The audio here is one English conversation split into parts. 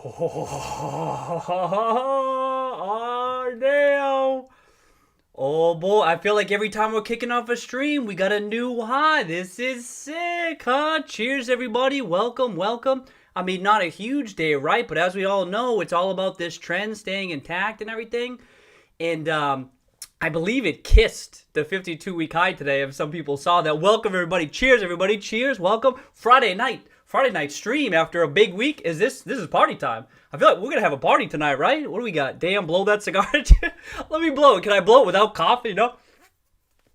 Oh, damn. Oh boy, I feel like every time we're kicking off a stream, we got a new high. This is sick, huh? Cheers, everybody. Welcome, welcome. I mean, not a huge day, right? But as we all know, it's all about this trend staying intact and everything. And I believe it kissed the 52-week high today. If some people saw that, welcome everybody. Cheers, everybody. Cheers. Welcome. Friday night stream after a big week. This is party time. I feel like we're gonna have a party tonight, right? What do we got? Damn, blow that cigar. Let me blow it. Can I blow it without coffee? You know?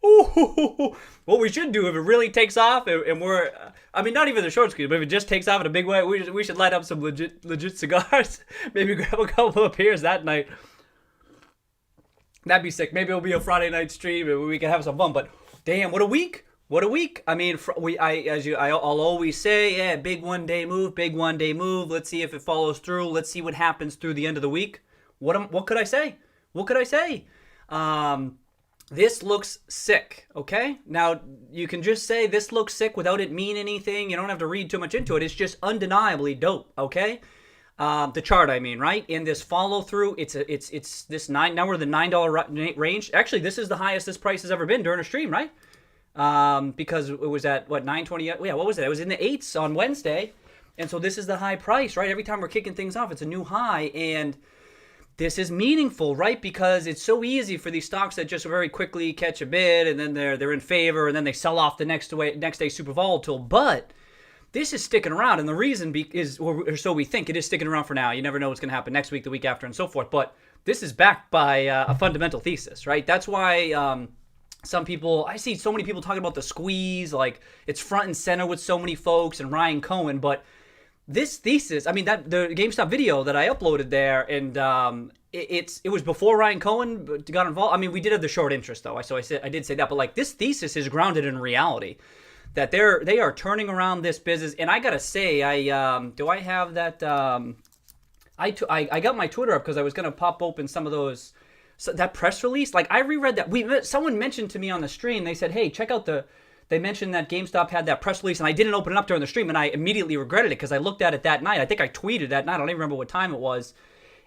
Ooh, what we should do if it really takes off and we're, I mean, not even the short squeeze, but if it just takes off in a big way, we should light up some legit cigars. Maybe grab a couple of beers that night. That'd be sick. Maybe it'll be a Friday night stream and we can have some fun. But damn, what a week! What a week! I mean, I'll always say, yeah, big one day move. Let's see if it follows through. Let's see what happens through the end of the week. What could I say? This looks sick. Okay, now you can just say this looks sick without it mean anything. You don't have to read too much into it. It's just undeniably dope. Okay. The chart, I mean, right? In this follow through, it's this nine. Now we're in the $9 range. Actually, this is the highest this price has ever been during a stream, right? Because it was at what, 920? Yeah, what was it? It was in the 8s on Wednesday, and so this is the high price, right? Every time we're kicking things off, it's a new high, and this is meaningful, right? Because it's so easy for these stocks that just very quickly catch a bid, and then they're in favor, and then they sell off the next day super volatile, but this is sticking around, and the reason is, or so we think, it is sticking around for now. You never know what's going to happen next week, the week after, and so forth. But this is backed by a fundamental thesis, right? That's why I see so many people talking about the squeeze, like it's front and center with so many folks and Ryan Cohen. But this thesis, I mean, that the GameStop video that I uploaded there, and it was before Ryan Cohen got involved. I mean, we did have the short interest though, so I did say that. But like this thesis is grounded in reality. That they are turning around this business, and I gotta say, do I have that? I got my Twitter up because I was gonna pop open some of those, that press release. Like I reread that. Someone mentioned to me on the stream. They said, "Hey, check out They mentioned that GameStop had that press release, and I didn't open it up during the stream, and I immediately regretted it because I looked at it that night. I think I tweeted that night. I don't even remember what time it was,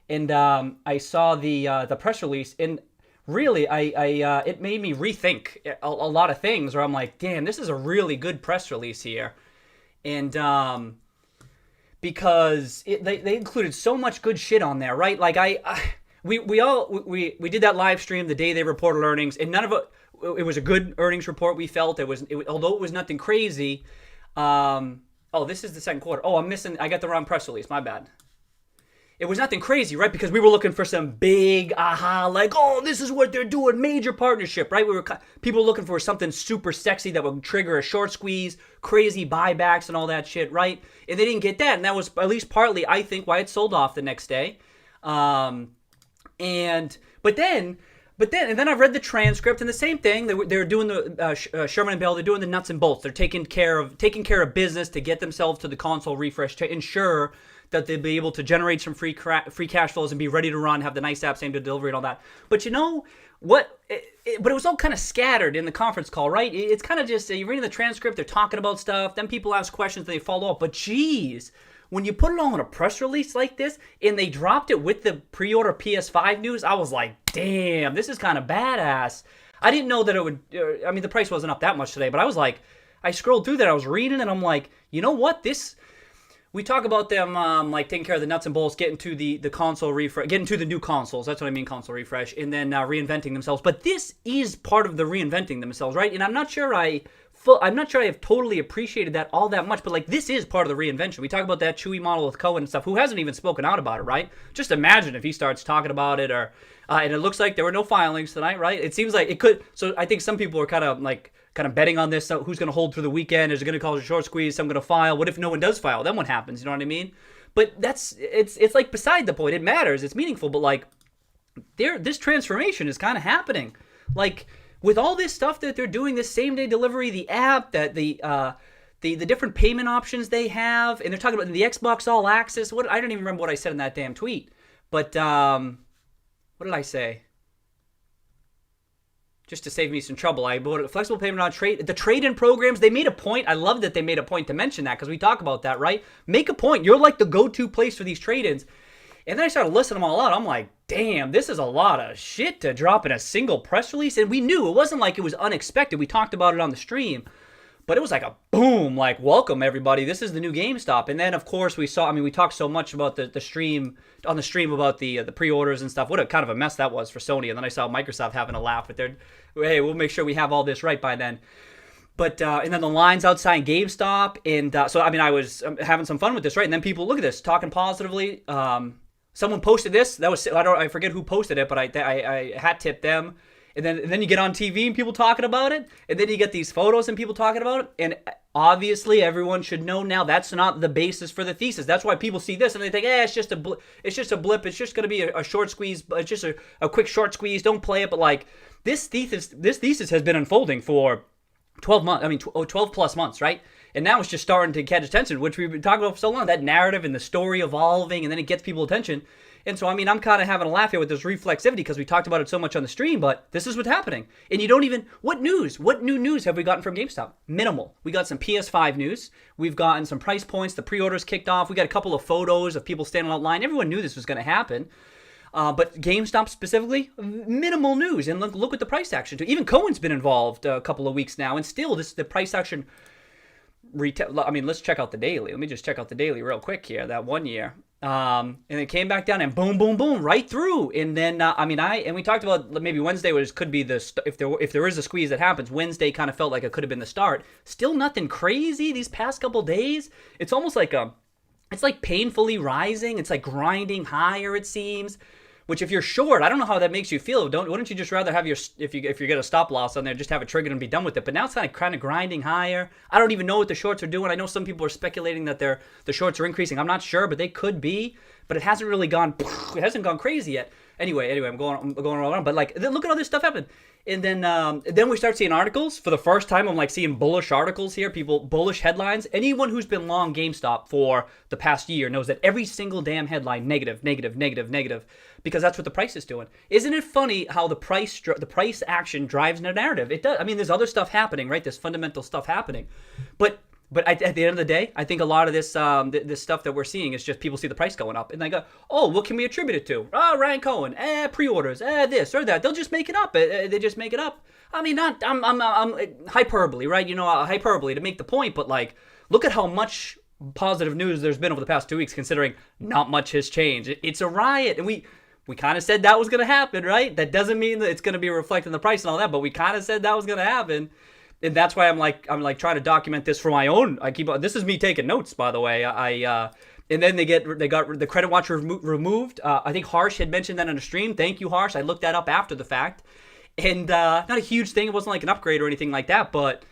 and I saw the press release and. Really, it made me rethink a lot of things where I'm like, damn, this is a really good press release here. And because they included so much good shit on there, right? Like we did that live stream the day they reported earnings, and none of it was a good earnings report. We felt although it was nothing crazy. This is the second quarter. Oh, I got the wrong press release. My bad. It was nothing crazy, right? Because we were looking for some big like, oh, this is what they're doing, major partnership, right? People were looking for something super sexy that would trigger a short squeeze, crazy buybacks and all that shit, right? And they didn't get that, and that was at least partly, I think, why it sold off the next day. But then I read the transcript, and the same thing. They're doing the Sherman and Bell. They're doing the nuts and bolts. They're taking care of business to get themselves to the console refresh to ensure that they'll be able to generate some free cash flows and be ready to run, have the nice app, same day delivery and all that. But you know what? But it was all kind of scattered in the conference call, right? It's kind of just, you're reading the transcript, they're talking about stuff, then people ask questions, they follow up. But geez, when you put it all in a press release like this, and they dropped it with the pre-order PS5 news, I was like, damn, this is kind of badass. I didn't know that it would, I mean, the price wasn't up that much today, but I was like, I scrolled through that, I was reading, and I'm like, you know what, we talk about them like taking care of the nuts and bolts, getting to the console refresh, getting to the new consoles. That's what I mean, console refresh, and then reinventing themselves. But this is part of the reinventing themselves, right? And I'm not sure I have totally appreciated that all that much. But like this is part of the reinvention. We talk about that Chewy model with Cohen and stuff. Who hasn't even spoken out about it, right? Just imagine if he starts talking about it, or and it looks like there were no filings tonight, right? It seems like it could. So I think some people are kind of betting on this. So who's going to hold through the weekend? Is it going to cause a short squeeze? Some going to file? What if no one does file? Then what happens? You know what I mean? But it's like beside the point. It matters. It's meaningful. But like, this transformation is kind of happening. Like with all this stuff that they're doing, this same day delivery, the app, that the different payment options they have, and they're talking about the Xbox All Access. I don't even remember what I said in that damn tweet. But what did I say? just to save me some trouble, I bought a flexible payment on trade. The trade-in programs, they made a point. I love that they made a point to mention that because we talk about that, right? Make a point. You're like the go-to place for these trade-ins. And then I started listing them all out. I'm like, damn, this is a lot of shit to drop in a single press release. And we knew it wasn't like it was unexpected. We talked about it on the stream. But it was like a boom, like, welcome, everybody. This is the new GameStop. And then, of course, we talked so much about the stream, on the stream about the pre-orders and stuff. What a kind of a mess that was for Sony. And then I saw Microsoft having a laugh at their, hey, we'll make sure we have all this right by then. But, and then the lines outside GameStop. And so, I mean, I was having some fun with this, right? And then people, look at this, talking positively. Someone posted this. That was, I forget who posted it, but I hat tipped them. And then you get on TV and people talking about it. And then you get these photos and people talking about it. And obviously everyone should know now that's not the basis for the thesis. That's why people see this and they think, it's just a blip. It's just a blip. It's just going to be a short squeeze. It's just a quick short squeeze. Don't play it. But like this thesis has been unfolding for 12 months. I mean, 12 plus months, right? And now it's just starting to catch attention, which we've been talking about for so long. That narrative and the story evolving, and then it gets people attention. And so, I mean, I'm kind of having a laugh here with this reflexivity because we talked about it so much on the stream, but this is what's happening. And you don't even, what news? What new news have we gotten from GameStop? Minimal. We got some PS5 news. We've gotten some price points. The pre-orders kicked off. We got a couple of photos of people standing out line. Everyone knew this was going to happen. But GameStop specifically, minimal news. And look at the price action too. Even Cohen's been involved a couple of weeks now. And still, the price action retail. I mean, let's check out the daily. Let me just check out the daily real quick here. That 1 year. And it came back down and boom, boom, boom, right through. And then, we talked about maybe Wednesday could be if there is a squeeze that happens, Wednesday kind of felt like it could have been the start. Still nothing crazy these past couple days. It's almost like it's like painfully rising. It's like grinding higher, it seems. Which if you're short, I don't know how that makes you feel. Wouldn't you just rather have if you get a stop loss on there, just have it triggered and be done with it? But now it's kind of grinding higher. I don't even know what the shorts are doing. I know some people are speculating that the shorts are increasing. I'm not sure, but they could be. But it hasn't really gone. It hasn't gone crazy yet. Anyway, I'm going around. But like, look at all this stuff happen. And then we start seeing articles. For the first time, I'm like seeing bullish articles here. People, bullish headlines. Anyone who's been long GameStop for the past year knows that every single damn headline, negative, negative, negative, negative. Because that's what the price is doing. Isn't it funny how the price action drives the narrative? It does. I mean, there's other stuff happening, right? There's fundamental stuff happening. But at the end of the day, I think a lot of this this stuff that we're seeing is just people see the price going up and they go, oh, what can we attribute it to? Oh, Ryan Cohen, pre-orders, this or that. They'll just make it up. They just make it up. I mean, I'm hyperbole, right? You know, hyperbole to make the point, but like, look at how much positive news there's been over the past 2 weeks, considering not much has changed. It's a riot, and we kind of said that was going to happen, right? That doesn't mean that it's going to be reflected in the price and all that, but we kind of said that was going to happen. And that's why I'm like trying to document this for my own. This is me taking notes, by the way. And then they got the credit watch removed. I think Harsh had mentioned that on the stream. Thank you, Harsh. I looked that up after the fact. And not a huge thing. It wasn't like an upgrade or anything like that, but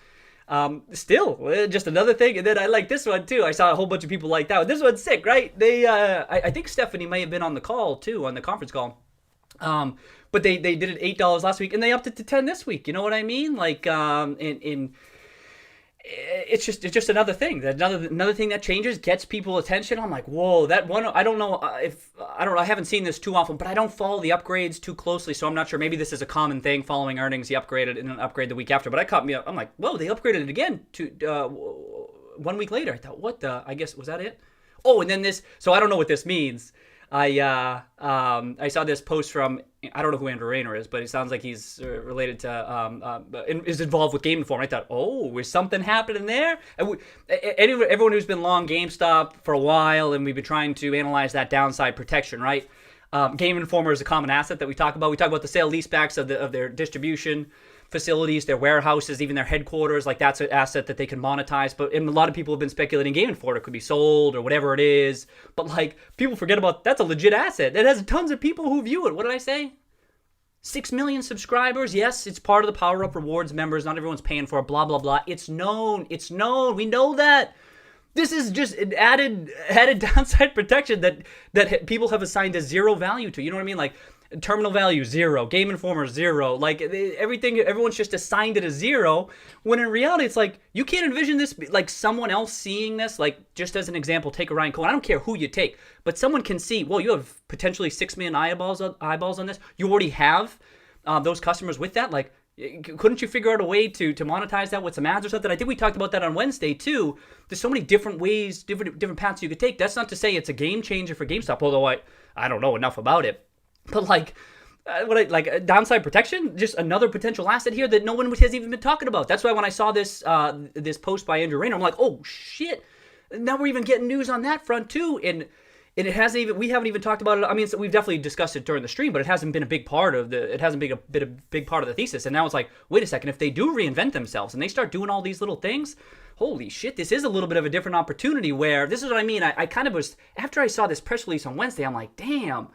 still, just another thing. And then I like this one too. I saw a whole bunch of people like that. This one's sick, right? I think Stephanie may have been on the call too, on the conference call. But they did it $8 last week, and they upped it to $10 this week. You know what I mean? Like, it's just another thing. Another thing that changes, gets people attention. I'm like, whoa, that one. I don't know. I haven't seen this too often, but I don't follow the upgrades too closely, so I'm not sure. Maybe this is a common thing. Following earnings, you upgrade it and then upgrade the week after. But I caught me up. I'm like, whoa, they upgraded it again to 1 week later. I thought, what the? I guess was that it? Oh, and then this. So I don't know what this means. I saw this post from, I don't know who Andrew Rayner is, but it sounds like he's related to is involved with Game Informer. I thought, oh, is something happening there? Everyone who's been long GameStop for a while, and we've been trying to analyze that downside protection, right? Game Informer is a common asset that we talk about. We talk about the sale leasebacks of their distribution facilities, their warehouses, even their headquarters. Like, that's an asset that they can monetize. But a lot of people have been speculating Game Informer could be sold or whatever it is. But like, people forget about that's a legit asset. It has tons of people who view it. What did I say? 6 million subscribers. Yes, it's part of the Power Up Rewards members. Not everyone's paying for it. Blah blah blah. It's known. It's known. We know that. This is just an added downside protection that people have assigned a zero value to. You know what I mean? Like, terminal value 0, Game Informer 0, like everyone's just assigned it a 0, when in reality it's like, you can't envision this like someone else seeing this. Like, just as an example, take a Ryan Cohen. I don't care who you take, but someone can see, well, you have potentially 6 million eyeballs on this. You already have those customers with that. Like, Couldn't you figure out a way to monetize that with some ads or something? I think we talked about that on Wednesday too. There's so many different ways, different paths you could take. That's not to say it's a game changer for GameStop, although I don't know enough about it. But like downside protection, just another potential asset here that no one has even been talking about. That's why when I saw this this post by Andrew Rayner, I'm like, oh shit! Now we're even getting news on that front too, and it hasn't even, we haven't even talked about it. I mean, we've definitely discussed it during the stream, but it hasn't been a big part of the big part of the thesis. And now it's like, wait a second, if they do reinvent themselves and they start doing all these little things, holy shit, this is a little bit of a different opportunity where, this is what I mean. I kind of was, after I saw this press release on Wednesday, I'm like, damn,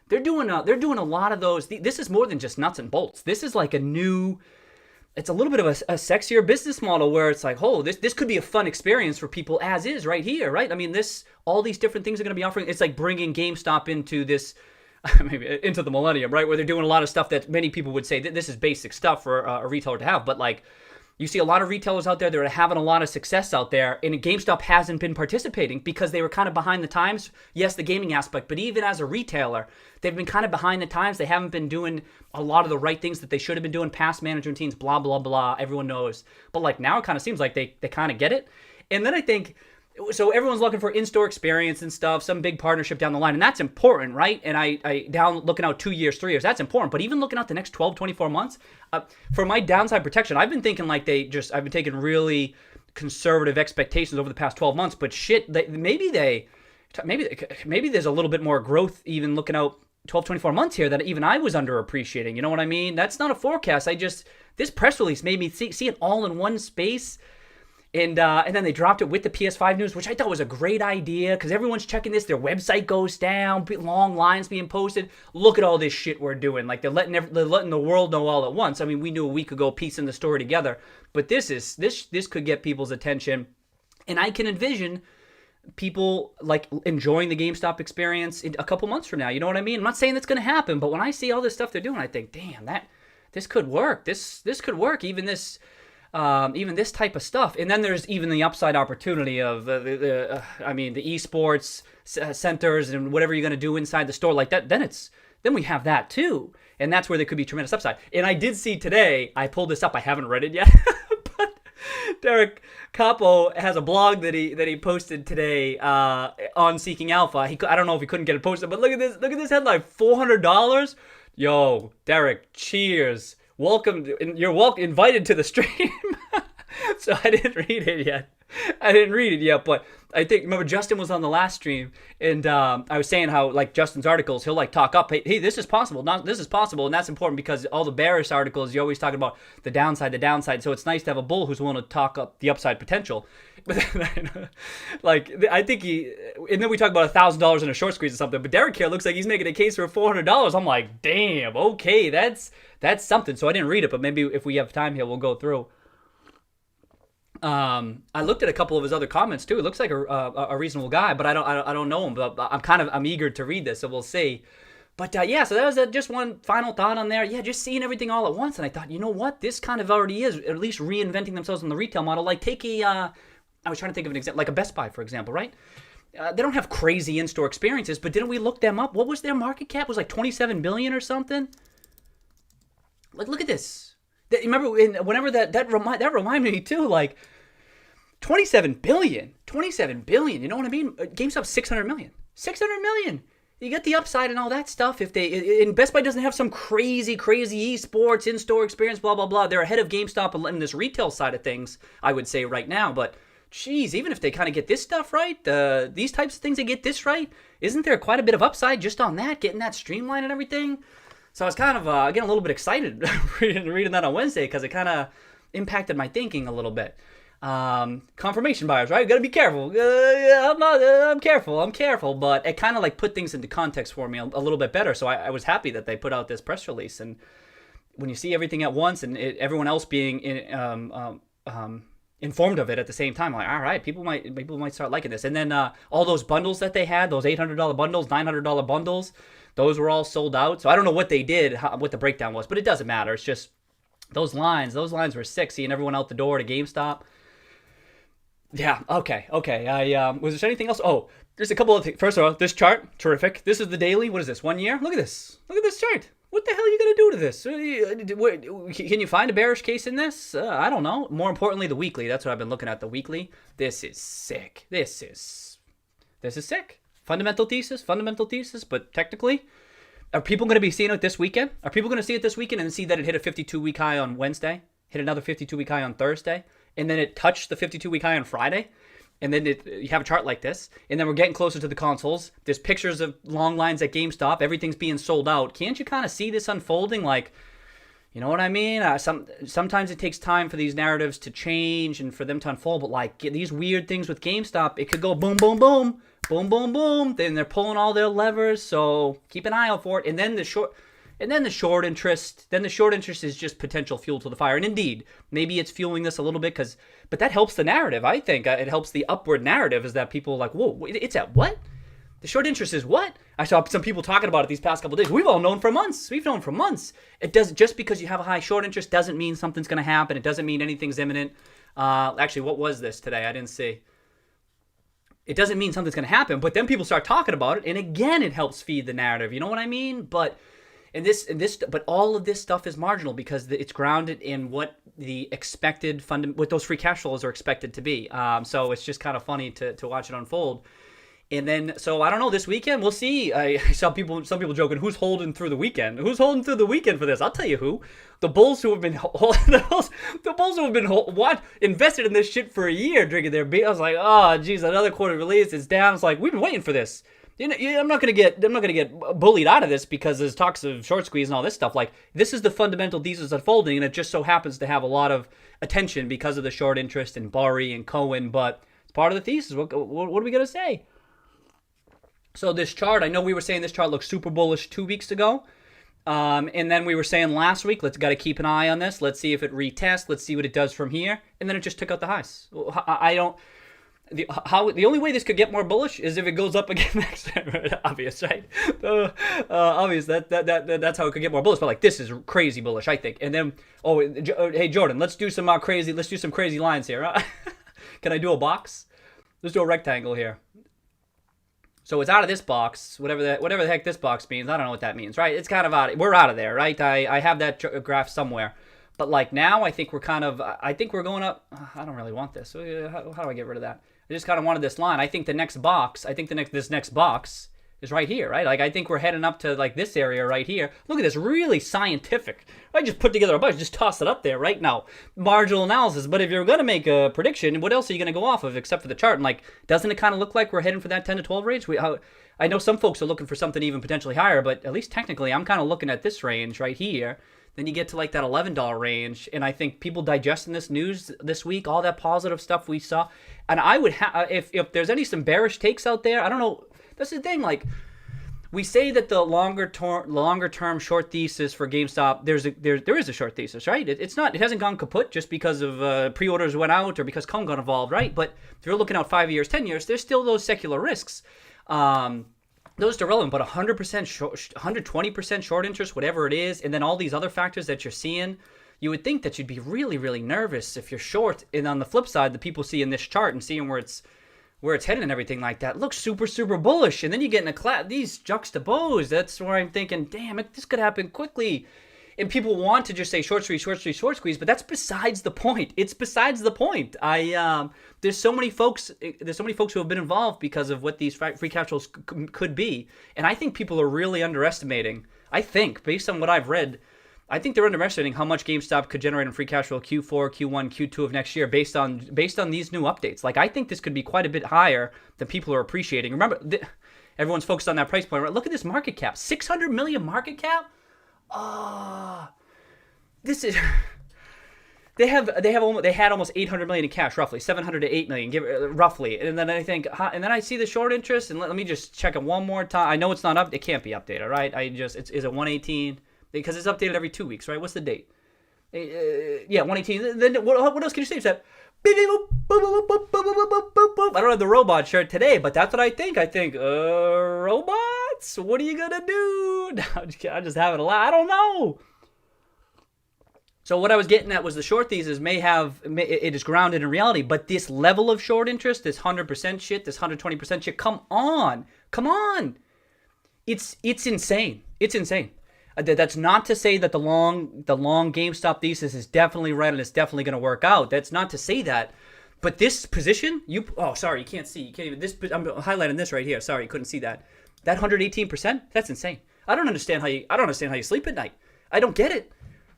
they're doing a lot of those. This is more than just nuts and bolts. This is like it's a little bit of a sexier business model where it's like, oh, this could be a fun experience for people as is right here, right? I mean, all these different things are going to be offering. It's like bringing GameStop into this, maybe into the millennium, right? Where they're doing a lot of stuff that many people would say that this is basic stuff for a retailer to have. But like, you see a lot of retailers out there that are having a lot of success out there, and GameStop hasn't been participating because they were kind of behind the times. Yes, the gaming aspect, but even as a retailer, they've been kind of behind the times. They haven't been doing a lot of the right things that they should have been doing, past management teams, blah, blah, blah. Everyone knows. But like now it kind of seems like they kind of get it. And then I think, so everyone's looking for in-store experience and stuff, some big partnership down the line, and that's important, right? And I down looking out 2 years, 3 years, that's important. But even looking out the next 12, 24 months, for my downside protection, I've been thinking like I've been taking really conservative expectations over the past 12 months. But shit, maybe there's a little bit more growth even looking out 12, 24 months here that even I was underappreciating. You know what I mean? That's not a forecast. This press release made me see it all in one space. And then they dropped it with the PS5 news, which I thought was a great idea because everyone's checking this. Their website goes down, long lines being posted. Look at all this shit we're doing. Like they're letting the world know all at once. I mean, we knew a week ago, piecing the story together. But this could get people's attention, and I can envision people like enjoying the GameStop experience in a couple months from now. You know what I mean? I'm not saying that's going to happen, but when I see all this stuff they're doing, I think, damn, this could work. This could work. Even this type of stuff. And then there's even the upside opportunity of the esports centers and whatever you're going to do inside the store like that. Then we have that too. And that's where there could be tremendous upside. And I did see today, I pulled this up. I haven't read it yet, but Derek Capo has a blog that he posted today on Seeking Alpha. I don't know if he couldn't get it posted, but look at this headline: $400. Yo, Derek, cheers. Welcome, you're invited to the stream. So I didn't read it yet. But I think, remember, Justin was on the last stream, and I was saying how, like, Justin's articles, he'll, like, talk up, hey, this is possible, this is possible, and that's important because all the bearish articles, you're always talking about the downside, so it's nice to have a bull who's willing to talk up the upside potential. But then, like, I think and then we talk about $1,000 in a short squeeze or something, but Derek here looks like he's making a case for $400. I'm like, damn, okay, that's something. So I didn't read it, but maybe if we have time here, we'll go through. I looked at a couple of his other comments too. It looks like a reasonable guy, but I don't know him. But I'm eager to read this, so we'll see. But yeah, so that was just one final thought on there. Yeah, just seeing everything all at once, and I thought, you know what, this kind of already is at least reinventing themselves in the retail model. Like I was trying to think of an example, like a Best Buy, for example, right? They don't have crazy in-store experiences, but didn't we look them up? What was their market cap? It was like $27 billion or something. Like, look at this. Remember, whenever that reminded me too, like, $27 billion. You know what I mean? GameStop's $600 million. $600 million. You get the upside and all that stuff. And Best Buy doesn't have some crazy esports in-store experience, blah, blah, blah. They're ahead of GameStop in this retail side of things, I would say right now. But, geez, even if they kind of get this stuff right, these types of things, they get this right, isn't there quite a bit of upside just on that, getting that streamlined and everything? So I was kind of getting a little bit excited reading that on Wednesday because it kind of impacted my thinking a little bit. Confirmation buyers, right? You gotta be careful. I'm careful, but it kind of like put things into context for me a little bit better. So I was happy that they put out this press release. And when you see everything at once and everyone else being informed of it at the same time, like, all right, people might start liking this. And then all those bundles that they had, those $800 bundles, $900 bundles, those were all sold out. So I don't know what they did, what the breakdown was, but it doesn't matter. It's just those lines were sick, seeing everyone out the door to GameStop. Yeah, okay. Was there anything else? There's a couple of things. First of all, this chart, terrific. This is the daily. What is this, 1 year? Look at this chart. What the hell are you going to do to this? Can you find a bearish case in this? I don't know. More importantly, the weekly. That's what I've been looking at, the weekly. This is sick. This is sick. Fundamental thesis, but technically, are people going to be seeing it this weekend? Are people going to see it this weekend and see that it hit a 52-week high on Wednesday, hit another 52-week high on Thursday, and then it touched the 52-week high on Friday? And then you have a chart like this, and then we're getting closer to the consoles. There's pictures of long lines at GameStop. Everything's being sold out. Can't you kind of see this unfolding? Like, you know what I mean? Sometimes it takes time for these narratives to change and for them to unfold. But like these weird things with GameStop, it could go boom, boom, boom, boom, boom, boom. Then they're pulling all their levers, so keep an eye out for it. And then the short interest is just potential fuel to the fire. And indeed, maybe it's fueling this a little bit but that helps the narrative. I think it helps the upward narrative is that people are like, whoa, it's at what? The short interest is what? I saw some people talking about it these past couple of days. We've all known for months. It doesn't, just because you have a high short interest doesn't mean something's going to happen. It doesn't mean anything's imminent. Actually, what was this today? I didn't see. It doesn't mean something's going to happen, but then people start talking about it, and again, it helps feed the narrative. You know what I mean? But all of this stuff is marginal because it's grounded in what the expected what those free cash flows are expected to be. So it's just kind of funny to watch it unfold. And then, so I don't know, this weekend, we'll see. I saw some people joking, who's holding through the weekend? Who's holding through the weekend for this? I'll tell you who. The bulls who have been invested in this shit for a year, drinking their beer. I was like, oh, geez, another quarter release, it's down. It's like, we've been waiting for this. You know, I'm not gonna get bullied out of this because there's talks of short squeeze and all this stuff. Like, this is the fundamental thesis unfolding, and it just so happens to have a lot of attention because of the short interest in Burry and Cohen. But it's part of the thesis. What are we gonna say? So this chart, I know we were saying this chart looks super bullish 2 weeks ago, and then we were saying last week, let's got to keep an eye on this. Let's see if it retests. Let's see what it does from here, and then it just took out the highs. The only way this could get more bullish is if it goes up again next time. Obvious, right? Obvious that's how it could get more bullish. But like, this is crazy bullish, I think. And then, hey Jordan, let's do some crazy lines here. Can I do a box? Let's do a rectangle here. So it's out of this box, whatever the heck this box means. I don't know what that means, right? It's kind of out. We're out of there, right? I have that graph somewhere. But like now, I think we're going up. I don't really want this. So how do I get rid of that? I just kind of wanted this line. I think this next box is right here, right? Like, I think we're heading up to like this area right here. Look at this, really scientific. I just put together a bunch, just toss it up there right now. Marginal analysis. But if you're going to make a prediction, what else are you going to go off of except for the chart? And like, doesn't it kind of look like we're heading for that 10 to 12 range? I know some folks are looking for something even potentially higher, but at least technically, I'm kind of looking at this range right here. Then you get to like that $11 range, and I think people digesting this news this week, all that positive stuff we saw, and I would if there's some bearish takes out there, I don't know. That's the thing, like, we say that the longer term short thesis for GameStop, there is a short thesis, right? It hasn't gone kaput just because of pre-orders went out or because Cohen got involved, right? But if you're looking out 5 years, 10 years, there's still those secular risks. Those are relevant, but 100% short, 120% short interest, whatever it is, and then all these other factors that you're seeing, you would think that you'd be really, really nervous if you're short. And on the flip side, the people see in this chart and seeing where it's heading and everything like that looks super, super bullish. And then you get in these juxtaposed. That's where I'm thinking, damn it, this could happen quickly. And people want to just say short squeeze, but that's besides the point. It's besides the point. There's so many folks who have been involved because of what these free cash flows could be. And I think people are really underestimating. I think, based on what I've read, I think they're underestimating how much GameStop could generate in free cash flow Q4, Q1, Q2 of next year based on these new updates. Like, I think this could be quite a bit higher than people are appreciating. Remember, everyone's focused on that price point. Right? Look at this market cap, 600 million market cap. This is. They had almost 800 million in cash, roughly 700 to 8 million, roughly. And then I think, and then I see the short interest, and let me just check it one more time. I know it's not up. It can't be updated, right? Is it 118? Because it's updated every 2 weeks, right? What's the date? Yeah, 118. Then what else can you say? It's that. I don't have the robot shirt today, but that's what I think. I think, robots? What are you gonna do? No, I'm just having a laugh. I don't know. So what I was getting at was the short thesis it is grounded in reality, but this level of short interest, this 100% shit, this 120% shit, come on. It's insane. It's insane. That's not to say that the long GameStop thesis is definitely right and it's definitely going to work out. That's not to say that. But this position, sorry, you can't see. You can't even. I'm highlighting this right here. Sorry, you couldn't see that. That 118%, that's insane. I don't understand how you sleep at night. I don't get it.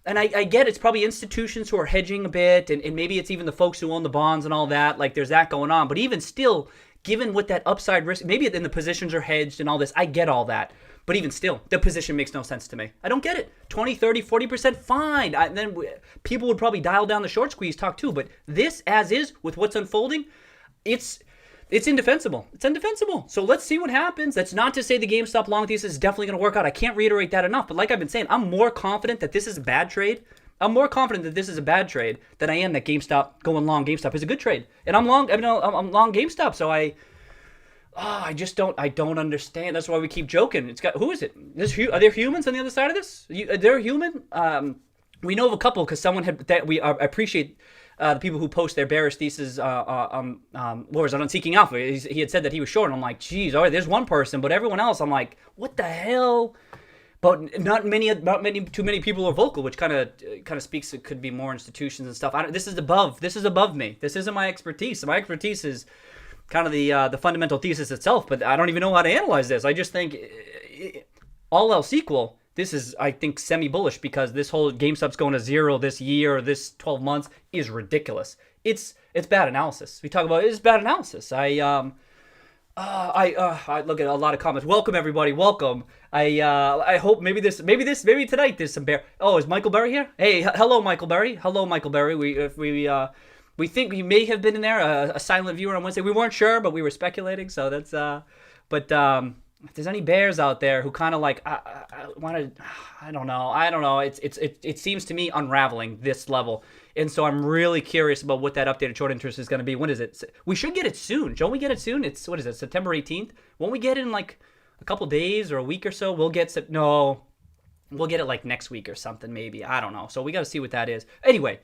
And I get it's probably institutions who are hedging a bit, and maybe it's even the folks who own the bonds and all that. Like, there's that going on. But even still, given what that upside risk, maybe then the positions are hedged and all this. I get all that. But even still, the position makes no sense to me. I don't get it. 20, 30, 40%, fine. Then people would probably dial down the short squeeze talk too. But this, as is, with what's unfolding, it's indefensible. It's indefensible. So let's see what happens. That's not to say the GameStop long thesis is definitely going to work out. I can't reiterate that enough. But like I've been saying, I'm more confident that this is a bad trade. I'm more confident that this is a bad trade than I am that GameStop going long GameStop is a good trade. And I'm long. I'm long GameStop. So I don't understand. That's why we keep joking. Who is it? Are there humans on the other side of this? Are there human? We know of a couple because someone had that. We appreciate the people who post their bearish thesis. What was it on Seeking Alpha? He had said that he was short, and I'm like, geez, all right, there's one person, but everyone else, I'm like, what the hell? But not too many people are vocal, which kind of speaks. It could be more institutions and stuff. This is above me. This isn't my expertise. My expertise is kind of the fundamental thesis itself, but I don't even know how to analyze this. I just think all else equal, this is, I think, semi-bullish because this whole GameStop's going to zero this year or this 12 months is ridiculous. It's bad analysis. We talk about it's bad analysis. I look at a lot of comments. Welcome everybody. Welcome. I hope maybe tonight there's some bear. Oh, is Michael Berry here? Hey, hello Michael Berry. Hello Michael Berry. We think he may have been in there, a silent viewer on Wednesday. We weren't sure, but we were speculating. So that's if there's any bears out there who kind of like I don't know. It seems to me unraveling this level, and so I'm really curious about what that updated short interest is going to be. When is it? We should get it soon. Don't we get it soon? It's what is it? September 18th. Won't we get it in like a couple days or a week or so? We'll get it like next week or something maybe. I don't know. So we got to see what that is. Anyway.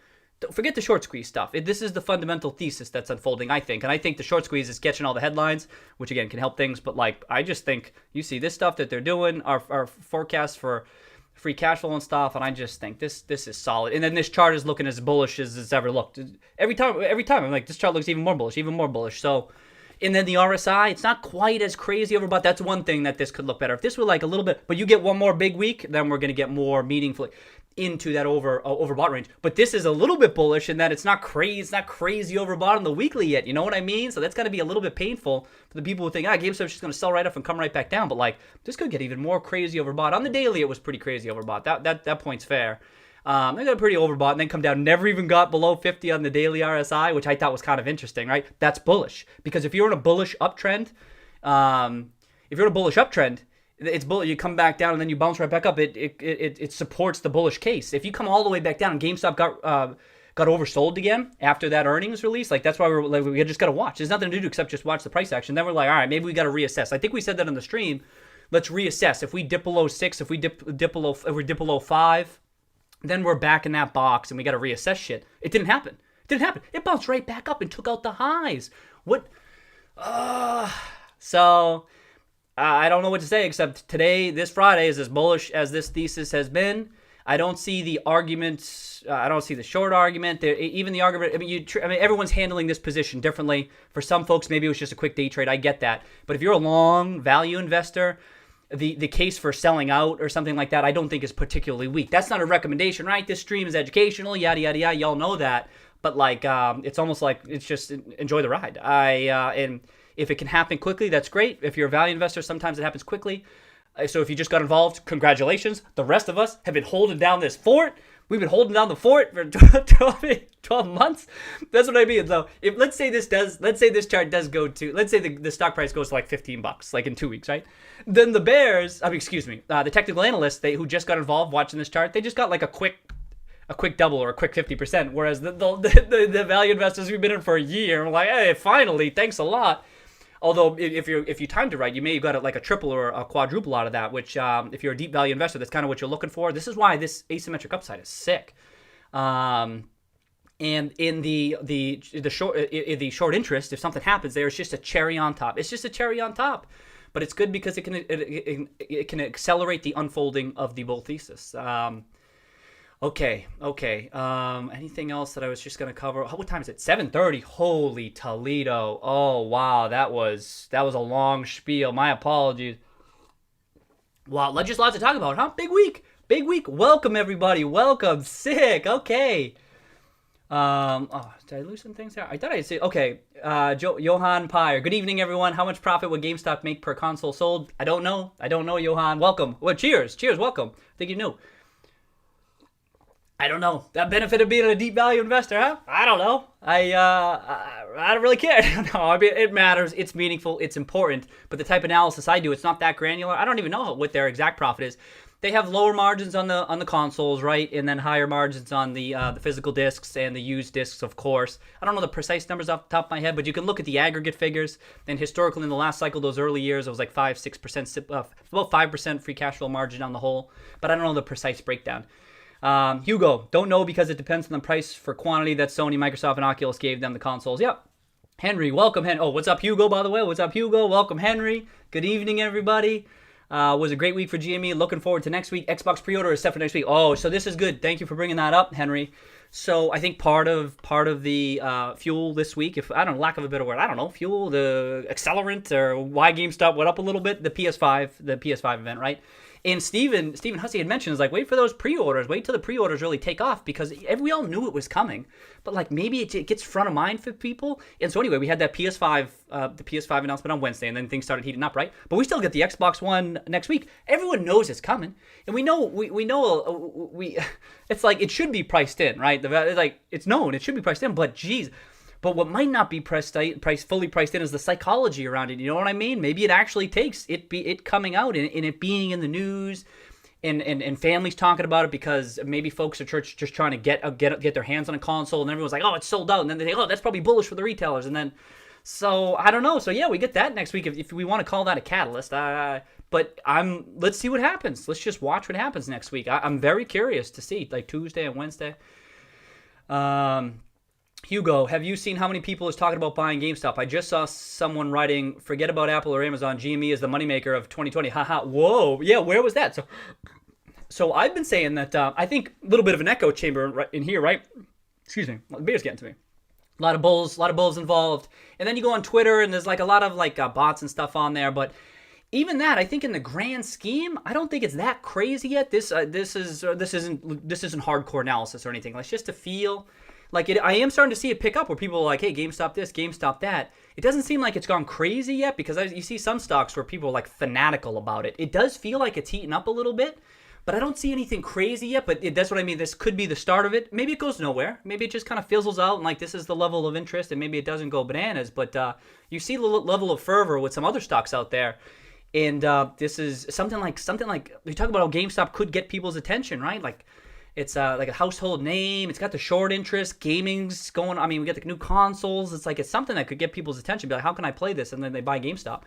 Forget the short squeeze stuff. This is the fundamental thesis that's unfolding, I think. And I think the short squeeze is catching all the headlines, which, again, can help things. But, like, I just think you see this stuff that they're doing, our forecasts for free cash flow and stuff, and I just think this is solid. And then this chart is looking as bullish as it's ever looked. Every time I'm like, this chart looks even more bullish. So, and then the RSI, it's not quite as crazy overbought. That's one thing that this could look better. If this were like a little bit, but you get one more big week, then we're going to get more meaningfully into that overbought range. But this is a little bit bullish in that it's not crazy overbought on the weekly yet. You know what I mean? So that's got to be a little bit painful for the people who think, GameStop's just going to sell right up and come right back down. But like, this could get even more crazy overbought. On the daily, it was pretty crazy overbought. That point's fair. They got pretty overbought and then come down. Never even got below 50 on the daily RSI, which I thought was kind of interesting, right? That's bullish because if you're in a bullish uptrend, it's bullish. You come back down and then you bounce right back up. It supports the bullish case. If you come all the way back down and GameStop got oversold again after that earnings release, like that's why we just got to watch. There's nothing to do except just watch the price action. Then we're like, all right, maybe we got to reassess. I think we said that on the stream. Let's reassess. If we dip below 6, if we dip below 5, then we're back in that box and we got to reassess shit. It didn't happen. It bounced right back up and took out the highs. What? I don't know what to say except today, this Friday, is as bullish as this thesis has been. I don't see the argument. I don't see the short argument. Even the argument. Everyone's handling this position differently. For some folks, maybe it was just a quick day trade. I get that. But if you're a long value investor, the case for selling out or something like that, I don't think is particularly weak. That's not a recommendation, right? This stream is educational, yada yada yada. Y'all know that. But like, it's almost like it's just enjoy the ride. And if it can happen quickly, that's great. If you're a value investor, sometimes it happens quickly. So if you just got involved, congratulations. The rest of us have been holding down this fort. We've been holding down the fort for 12 months. That's what I mean. So let's say this chart does go to, let's say the stock price goes to like $15, like in 2 weeks, right? Then the bears, the technical analysts, who just got involved watching this chart, they just got like a quick double or a quick 50%. Whereas the value investors who've been in for a year are like, hey, finally, thanks a lot. Although if you timed it right, you may have got like a triple or a quadruple out of that, which if you're a deep value investor, that's kind of what you're looking for. This is why this asymmetric upside is sick. And in the short interest, if something happens there, it's just a cherry on top. It's just a cherry on top. but it's good because it can accelerate the unfolding of the bull thesis. Okay. Anything else that I was just gonna cover? What time is it? 7:30. Holy Toledo! Oh wow, that was a long spiel. My apologies. Wow, just lots to talk about, huh? Big week. Welcome everybody. Welcome. Sick. Okay. Did I lose some things there? I thought I see. Okay. Johan Pyre. Good evening, everyone. How much profit would GameStop make per console sold? I don't know, Johan. Welcome. Well, cheers. Welcome. I think you knew. I don't know. That benefit of being a deep value investor, huh? I don't know. I don't really care. No, I mean, it matters. It's meaningful. It's important. But the type of analysis I do, it's not that granular. I don't even know what their exact profit is. They have lower margins on the consoles, right? And then higher margins on the physical discs and the used discs, of course. I don't know the precise numbers off the top of my head, but you can look at the aggregate figures. And historically, in the last cycle, those early years, it was like 5-6%, about 5% free cash flow margin on the whole. But I don't know the precise breakdown. Hugo, don't know because it depends on the price for quantity that Sony, Microsoft, and Oculus gave them the consoles. Yep. Henry, welcome. Oh, what's up, Hugo, by the way? What's up, Hugo? Welcome, Henry. Good evening, everybody. Was a great week for GME. Looking forward to next week. Xbox pre-order is set for next week. Oh, so this is good. Thank you for bringing that up, Henry. So I think part of the fuel this week, if I don't know, lack of a better word, I don't know, fuel, the accelerant, or why GameStop went up a little bit, the PS5 event, right? And Stephen Hussey had mentioned, is like, wait for those pre-orders. Wait till the pre-orders really take off, because we all knew it was coming. But like maybe it gets front of mind for people. And so anyway, we had that the PS5 announcement on Wednesday, and then things started heating up, right? But we still get the Xbox One next week. Everyone knows it's coming, and we know it's like it should be priced in, right? Like it's known it should be priced in, but geez. But what might not be fully priced in is the psychology around it. You know what I mean? Maybe it actually takes it coming out and it being in the news, and families talking about it, because maybe folks at church just trying to get their hands on a console, and everyone's like, oh, it's sold out, and then they think, oh, that's probably bullish for the retailers, and then so I don't know. So yeah, we get that next week if we want to call that a catalyst. But let's see what happens. Let's just watch what happens next week. I'm very curious to see, like Tuesday and Wednesday. Hugo, have you seen how many people is talking about buying GameStop? I just saw someone writing, forget about Apple or Amazon, GME is the moneymaker of 2020. Haha, whoa. Yeah, where was that? So I've been saying that I think a little bit of an echo chamber in here, right? Excuse me, the beer's getting to me. A lot of bulls involved. And then you go on Twitter, and there's like a lot of like bots and stuff on there. But even that, I think in the grand scheme, I don't think it's that crazy yet. This isn't hardcore analysis or anything. It's just a feel. Like I am starting to see it pick up where people are like, hey, GameStop this, GameStop that. It doesn't seem like it's gone crazy yet, because you see some stocks where people are like fanatical about it. It does feel like it's heating up a little bit, but I don't see anything crazy yet. But that's what I mean. This could be the start of it. Maybe it goes nowhere. Maybe it just kind of fizzles out, and like this is the level of interest, and maybe it doesn't go bananas. But you see the level of fervor with some other stocks out there. And this is something like we talk about how GameStop could get people's attention, right? Like it's like a household name. It's got the short interest. Gaming's going. I mean, we got the new consoles. It's like it's something that could get people's attention. Be like, how can I play this? And then they buy GameStop.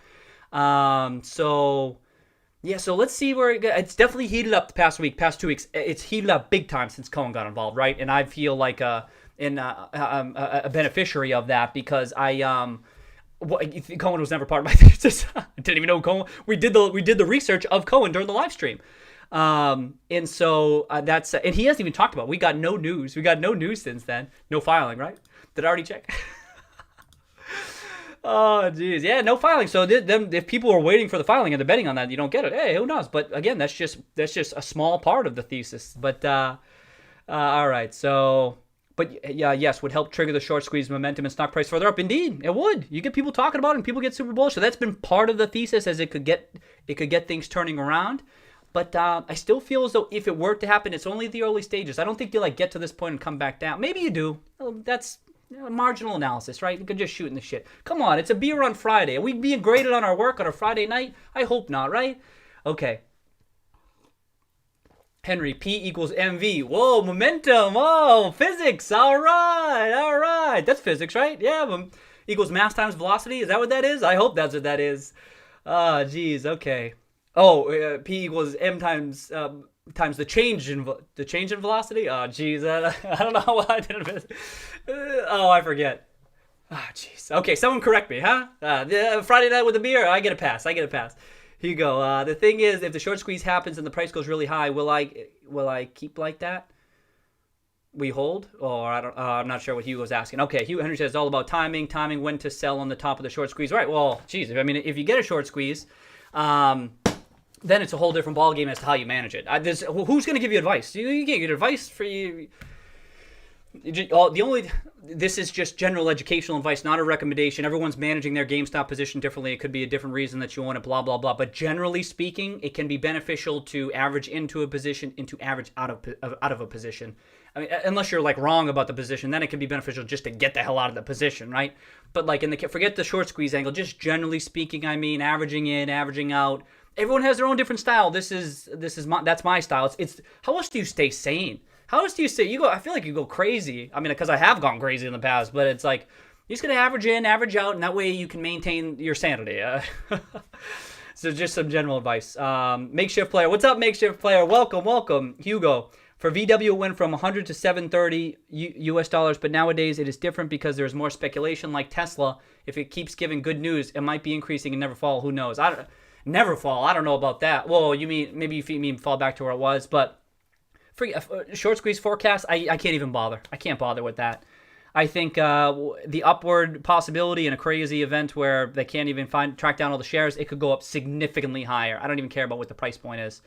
So let's see where it's definitely heated up the past 2 weeks. It's heated up big time since Cohen got involved, right? And I feel like a beneficiary of that, because Cohen was never part of my thesis. I didn't even know Cohen. We did the research of Cohen during the live stream. And so that's and he hasn't even talked about it. We got no news since then. No filing, right? Did I already check? Oh geez, yeah, no filing. So if people are waiting for the filing and they're betting on that, you don't get it. Hey, who knows? But again, that's just a small part of the thesis. But all right, so but yeah, yes, would help trigger the short squeeze momentum and stock price further up. Indeed, it would. You get people talking about it, and people get super bullish. So that's been part of the thesis, as it could get things turning around. But I still feel as though if it were to happen, it's only the early stages. I don't think you get to this point and come back down. Maybe you do. That's marginal analysis, right? You could just shoot in the shit. Come on, it's a beer on Friday. Are we being graded on our work on a Friday night? I hope not, right? Okay. Henry, P equals MV. Whoa, momentum. Whoa, physics. All right. That's physics, right? Yeah, equals mass times velocity. Is that what that is? I hope that's what that is. Geez, okay. Oh, P equals M times the change in velocity. Oh, geez, I don't know why I didn't. I forget. Ah, jeez. Okay, someone correct me, huh? Friday night with a beer, I get a pass. Here you go. The thing is, if the short squeeze happens and the price goes really high, will I keep like that? We hold, or I don't. I'm not sure what Hugo's asking. Okay, Henry says it's all about timing when to sell on the top of the short squeeze. Right. Well, geez. I mean, if you get a short squeeze, then it's a whole different ballgame as to how you manage it. Who's going to give you advice? You can't get advice for you. This is just general educational advice, not a recommendation. Everyone's managing their GameStop position differently. It could be a different reason that you own it, blah, blah, blah. But generally speaking, it can be beneficial to average into a position and to average out of a position. I mean, unless you're like wrong about the position, then it can be beneficial just to get the hell out of the position, right? But like forget the short squeeze angle, just generally speaking, I mean, averaging in, averaging out. Everyone has their own different style. That's my style. It's how else do you stay sane? How else do you say I feel like you go crazy. I mean, because I have gone crazy in the past, but it's like you're just gonna average in, average out, and that way you can maintain your sanity. So just some general advice. Makeshift player, what's up, makeshift player? Welcome, Hugo. For VW, it went from 100 to 730 US dollars, but nowadays it is different because there's more speculation. Like Tesla, if it keeps giving good news, it might be increasing and never fall. Who knows? Never fall. I don't know about that. Well, maybe you mean fall back to where it was, but. Short squeeze forecast, I can't even bother. I can't bother with that. I think the upward possibility in a crazy event where they can't even track down all the shares, it could go up significantly higher. I don't even care about what the price point is.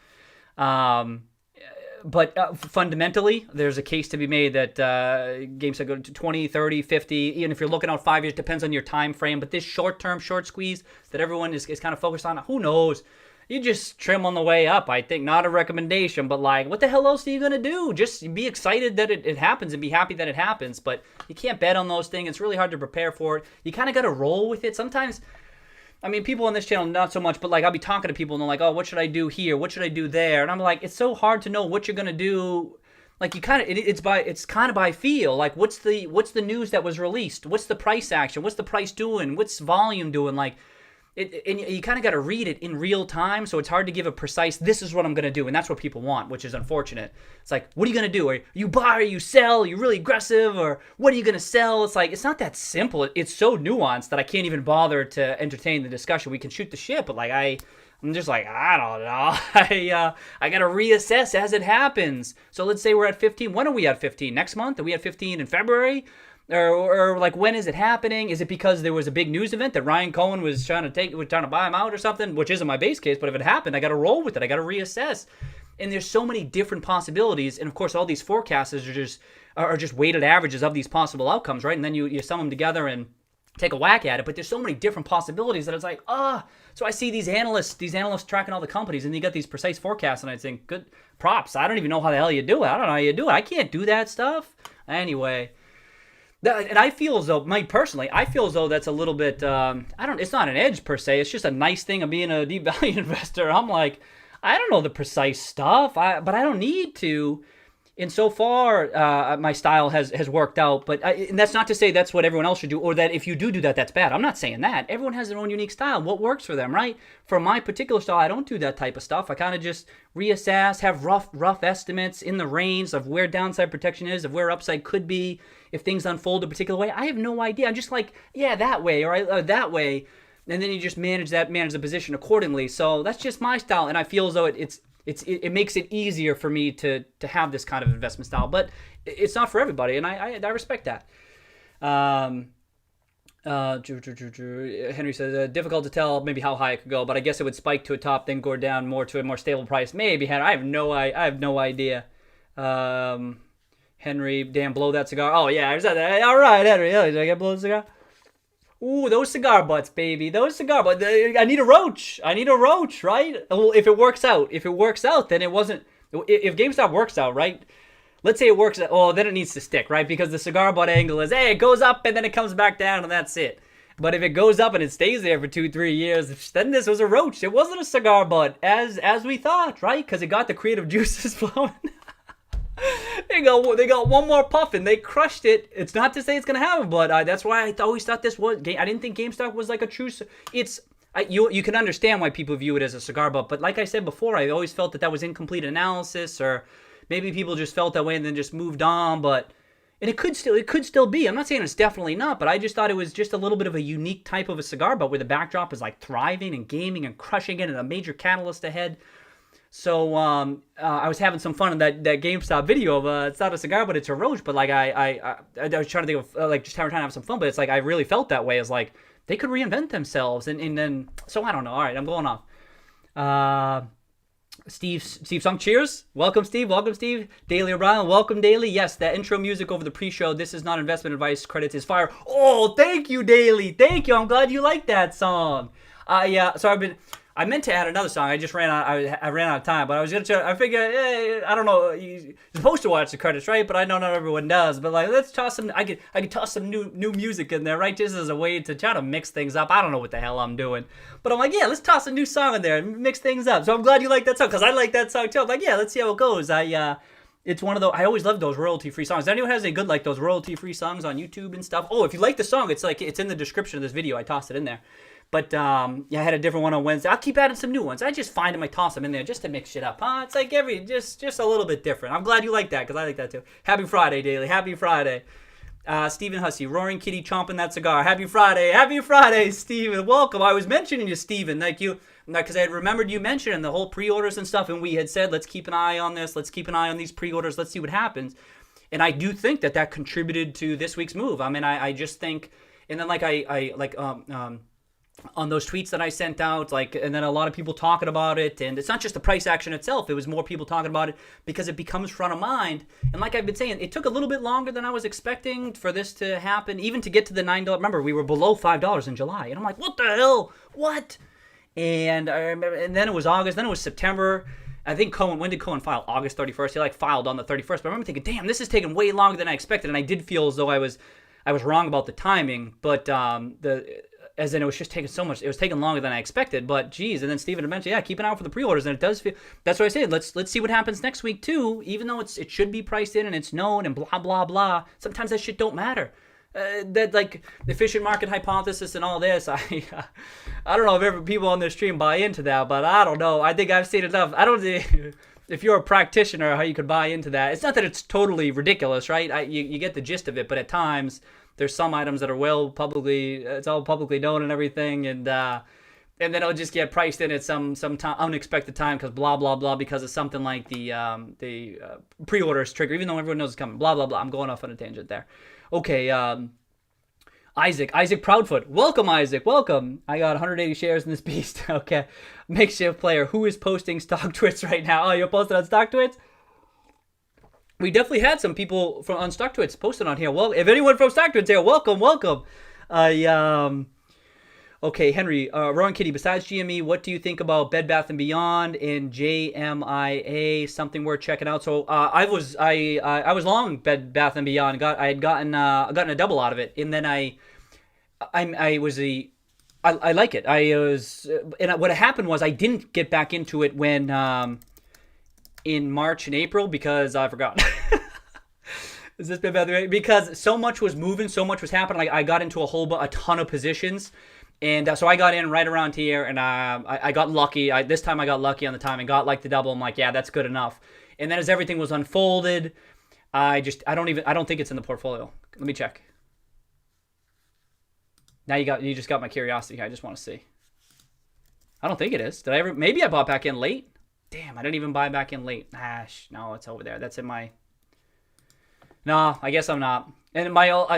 But fundamentally, there's a case to be made that GameStop go to 20, 30, 50, even if you're looking out 5 years, depends on your time frame. But this short-term short squeeze that everyone is kind of focused on, who knows? You just trim on the way up, I think. Not a recommendation, but like, what the hell else are you going to do? Just be excited that it happens and be happy that it happens. But you can't bet on those things. It's really hard to prepare for it. You kind of got to roll with it. Sometimes, I mean, people on this channel, not so much, but like I'll be talking to people and they're like, oh, what should I do here? What should I do there? And I'm like, it's so hard to know what you're going to do. Like you kind of, it's kind of by feel. Like what's the news that was released? What's the price action? What's the price doing? What's volume doing? Like, and you kind of got to read it in real time, so it's hard to give a precise, this is what I'm going to do, and that's what people want, which is unfortunate. It's like, what are you going to do? Are you buy or you sell? Are you really aggressive? Or what are you going to sell? It's like, it's not that simple. It's so nuanced that I can't even bother to entertain the discussion. We can shoot the shit, but like I'm just like, I don't know. I got to reassess as it happens. So let's say we're at 15. When are we at 15? Next month? Are we at 15 in February? Or like, when is it happening? Is it because there was a big news event that Ryan Cohen was trying to buy him out or something? Which isn't my base case, but if it happened, I got to roll with it. I got to reassess. And there's so many different possibilities. And of course, all these forecasts are just weighted averages of these possible outcomes, right? And then you sum them together and take a whack at it. But there's so many different possibilities that it's like, so I see these analysts tracking all the companies, and you got these precise forecasts, and I think, good props. I don't even know how the hell you do it. I don't know how you do it. I can't do that stuff. Anyway. And I feel as though, personally, that's a little bit, it's not an edge per se. It's just a nice thing of being a deep value investor. I'm like, I don't know the precise stuff, but I don't need to. And so far, my style has worked out. But and that's not to say that's what everyone else should do, or that if you do that, that's bad. I'm not saying that. Everyone has their own unique style. What works for them, right? For my particular style, I don't do that type of stuff. I kind of just reassess, have rough estimates in the range of where downside protection is, of where upside could be if things unfold a particular way. I have no idea. I'm just like, yeah, that way or that way. And then you just manage the position accordingly. So that's just my style. And I feel as though it makes it easier for me to have this kind of investment style. But it's not for everybody, and I respect that. Henry says, difficult to tell maybe how high it could go, but I guess it would spike to a top, then go down more to a more stable price. Maybe, Henry. I have no idea. Henry, damn, blow that cigar. Oh, yeah. All right, Henry. Did I get blow the cigar? Ooh, those cigar butts, baby. Those cigar butts. I need a roach, right? Well, if it works out, then it wasn't. If GameStop works out, right? Let's say it works out. Oh, then it needs to stick, right? Because the cigar butt angle is, hey, it goes up and then it comes back down and that's it. But if it goes up and it stays there for 2-3 years, then this was a roach. It wasn't a cigar butt as we thought, right? Because it got the creative juices flowing. They got one more puff and they crushed it. It's not to say it's gonna happen, but that's why I always thought this was. I didn't think GameStop was like a true. You can understand why people view it as a cigar butt, but like I said before, I always felt that was incomplete analysis, or maybe people just felt that way and then just moved on. But And it could still be. I'm not saying it's definitely not, but I just thought it was just a little bit of a unique type of a cigar, but where the backdrop is like thriving and gaming and crushing it and a major catalyst ahead. So I was having some fun in that GameStop video of it's not a cigar, but it's a roach. But like I was trying to think of like just trying to have some fun, but it's like I really felt that way. It's like they could reinvent themselves, and then so I don't know. All right, I'm going off. Steve Sung, cheers. Welcome, Steve. Daily O'Brien, welcome, Daily. Yes, that intro music over the pre-show. This is not investment advice. Credits is fire. Oh, thank you, Daily. Thank you. I'm glad you like that song. So I meant to add another song. I just ran out. I ran out of time, but I was gonna try. I figure, I don't know. You're supposed to watch the credits, right? But I know not everyone does. But like, let's toss some. I could toss some new music in there, right? Just as a way to try to mix things up. I don't know what the hell I'm doing, but I'm like, yeah, let's toss a new song in there and mix things up. So I'm glad you like that song because I like that song too. I'm like, yeah, let's see how it goes. It's one of those. I always love those royalty-free songs. Anyone has any good like those royalty-free songs on YouTube and stuff? Oh, if you like the song, it's in the description of this video. I tossed it in there. But, yeah, I had a different one on Wednesday. I'll keep adding some new ones. I just find them, I toss them in there just to mix shit up, huh? It's like just a little bit different. I'm glad you like that, because I like that too. Happy Friday, Daily. Happy Friday. Stephen Hussey, Roaring Kitty chomping that cigar. Happy Friday, Stephen. Welcome. I was mentioning you, Stephen, because I had remembered you mentioning the whole pre-orders and stuff, and we had said, let's keep an eye on this. Let's keep an eye on these pre-orders. Let's see what happens. And I do think that contributed to this week's move. I mean, I just think, and then on those tweets that I sent out, and then a lot of people talking about it, and it's not just the price action itself, it was more people talking about it because it becomes front of mind. And like I've been saying, it took a little bit longer than I was expecting for this to happen, even to get to the $9. Remember, we were below $5 in July, and I'm like, what the hell? What? And I remember, and then it was August, then it was September. I think when did Cohen file? August 31st. He filed on the 31st. But I remember thinking, damn, this is taking way longer than I expected, and I did feel as though I was wrong about the timing, but as in it was just taking so much. It was taking longer than I expected, but geez. And then Steven had mentioned, yeah, keep an eye out for the pre-orders, and it does feel. That's what I said. Let's see what happens next week too. Even though it should be priced in and it's known and blah blah blah. Sometimes that shit don't matter. That like the efficient market hypothesis and all this. I don't know if people on this stream buy into that, but I don't know. I think I've seen enough. I don't think if you're a practitioner how you could buy into that. It's not that it's totally ridiculous, right? You get the gist of it, but at times. There's some items that are it's all publicly known and everything, and then it'll just get priced in at some unexpected time because blah blah blah because of something like the pre-orders trigger, even though everyone knows it's coming. Blah blah blah. I'm going off on a tangent there. Okay, Isaac Proudfoot, welcome Isaac, welcome. I got 180 shares in this beast. Okay, makeshift player. Who is posting stock twits right now? Oh, you're posting on stock twits. We definitely had some people on StockTwits posted on here. Well, if anyone from StockTwits here, welcome. Okay, Henry, Rowan Kitty. Besides GME, what do you think about Bed Bath & Beyond and JMIA? Something worth checking out. So I was long Bed Bath & Beyond. I had gotten a double out of it, and then I like it. And what happened was I didn't get back into it when. In March and April because I forgot. Is this been bad? Because so much was moving, so much was happening. Like I got into a ton of positions, and so I got in right around here, and I got lucky. This time I got lucky on the time and got like the double. I'm like, yeah, that's good enough. And then as everything was unfolded, I don't think it's in the portfolio. Let me check. Now you just got my curiosity. I just want to see. I don't think it is. Did I ever? Maybe I bought back in late. Damn, I didn't even buy back in late. No, it's over there. That's in my... No, I guess I'm not. And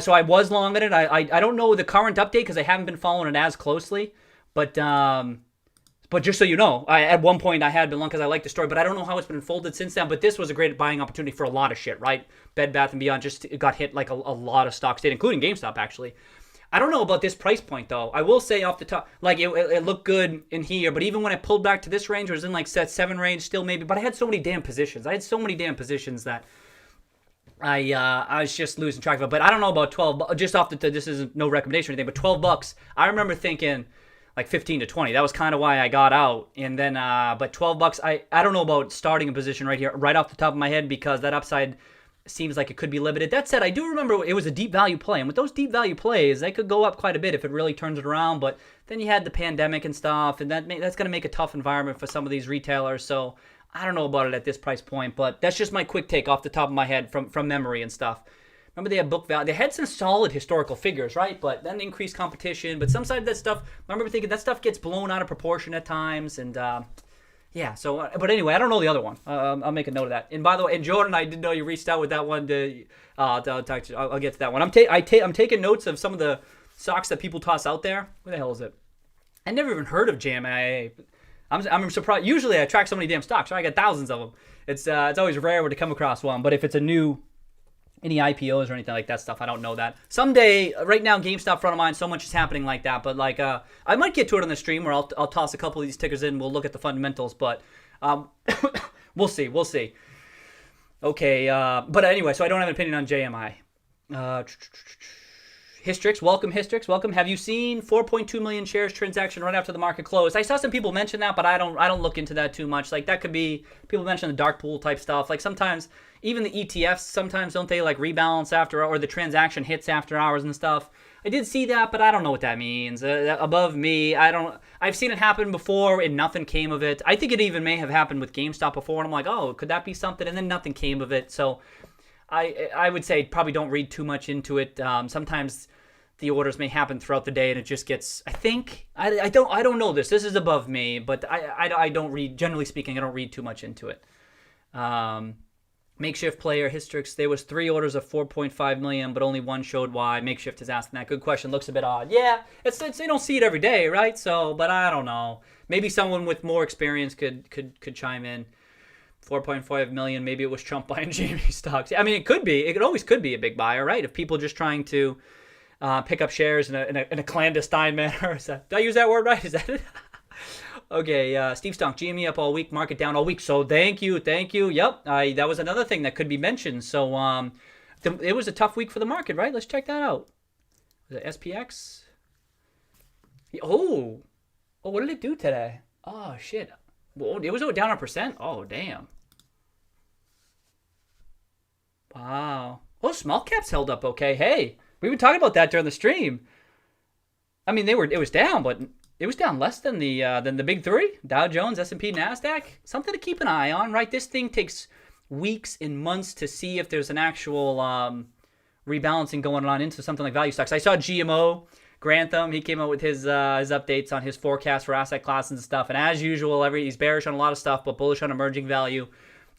so I was long in it. I don't know the current update because I haven't been following it as closely. But just so you know, at one point I had been long because I liked the story, but I don't know how it's been unfolded since then. But this was a great buying opportunity for a lot of shit, right? Bed Bath & Beyond just got hit like a lot of stocks did, including GameStop, actually. I don't know about this price point, though. I will say off the top, like, it looked good in here, but even when I pulled back to this range, it was in, like, set 7 range still maybe, but I had so many damn positions. That I was just losing track of it. But I don't know about 12, just off this is no recommendation or anything, but $12, I remember thinking, like, 15 to 20. That was kind of why I got out. And then, but $12, I don't know about starting a position right here, right off the top of my head, because that upside... seems like it could be limited. That said, I do remember it was a deep value play, and with those deep value plays, they could go up quite a bit if it really turns it around, but then you had the pandemic and stuff, and that's going to make a tough environment for some of these retailers, so I don't know about it at this price point, but that's just my quick take off the top of my head from memory and stuff. remember they had book value. They had some solid historical figures, right? But then increased competition. But some side of that stuff, I remember thinking that stuff gets blown out of proportion at times. And yeah, so, but anyway, I don't know the other one. I'll make a note of that. And by the way, and Jordan, I didn't know you reached out with that one. I'll get to that one. I'm taking notes of some of the stocks that people toss out there. Where the hell is it? I never even heard of GME. I'm surprised. Usually I track so many damn stocks, right? I got thousands of them. It's always rare to come across one. But if it's any IPOs or anything like that stuff, I don't know that. Someday, right now, GameStop front of mind, so much is happening like that. But like, I might get to it on the stream where I'll toss a couple of these tickers in. We'll look at the fundamentals, but we'll see. Okay, but anyway, so I don't have an opinion on JMI. Hystrix, welcome. Have you seen 4.2 million shares transaction right after the market closed? I saw some people mention that, but I don't look into that too much. Like that could be people mention the dark pool type stuff. Like sometimes even the ETFs, sometimes don't they like rebalance after or the transaction hits after hours and stuff. I did see that, but I don't know what that means. Above me, I've seen it happen before and nothing came of it. I think it even may have happened with GameStop before, and I'm like, oh, could that be something? And then nothing came of it. So I would say probably don't read too much into it. Sometimes the orders may happen throughout the day, and it just gets. I don't know this. This is above me, but I don't read. Generally speaking, I don't read too much into it. Makeshift player Hystrix. There was 3 orders of 4.5 million, but only one showed why. Makeshift is asking that. Good question. Looks a bit odd. Yeah, it's you don't see it every day, right? So, but I don't know. Maybe someone with more experience could chime in. 4.5 million. Maybe it was Trump buying GME stocks. I mean, it could be. It always could be a big buyer, right? If people just trying to pick up shares in a clandestine manner. Did I use that word right? Is that it? Okay, Steve Stunk, GME up all week, market down all week. So thank you. Yep, that was another thing that could be mentioned. So it was a tough week for the market, right? Let's check that out. Was it SPX? Oh, what did it do today? Oh, shit. Well, it was down 1%. Oh, damn. Wow. Oh, small caps held up okay. Hey. We were talking about that during the stream. I mean, it was down, but it was down less than the big three: Dow Jones, S&P, Nasdaq. Something to keep an eye on, right? This thing takes weeks and months to see if there's an actual rebalancing going on into something like value stocks. I saw GMO Grantham. He came out with his updates on his forecast for asset classes and stuff. And as usual, he's bearish on a lot of stuff, but bullish on emerging value,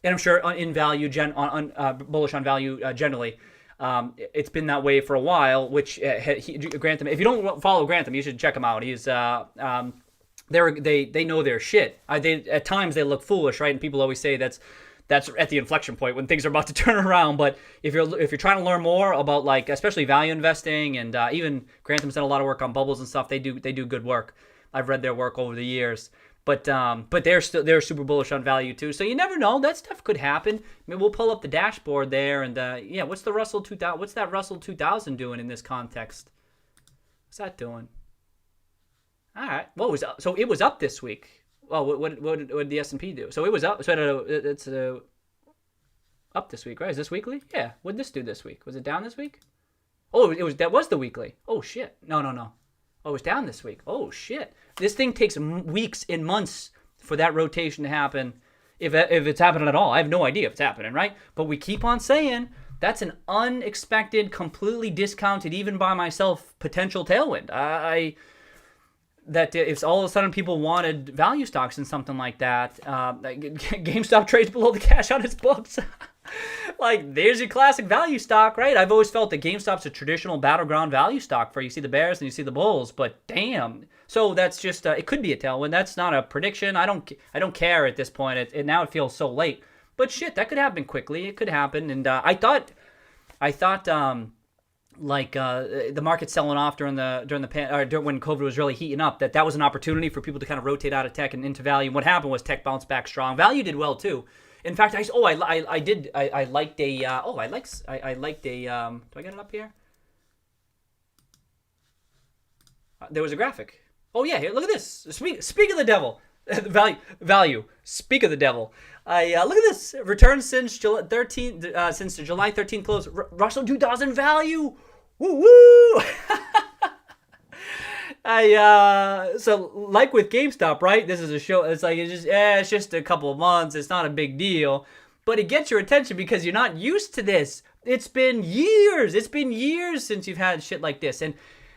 and I'm sure in value bullish on value generally. It's been that way for a while, which Grantham, if you don't follow Grantham, you should check him out. He's they know their shit. At times they look foolish, right? And people always say that's at the inflection point when things are about to turn around. But if you're trying to learn more about like especially value investing and even Grantham's done a lot of work on bubbles and stuff, they do good work. I've read their work over the years. But they're super bullish on value too. So you never know. That stuff could happen. I mean, we'll pull up the dashboard there and what's the Russell 2000? What's that Russell 2000 doing in this context? What's that doing? All right. So it was up this week. Well, what did the S&P do? So it was up. So it's up this week, right? Is this weekly? Yeah. What did this do this week? Was it down this week? Oh, that was the weekly. Oh shit. No. Oh, it was down this week. Oh shit. This thing takes weeks and months for that rotation to happen, if it's happening at all. I have no idea if it's happening, right? But we keep on saying that's an unexpected, completely discounted, even by myself, potential tailwind. That if all of a sudden people wanted value stocks and something like that, GameStop trades below the cash on its books. Like, there's your classic value stock, right? I've always felt that GameStop's a traditional battleground value stock for you see the bears and you see the bulls, but damn. So that's just, it could be a tailwind. That's not a prediction. I don't care at this point. Now it feels so late. But shit, that could happen quickly. It could happen. And I thought the market selling off during when COVID was really heating up, that was an opportunity for people to kind of rotate out of tech and into value. And what happened was tech bounced back strong. Value did well too. In fact, I liked a. Do I get it up here? There was a graphic. Oh yeah, here, look at this. Speak of the devil. Value. Speak of the devil. Look at this. Return since July 13th close. Russell 2000 value. Woo woo. So like with GameStop, right? This is a show. It's just a couple of months. It's not a big deal. but it gets your attention because you're not used to this. It's been years. It's been years since you've had shit like this. And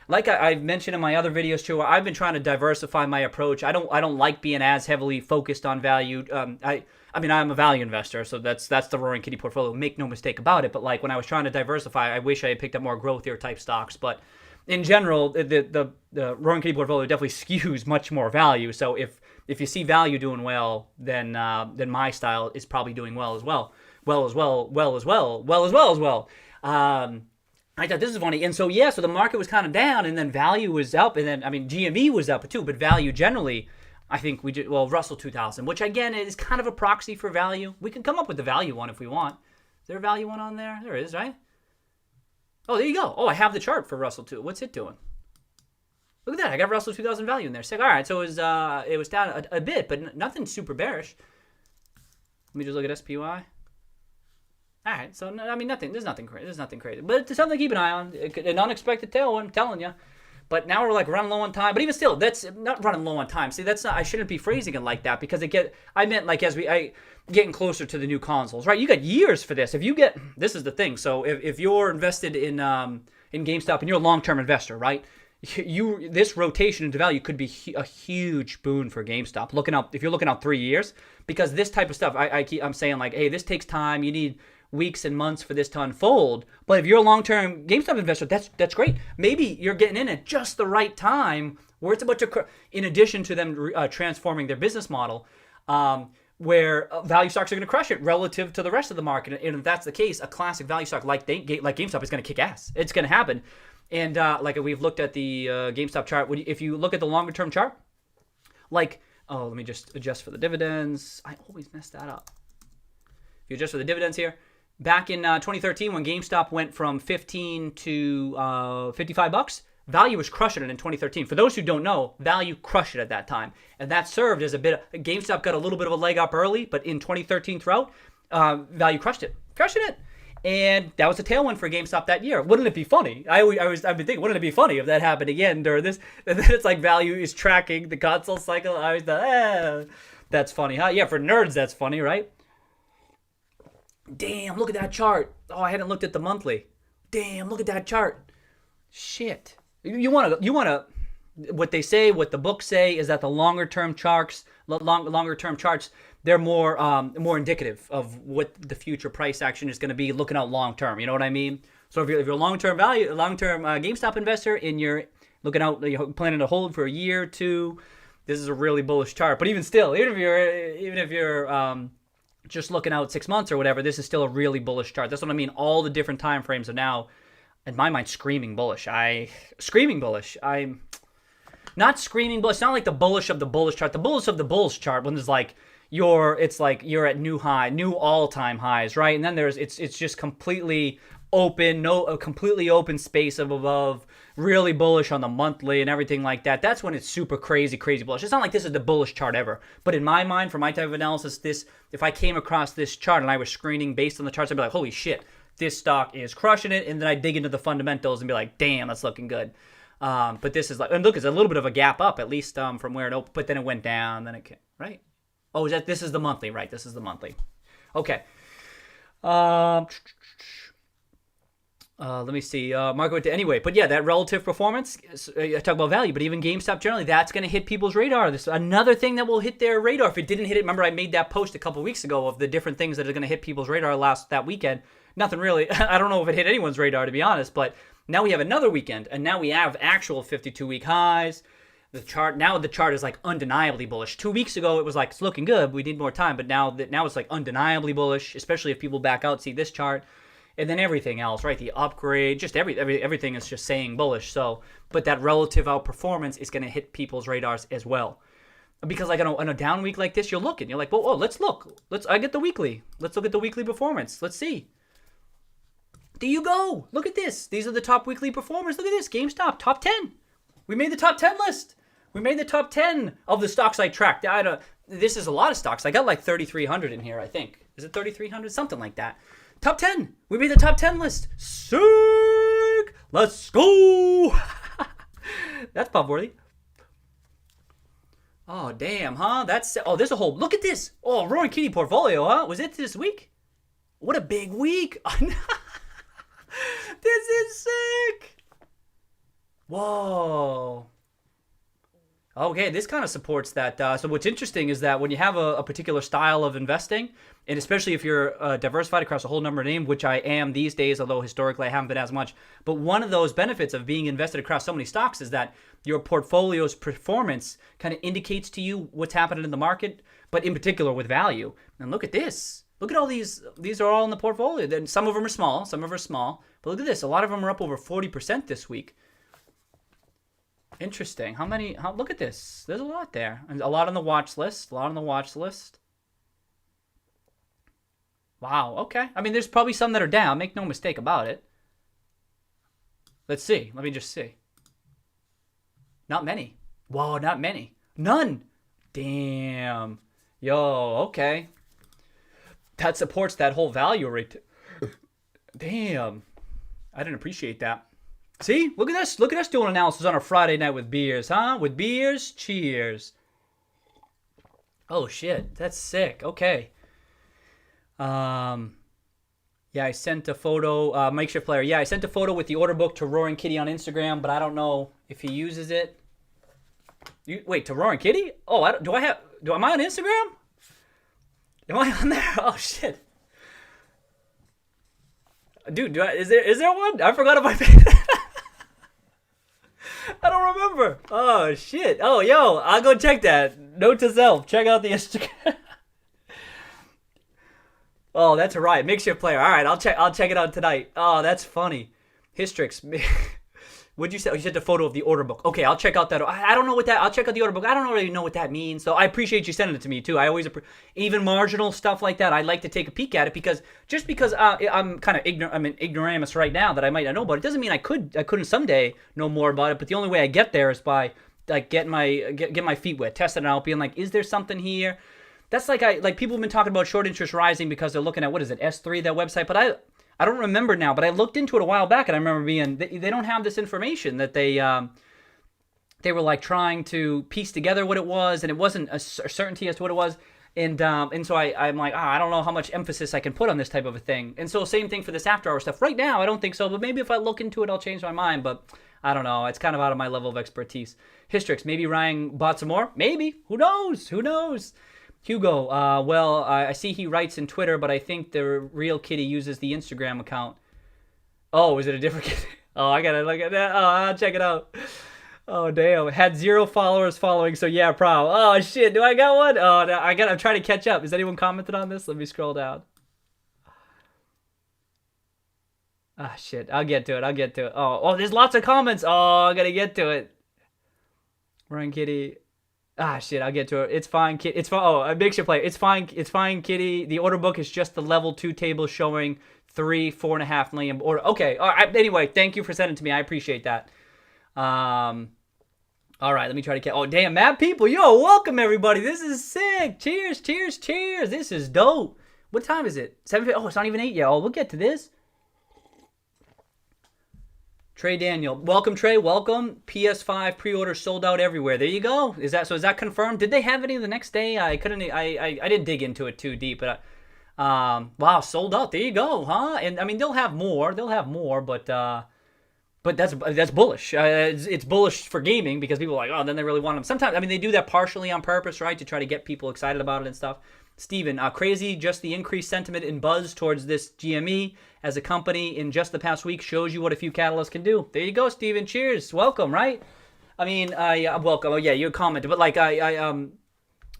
like I've mentioned in my other videos too, I've been trying to diversify my approach. I don't like being as heavily focused on value. I mean, I'm a value investor, so that's the Roaring Kitty portfolio. Make no mistake about it. But like when I was trying to diversify, I wish I had picked up more growthier type stocks. But in general, the Roaring Kitty portfolio definitely skews much more value. So if you see value doing well, then my style is probably doing well as well. I thought this is funny. And so, yeah, so the market was kind of down, and then value was up. And then, I mean, GME was up too, but value generally, I think we did, well, Russell 2000, which again is kind of a proxy for value. We can come up with the value one if we want. Is there a value one on there? There is, right? Oh, there you go. Oh, I have the chart for Russell 2. What's it doing? Look at that. I got Russell 2000 value in there. Sick. All right, so it was down a bit, but nothing super bearish. Let me just look at SPY. All right, so I mean, there's nothing crazy. But it's something to keep an eye on. An unexpected tailwind, I'm telling you. But now we're like running low on time. But even still, that's not running low on time. See, that's not. I shouldn't be phrasing it like that because I meant like I getting closer to the new consoles, right? You got years for this. This is the thing. So if you're invested in GameStop and you're a long-term investor, right? This rotation into value could be a huge boon for GameStop. If you're looking out 3 years, because this type of stuff, I'm saying like, hey, this takes time. You need weeks and months for this to unfold. But if you're a long-term GameStop investor, that's great. Maybe you're getting in at just the right time where it's about to, in addition to them transforming their business model, where value stocks are going to crush it relative to the rest of the market. And if that's the case, a classic value stock like GameStop is going to kick ass. It's going to happen. And like we've looked at the GameStop chart, if you look at the longer-term chart, like, oh, let me just adjust for the dividends. I always mess that up. If you adjust for the dividends here, back in 2013, when GameStop went from 15 to $55, value was crushing it in 2013. For those who don't know, value crushed it at that time. And that served as a bit of, GameStop got a little bit of a leg up early, but in 2013 throughout, value crushed it. And that was a tailwind for GameStop that year. Wouldn't it be funny? I've been thinking, wouldn't it be funny if that happened again during this? And then it's like value is tracking the console cycle. I always thought, that's funny, huh? Yeah, for nerds, that's funny, right? Damn, look at that chart. Oh, I hadn't looked at the monthly. Damn, look at that chart. Shit. You want to, what they say, what the books say is that the longer term charts, they're more indicative of what the future price action is going to be looking out long term. You know what I mean? So if you're a long-term GameStop investor and you're looking out, you're planning to hold for a year or two, this is a really bullish chart. But even still, even if you're just looking out 6 months or whatever, this is still a really bullish chart. That's what I mean. All the different time frames are now, in my mind, screaming bullish. I'm not screaming bullish. It's not like the bullish of the bullish chart. The bullish of the bullish chart when there's like you're at new all-time highs, right? And then it's just completely open, a completely open space above, really bullish on the monthly and everything like that. That's when it's super crazy bullish. It's not like this is the bullish chart ever. But in my mind, for my type of analysis, if I came across this chart and I was screening based on the charts, I'd be like, holy shit, this stock is crushing it. And then I'd dig into the fundamentals and be like, damn, that's looking good. But this is like, and look, it's a little bit of a gap up, at least from where it opened, but then it went down, then it came, right? Oh, this is the monthly, right? This is the monthly. Okay. Let me see. Market anyway, but yeah, that relative performance. I talk about value, but even GameStop generally, that's going to hit people's radar. This another thing that will hit their radar. If it didn't hit it, remember I made that post a couple weeks ago of the different things that are going to hit people's radar that weekend. Nothing really. I don't know if it hit anyone's radar, to be honest, but now we have another weekend, and now we have actual 52-week highs. The chart is like undeniably bullish. 2 weeks ago, it was like, it's looking good. We need more time, but now it's like undeniably bullish, especially if people back out, see this chart. And then everything else, right? The upgrade, just everything is just saying bullish. So, but that relative outperformance is going to hit people's radars as well. Because like on a down week like this, you're like, well, let's look. I get the weekly. Let's look at the weekly performance. Let's see. There you go. Look at this. These are the top weekly performers. Look at this. GameStop, top 10. We made the top 10 list. We made the top 10 of the stocks I tracked. This is a lot of stocks. I got like 3,300 in here, I think. Is it 3,300? Something like that. Top 10. We made the top 10 list. Sick. Let's go. That's pop worthy. Oh, damn, huh? There's a whole, look at this. Oh, Roaring Kitty portfolio, huh? Was it this week? What a big week. This is sick. Whoa. Okay, this kind of supports that. So what's interesting is that when you have a particular style of investing, and especially if you're diversified across a whole number of names, which I am these days, although historically I haven't been as much, but one of those benefits of being invested across so many stocks is that your portfolio's performance kind of indicates to you what's happening in the market, but in particular with value. And look at this. Look at all these. These are all in the portfolio. Then some of them are small, some of them are small. But look at this. A lot of them are up over 40% this week. Interesting. Look at this. There's a lot there. And a lot on the watch list. Wow. Okay. I mean, there's probably some that are down. Make no mistake about it. Let's see. Let me just see. Not many. Whoa, not many. None. Damn. Yo, okay. That supports that whole value rate. Damn. I didn't appreciate that. See? Look at this. Look at us doing analysis on a Friday night with beers, huh? With beers, cheers. Oh, shit. That's sick. Okay. Yeah, I sent a photo. Makeshift player. Yeah, I sent a photo with the order book to Roaring Kitty on Instagram, but I don't know if he uses it. Wait, to Roaring Kitty? Oh, am I on Instagram? Am I on there? Oh, shit. Dude, is there one? I forgot about that. I don't remember. Oh, shit. Oh, yo, I'll go check that. Note to self. Check out the Instagram. Oh, that's right. Makeshift player. All right, I'll check it out tonight. Oh, that's funny. Hystrix. What'd you say? Oh, you said the photo of the order book. Okay, I'll check out that. I don't know what that. I'll check out the order book. I don't really know what that means. So I appreciate you sending it to me too. I always even marginal stuff like that. I like to take a peek at it because I'm kind of ignorant. I'm an ignoramus right now that I might not know about it. Doesn't mean I couldn't someday know more about it. But the only way I get there is by like get my feet wet, testing it out, being like, is there something here? That's like people have been talking about short interest rising because they're looking at what is it, S3, that website, but I don't remember now, but I looked into it a while back, and I remember they don't have this information that they were like trying to piece together what it was, and it wasn't a certainty as to what it was, and so I'm like, I don't know how much emphasis I can put on this type of a thing, and so same thing for this after hour stuff. Right now, I don't think so, but maybe if I look into it, I'll change my mind, but I don't know. It's kind of out of my level of expertise. Hystrix, maybe Ryan bought some more? Maybe. Who knows? Hugo, well, I see he writes in Twitter, but I think the real Kitty uses the Instagram account. Oh, is it a different Kitty? Oh, I gotta look at that. Oh, I'll check it out. Oh, damn. Had 0 followers following, so yeah, prob. Oh, shit. Do I got one? Oh, no, I'm trying to catch up. Has anyone commented on this? Let me scroll down. Ah, shit. I'll get to it. Oh, there's lots of comments. Oh, I gotta get to it. Run, Kitty. Ah, shit, I'll get to it. It's fine, Kitty. It's fine. Oh, a makeshift player. It's fine, Kitty. The order book is just the level 2 table showing 4.5 million order. Okay, all right. Anyway, thank you for sending it to me. I appreciate that. All right, let me try to get... Oh, damn, mad people. Yo, welcome, everybody. This is sick. Cheers. This is dope. What time is it? 7:50. Oh, it's not even 8 yet. Oh, we'll get to this. Trey Daniel. Welcome, Trey. Welcome. PS5 pre-order sold out everywhere. There you go. Is that confirmed? Did they have any the next day? I didn't dig into it too deep, but wow, sold out. There you go, huh? And I mean, they'll have more, but that's bullish. It's bullish for gaming because people are like, oh, then they really want them. Sometimes, I mean, they do that partially on purpose, right, to try to get people excited about it and stuff. Steven, crazy, just the increased sentiment and buzz towards this GME as a company in just the past week shows you what a few catalysts can do. There you go, Steven. Cheers. Welcome, right? I mean, welcome. Oh, yeah, you commented, but like, yeah,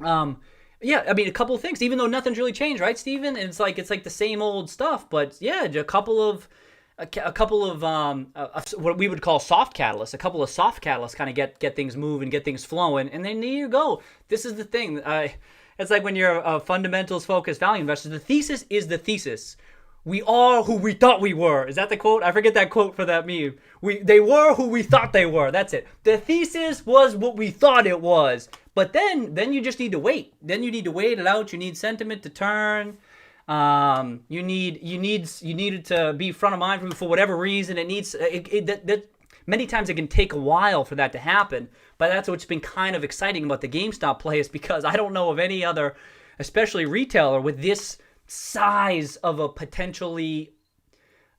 I mean, a couple of things, even though nothing's really changed, right, Steven? And it's like the same old stuff, but yeah, a couple of what we would call soft catalysts, a couple of soft catalysts kind of get things moving, get things flowing, and then there you go. This is the thing. It's like when you're a fundamentals-focused value investor, the thesis is the thesis. We are who we thought we were. Is that the quote? I forget that quote for that meme. They were who we thought they were. That's it. The thesis was what we thought it was. But then you just need to wait. Then you need to wait it out. You need sentiment to turn. You need it to be front of mind for whatever reason. It needs many times it can take a while for that to happen. But that's what's been kind of exciting about the GameStop play is because I don't know of any other, especially retailer, with this size of a potentially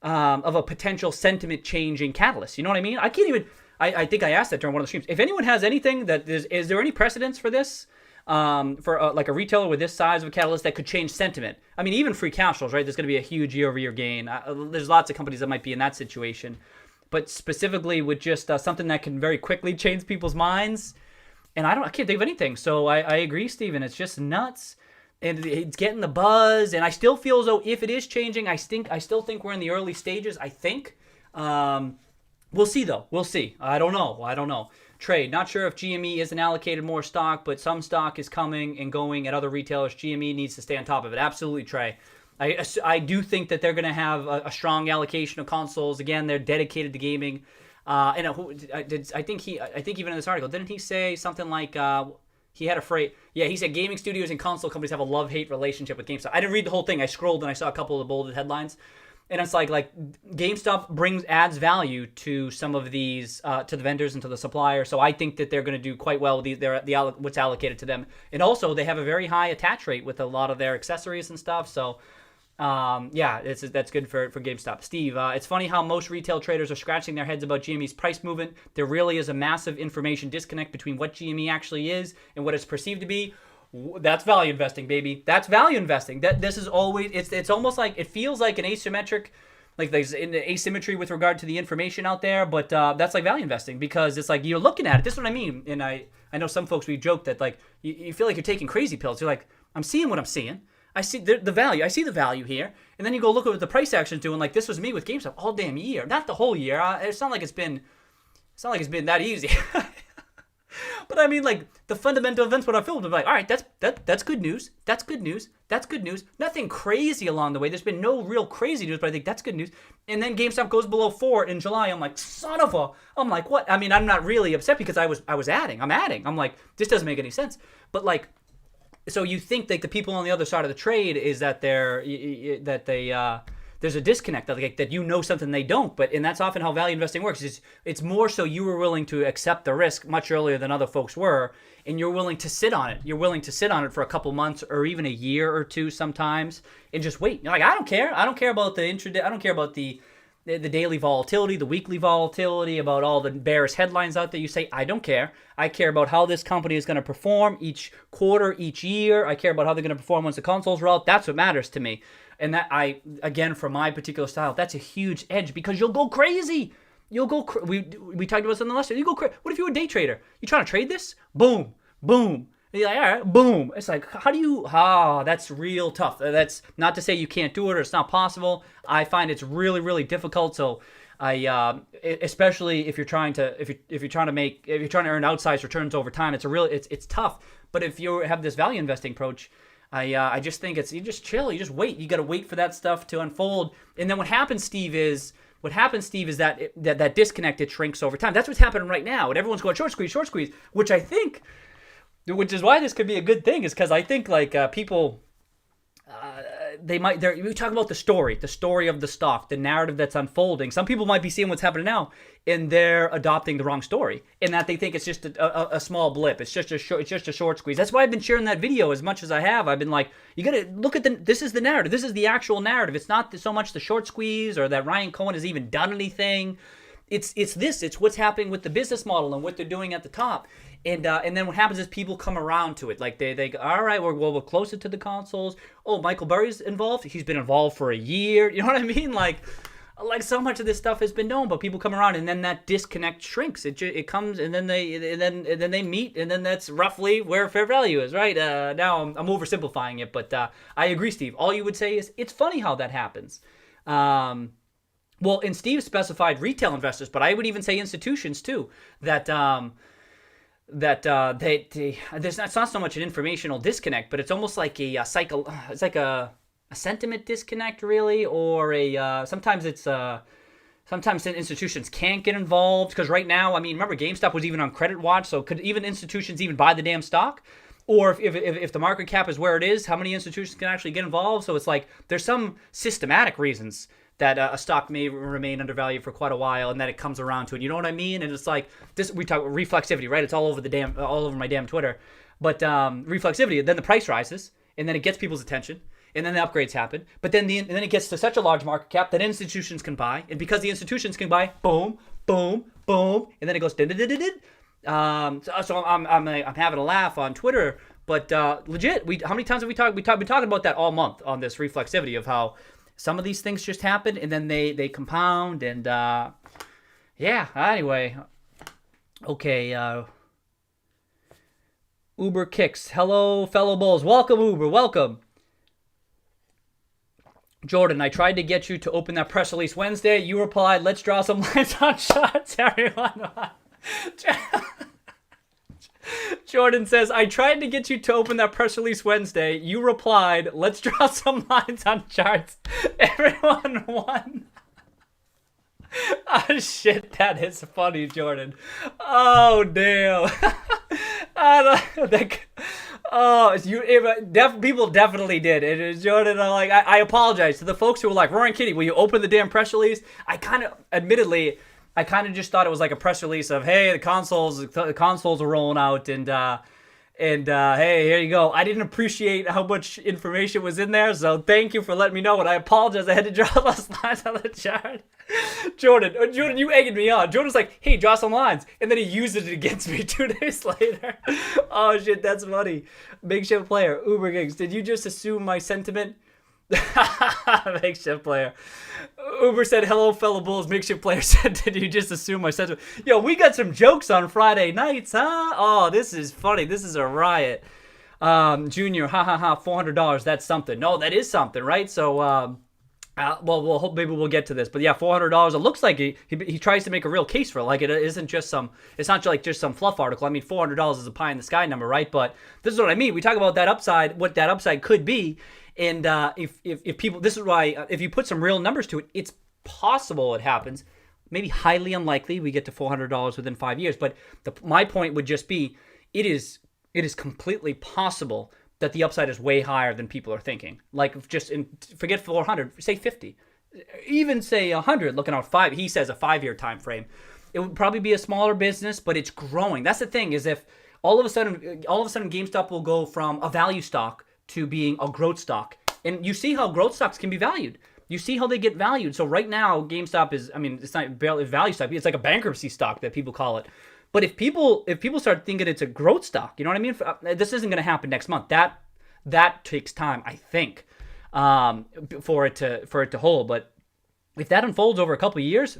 of a potential sentiment changing catalyst. You know what I mean? I can't even. I think I asked that during one of the streams. If anyone has anything that is there any precedence for this? For like a retailer with this size of a catalyst that could change sentiment. I mean, even free cash flows, right? There's going to be a huge year-over-year gain. There's lots of companies that might be in that situation, but specifically with just something that can very quickly change people's minds. And I can't think of anything. So I agree, Steven. It's just nuts, and it's getting the buzz. And I still feel as though if it is changing, I still think we're in the early stages. I think. We'll see though. We'll see. I don't know. Trade. Not sure if GME isn't allocated more stock, but some stock is coming and going at other retailers. GME needs to stay on top of it. Absolutely, Trey. I do think that they're going to have a strong allocation of consoles. Again, they're dedicated to gaming. And I think even in this article, didn't he say something like he had a phrase? Yeah, he said gaming studios and console companies have a love-hate relationship with GameStop. I didn't read the whole thing. I scrolled and I saw a couple of the bolded headlines. And it's like GameStop adds value to some of these to the vendors and to the suppliers. So I think that they're going to do quite well with what's allocated to them. And also they have a very high attach rate with a lot of their accessories and stuff. So that's good for GameStop. Steve, it's funny how most retail traders are scratching their heads about GME's price movement. There really is a massive information disconnect between what GME actually is and what it's perceived to be. That's value investing, baby. That's value investing. This is always it's almost like it feels like an asymmetric, like there's an asymmetry with regard to the information out there, but that's like value investing because it's like you're looking at it. This is what I mean. And I know some folks, we joke that like you feel like you're taking crazy pills. You're like, I'm seeing what I'm seeing. I see the value. I see the value here. And then you go look at what the price action's doing. Like this was me with GameStop all damn year, not the whole year. It's not like it's been that easy. But I mean, like the fundamental events what I filmed, I'm like, all right, that's good news. That's good news. That's good news. Nothing crazy along the way. There's been no real crazy news, but I think that's good news. And then GameStop goes below 4 in July. I'm like, I'm like, what? I mean, I'm not really upset because I was adding. I'm like, this doesn't make any sense. But like, so you think like the people on the other side of the trade is that there's a disconnect that you know something they don't, and that's often how value investing works. It's more so you were willing to accept the risk much earlier than other folks were, and you're willing to sit on it. You're willing to sit on it for a couple months or even a year or two sometimes, and just wait. You're like, I don't care. I don't care about the intraday. I don't care about the daily volatility, the weekly volatility, about all the bearish headlines out there. You say, I don't care. I care about how this company is going to perform each quarter, each year. I care about how they're going to perform once the consoles roll out. That's what matters to me. And that again, for my particular style, that's a huge edge because you'll go crazy. We talked about this in the last year. You go crazy. What if you're a day trader? You trying to trade this? Boom, boom. And you're like, all right, boom. It's like, that's real tough. That's not to say you can't do it or it's not possible. I find it's really, really difficult. So especially if you're trying to earn outsized returns over time, it's tough. But if you have this value investing approach, I just think you just chill, you just wait. You got to wait for that stuff to unfold. And then what happens, Steve, is that disconnect, it shrinks over time. That's what's happening right now. And everyone's going short squeeze, which is why this could be a good thing, is because I think like people, we talk about the story of the stock, the narrative that's unfolding. Some people might be seeing what's happening now, and they're adopting the wrong story, in that they think it's just a small blip. It's just a short squeeze. That's why I've been sharing that video as much as I have. I've been like, you got to look at this is the narrative. This is the actual narrative. It's not so much the short squeeze or that Ryan Cohen has even done anything. It's what's happening with the business model and what they're doing at the top. And then what happens is people come around to it. Like they go, all right, we're closer to the consoles. Oh, Michael Burry's involved. He's been involved for a year. You know what I mean? Like so much of this stuff has been known, but people come around, and then that disconnect shrinks. It comes, and then they meet, and then that's roughly where fair value is, right? Now I'm oversimplifying it, but I agree, Steve. All you would say is it's funny how that happens. Well, and Steve specified retail investors, but I would even say institutions too. That there's not so much an informational disconnect, but it's almost like it's like a sentiment disconnect, really, or sometimes institutions can't get involved because right now, I mean, remember GameStop was even on credit watch, so could even institutions even buy the damn stock? Or if the market cap is where it is, how many institutions can actually get involved? So it's like there's some systematic reasons that a stock may remain undervalued for quite a while, and that it comes around to it. You know what I mean? And it's like this. We talk reflexivity, right? It's all over my damn Twitter. But reflexivity, then the price rises, and then it gets people's attention, and then the upgrades happen. But then and then it gets to such a large market cap that institutions can buy, and because the institutions can buy, boom, boom, boom, and then it goes. So I'm having a laugh on Twitter, but legit, how many times have we talked? We've been talking about that all month on this reflexivity of how some of these things just happen and then they compound, and yeah. Anyway, okay. Uber kicks. Hello, fellow bulls. Welcome, Uber. Welcome. Jordan, I tried to get you to open that press release Wednesday. You replied, let's draw some lines on charts, everyone. Jordan says, I tried to get you to open that press release Wednesday. You replied, let's draw some lines on charts. Everyone won. Oh, shit, that is funny, Jordan. Oh, damn. People definitely did. And Jordan, I apologize to the folks who were like, Roaring Kitty, will you open the damn press release? I kind of just thought it was like a press release of, hey, the consoles are rolling out, and hey, here you go. I didn't appreciate how much information was in there, so thank you for letting me know. And I apologize, I had to draw those lines on the chart. Jordan, you egged me on. Jordan's like, hey, draw some lines, and then he used it against me 2 days later. Oh shit, that's funny. Makeshift player, Uber Gigs, did you just assume my sentiment? Makeshift player. Uber said, hello, fellow bulls. Makeshift player said, did you just assume my sentiment? Yo, we got some jokes on Friday nights, huh? Oh, this is funny. This is a riot. Junior, $400. That's something. No, that is something, right? So, we'll hope maybe we'll get to this. But yeah, $400. It looks like he tries to make a real case for it. Like, it isn't just it's not like just some fluff article. I mean, $400 is a pie in the sky number, right? But this is what I mean. We talk about that upside, what that upside could be. And if people, this is why, if you put some real numbers to it, it's possible it happens. Maybe highly unlikely we get to $400 within 5 years. But my point would just be, it is completely possible that the upside is way higher than people are thinking. Like, forget 400, say 50, even say 100. Looking out he says a 5-year time frame. It would probably be a smaller business, but it's growing. That's the thing, is if all of a sudden GameStop will go from a value stock to being a growth stock. And you see how growth stocks can be valued. You see how they get valued. So right now, GameStop is, it's not barely a value stock. It's like a bankruptcy stock that people call it. But if people start thinking it's a growth stock, you know what I mean? This isn't going to happen next month. That takes time, I think, for it to hold. But if that unfolds over a couple of years,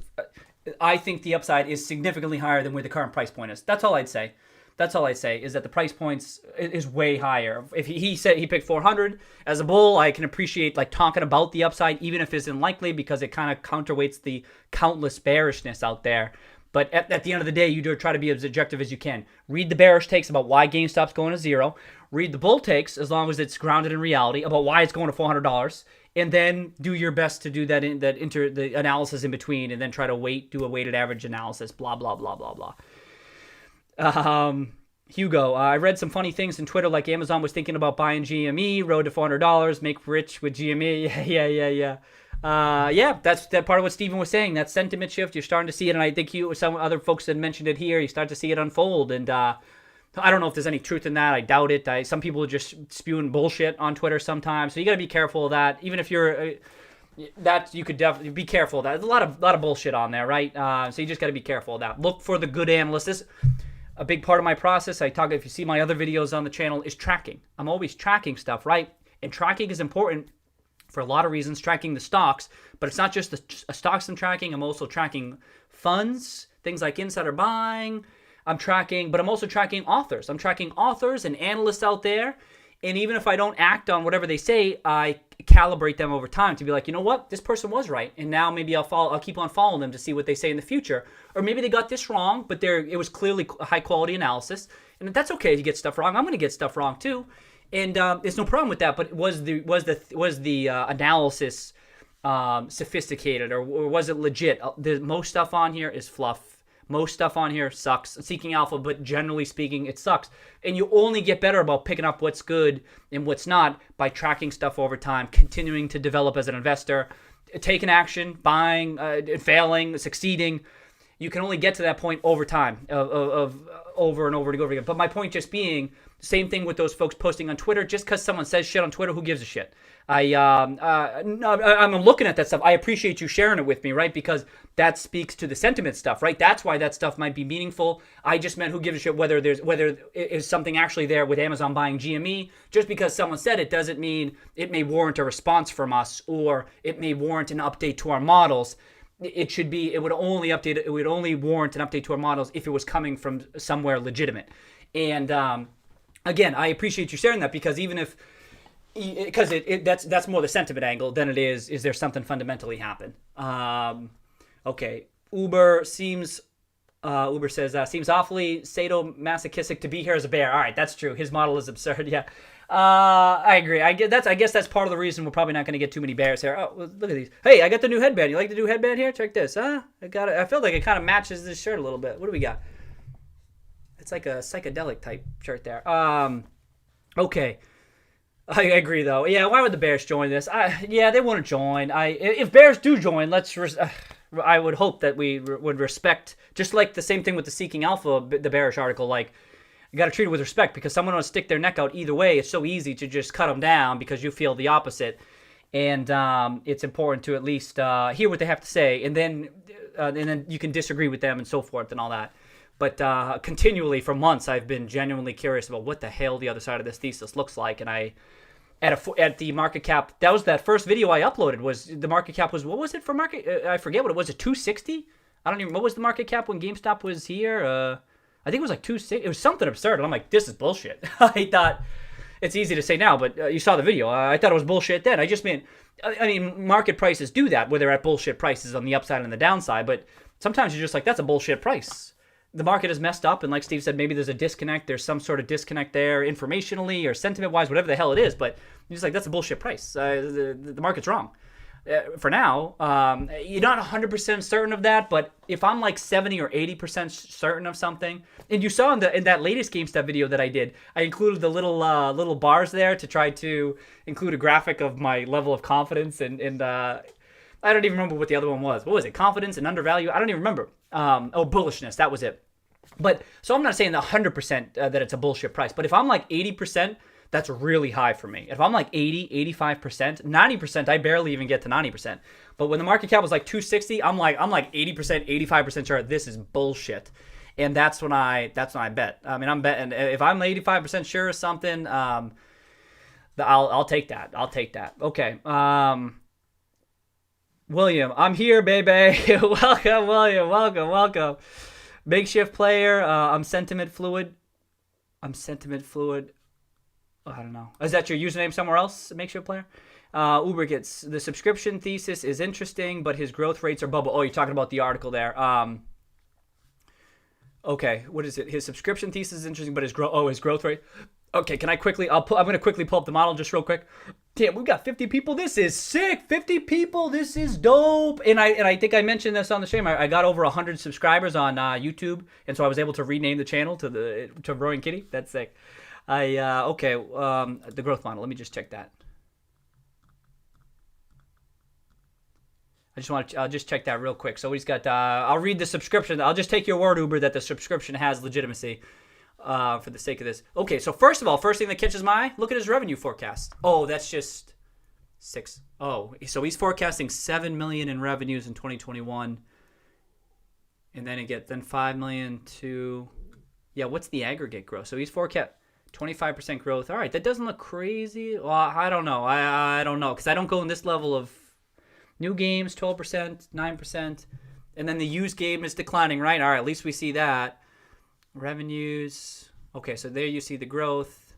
I think the upside is significantly higher than where the current price point is. That's all I'd say. Is that the price points is way higher. If he said he picked 400 as a bull, I can appreciate like talking about the upside, even if it's unlikely, because it kind of counterweights the countless bearishness out there. But at the end of the day, you do try to be as objective as you can. Read the bearish takes about why GameStop's going to zero. Read the bull takes, as long as it's grounded in reality, about why it's going to $400. And then do your best to do the analysis in between, and then try to do a weighted average analysis, blah, blah, blah, blah, blah. Hugo, I read some funny things in Twitter, like Amazon was thinking about buying GME, road to $400, make rich with GME. Yeah, that's that part of what Steven was saying. That sentiment shift, you're starting to see it, and I think some other folks had mentioned it here. You start to see it unfold, and I don't know if there's any truth in that. I doubt it. Some people are just spewing bullshit on Twitter sometimes, so you got to be careful of that. Even if you're that, you could definitely be careful of that. There's a lot of bullshit on there, right? So you just got to be careful of that. Look for the good analysts. A big part of my process, if you see my other videos on the channel, is tracking. I'm always tracking stuff, right? And tracking is important for a lot of reasons, tracking the stocks, but it's not just the stocks I'm tracking. I'm also tracking funds, things like insider buying. But I'm also tracking authors. I'm tracking authors and analysts out there. And even if I don't act on whatever they say, I calibrate them over time to be like, you know what, this person was right, and now maybe I'll keep on following them to see what they say in the future. Or maybe they got this wrong, but it was clearly a high quality analysis, and that's okay to get stuff wrong. I'm going to get stuff wrong too, and there's no problem with that. But was the analysis sophisticated, or was it legit? Most stuff on here is fluff. Most stuff on here sucks. Seeking alpha, but generally speaking, it sucks. And you only get better about picking up what's good and what's not by tracking stuff over time, continuing to develop as an investor, taking action, buying, failing, succeeding. You can only get to that point over time, of over and over and over again. But my point just being, Same thing with those folks posting on Twitter. Just because someone says shit on Twitter, who gives a shit? I'm looking at that stuff. I appreciate you sharing it with me, right? Because that speaks to the sentiment stuff, right? That's why that stuff might be meaningful. I just meant who gives a shit whether is something actually there with Amazon buying GME. Just because someone said it doesn't mean it may warrant a response from us, or it may warrant an update to our models. It would only warrant an update to our models if it was coming from somewhere legitimate. And again, I appreciate you sharing that, because even if that's more the sentiment angle than it is there something fundamentally happen. Okay, Uber says seems awfully sadomasochistic to be here as a bear. All right, that's true. His model is absurd. Yeah, I agree. I guess that's part of the reason we're probably not going to get too many bears here. Oh, well, look at these. Hey, I got the new headband. You like the new headband here? Check this. I got it. I feel like it kind of matches this shirt a little bit. What do we got? It's like a psychedelic type shirt there. Okay. I agree, though. Yeah, why would the Bears join this? They wouldn't join. If Bears do join, I would hope that we would respect, just like the same thing with the Seeking Alpha, the Bearish article. Like, you got to treat it with respect, because someone will stick their neck out either way. It's so easy to just cut them down because you feel the opposite, and it's important to at least hear what they have to say, and then you can disagree with them and so forth and all that. But continually for months, I've been genuinely curious about what the hell the other side of this thesis looks like, and at the market cap, that first video I uploaded was the market cap was, what was it for market? I forget what it was. It 260? What was the market cap when GameStop was here? I think it was like 260. It was something absurd. And I'm like, this is bullshit. I thought, it's easy to say now, but you saw the video. I thought it was bullshit then. I mean, market prices do that, where they're at bullshit prices on the upside and the downside. But sometimes you're just like, that's a bullshit price. The market is messed up, and like Steve said, maybe there's a disconnect. There's some sort of disconnect there, informationally or sentiment-wise, whatever the hell it is. But you're just like, that's a bullshit price. The market's wrong. For now, you're not 100% certain of that, but if I'm like 70 or 80% certain of something, and you saw in that latest GameStop video that I did, I included the little bars there to try to include a graphic of my level of confidence, and I don't even remember what the other one was. What was it? Confidence and undervalue? I don't even remember. Bullishness. That was it. But so I'm not saying 100% that it's a bullshit price, but if I'm like 80%, that's really high for me. If I'm like 80, 85%, 90%, I barely even get to 90%. But when the market cap was like 260, I'm like 80%, 85% sure this is bullshit. And that's when I bet. I mean, I'm betting if I'm 85% sure of something, I'll take that. I'll take that. Okay. William, I'm here, baby. Welcome, William. Welcome. Makeshift player. I'm sentiment fluid. Oh, I don't know. Is that your username somewhere else, makeshift player? Uber gets the subscription thesis is interesting, but his growth rates are bubble. Oh, you're talking about the article there. Okay, what is it? His subscription thesis is interesting, but his growth rate. Okay, can I quickly? I'm going to quickly pull up the model just real quick. Damn, we got 50 people. This is sick. 50 people. This is dope. And I think I mentioned this on the stream. I got over 100 subscribers on YouTube, and so I was able to rename the channel to Roaring Kitty. That's sick. The growth model. Let me just check that. I'll just check that real quick. So he's got. I'll read the subscription. I'll just take your word, Uber, that the subscription has legitimacy. For the sake of this. Okay, so first thing that catches my eye, look at his revenue forecast. Oh, that's just 6. Oh, so he's forecasting $7 million in revenues in 2021. And then 5 million to, what's the aggregate growth? So he's forecast 25% growth. All right, that doesn't look crazy. Well, I don't know. I don't know, because I don't go in this level of new games, 12%, 9%. And then the used game is declining, right? All right, at least we see that. Revenues. Okay, so there you see the growth.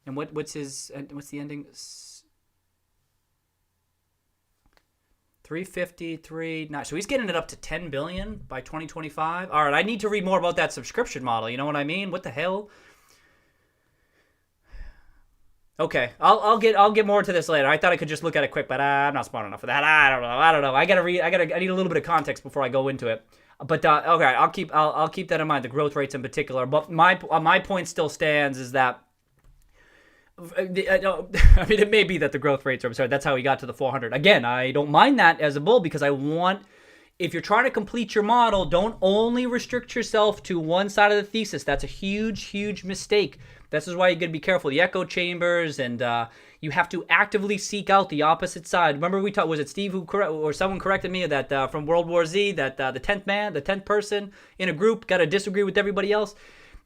And what's the ending? 353. So he's getting it up to 10 billion by 2025. All right, I need to read more about that subscription model. You know what I mean? What the hell? Okay, I'll get more into this later. I thought I could just look at it quick, but I'm not smart enough for that. I don't know. I need a little bit of context before I go into it. But okay, I'll keep that in mind, the growth rates in particular. But my point still stands is that I mean, it may be that the growth rates are absurd. That's how he got to the 400. Again, I don't mind that as a bull, because I want if you're trying to complete your model, don't only restrict yourself to one side of the thesis. That's a huge, huge mistake. This is why you got to be careful. The echo chambers, and you have to actively seek out the opposite side. Remember we talked, was it Steve or someone corrected me that from World War Z, that the 10th person in a group got to disagree with everybody else.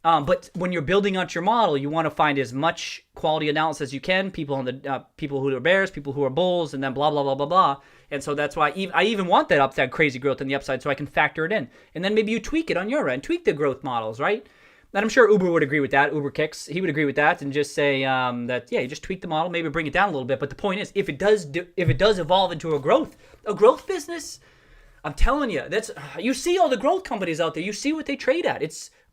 But when you're building out your model, you want to find as much quality analysis as you can. People who are bears, people who are bulls, and then blah blah blah blah blah. And so that's why I even want that upside crazy growth on the upside, so I can factor it in. And then maybe you tweak it on your end, tweak the growth models, right? And I'm sure Uber would agree with that. Uber Kicks, he would agree with that, and just say that you just tweak the model, maybe bring it down a little bit. But the point is, if it does evolve into a growth business, I'm telling you, you see all the growth companies out there. You see what they trade at.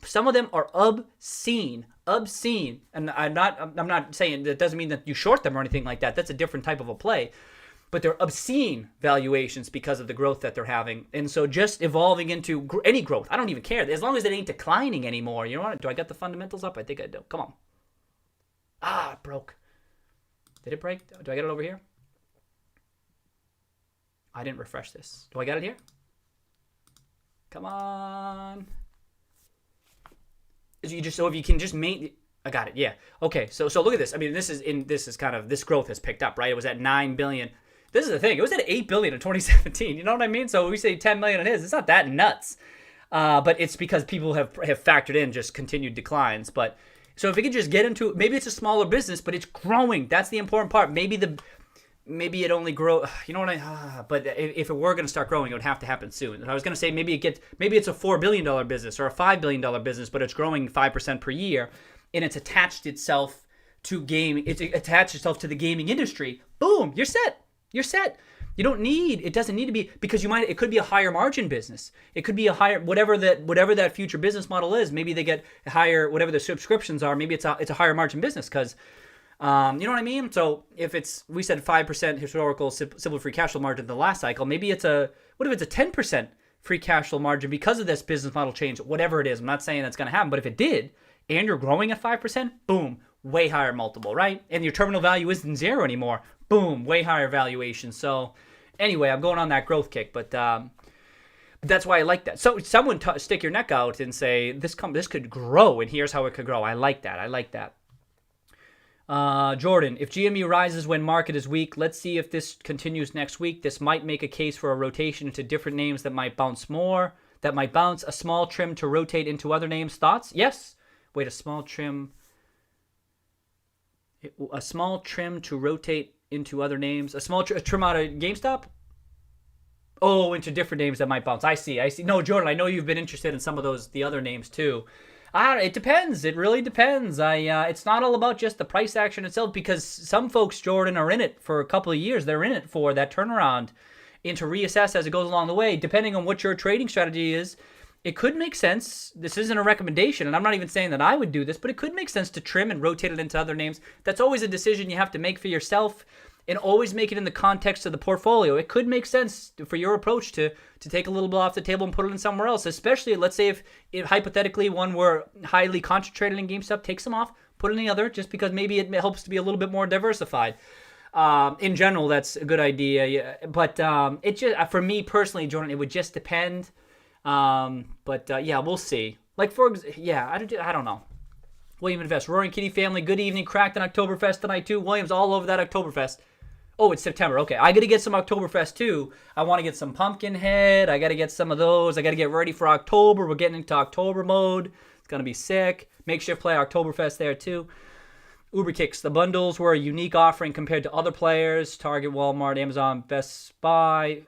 Some of them are obscene. And I'm not saying that doesn't mean that you short them or anything like that. That's a different type of a play. But they're obscene valuations because of the growth that they're having. And so just evolving into any growth, I don't even care. As long as it ain't declining anymore. You know what? Do I got the fundamentals up? I think I do. Come on. It broke. Did it break? Do I get it over here? I didn't refresh this. Do I got it here? Come on. If you can just I got it. Yeah. Okay. So look at this. I mean, this growth has picked up, right? It was at 9 billion. This is the thing. It was at 8 billion in 2017. You know what I mean? So we say 10 million it is. It's not that nuts. But it's because people have factored in just continued declines. But so if we could just get into, maybe it's a smaller business, but it's growing. That's the important part. Maybe it only grow. You know what but if it were going to start growing, it would have to happen soon. And I was going to say maybe it's a $4 billion business or a $5 billion business, but it's growing 5% per year, and it's attached itself to gaming. It's attached itself to the gaming industry. Boom, you're set. You're set. It doesn't need to be, because it could be a higher margin business. It could be a higher, whatever that future business model is. Maybe they get higher, whatever the subscriptions are. Maybe it's a higher margin business because, you know what I mean? So if we said 5% historical simple free cash flow margin in the last cycle, maybe what if it's a 10% free cash flow margin because of this business model change, whatever it is. I'm not saying that's going to happen, but if it did, and you're growing at 5%, boom, way higher multiple, right? And your terminal value isn't zero anymore. Boom, way higher valuation. So anyway, I'm going on that growth kick, but that's why I like that. So someone stick your neck out and say, this could grow, and here's how it could grow. I like that. Jordan, if GME rises when market is weak, let's see if this continues next week. This might make a case for a rotation into different names that might bounce more, a small trim to rotate into other names. Thoughts? Yes. Wait, a small trim to rotate into other names. A small trim out of GameStop? Oh, into different names that might bounce. I see. No, Jordan, I know you've been interested in some of the other names too. It depends. It really depends. It's not all about just the price action itself, because some folks, Jordan, are in it for a couple of years. They're in it for that turnaround and to reassess as it goes along the way. Depending on what your trading strategy is, it could make sense. This isn't a recommendation, and I'm not even saying that I would do this, but it could make sense to trim and rotate it into other names. That's always a decision you have to make for yourself, and always make it in the context of the portfolio. It could make sense for your approach to take a little bit off the table and put it in somewhere else, especially, let's say, if hypothetically one were highly concentrated in GameStop, take some off, put it in the other, just because maybe it helps to be a little bit more diversified. In general, that's a good idea. Yeah. But it just, for me personally, Jordan, it would just depend. Yeah, we'll see. Like, I don't know. William Invest, Roaring Kitty family, good evening. Cracked an Oktoberfest tonight too. William's all over that Oktoberfest. Oh, it's September. Okay, I got to get some Oktoberfest too. I want to get some Pumpkinhead. I got to get some of those. I got to get ready for October. We're getting into October mode. It's going to be sick. Makeshift play Oktoberfest there too. Uber Kicks, the bundles were a unique offering compared to other players. Target, Walmart, Amazon, Best Buy.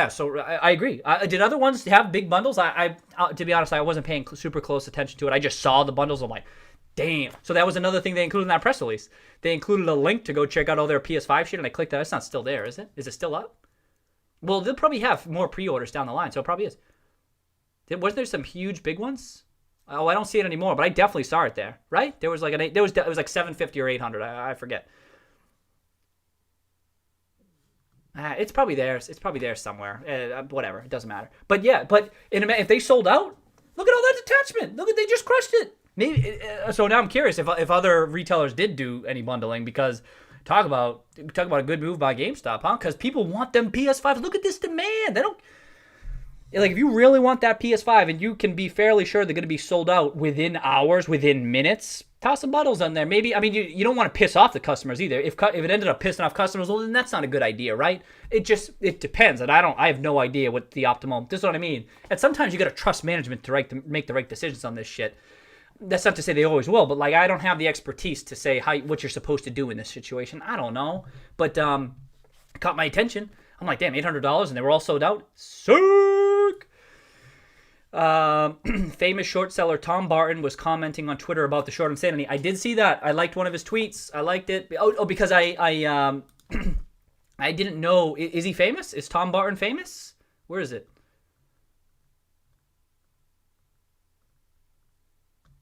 So I agree. Did other ones have big bundles? I to be honest, I wasn't paying super close attention to it. I just saw the bundles. I'm like, damn. So that was another thing they included in that press release. They included a link to go check out all their PS5 shit, and I clicked that. It's not still there, is it? Is it still up? Well, they'll probably have more pre-orders down the line, so it probably is. Wasn't there some huge big ones? Oh, I don't see it anymore, but I definitely saw it there, right? There was like it was like 750 or 800. I forget. It's probably there. It's probably there somewhere. Whatever, it doesn't matter. But yeah, if they sold out, look at all that detachment. Look at, they just crushed it. Maybe so. Now I'm curious if other retailers did do any bundling, because talk about a good move by GameStop, huh? Because people want them PS5s. Look at this demand. Like, if you really want that PS5 and you can be fairly sure they're going to be sold out within hours, within minutes, toss some bottles on there. Maybe, I mean, you don't want to piss off the customers either. If it ended up pissing off customers, well, then that's not a good idea, right? It depends. And I have no idea what the optimal, this is what I mean. And sometimes you got to trust management to make the right decisions on this shit. That's not to say they always will, but like, I don't have the expertise to say what you're supposed to do in this situation. I don't know. But it caught my attention. I'm like, damn, $800 and they were all sold out. Sick! Famous short seller Tom Barton was commenting on Twitter about the short insanity. I did see that. I liked one of his tweets. I liked it. Oh, because I I didn't know. Is he famous? Is Tom Barton famous? Where is it?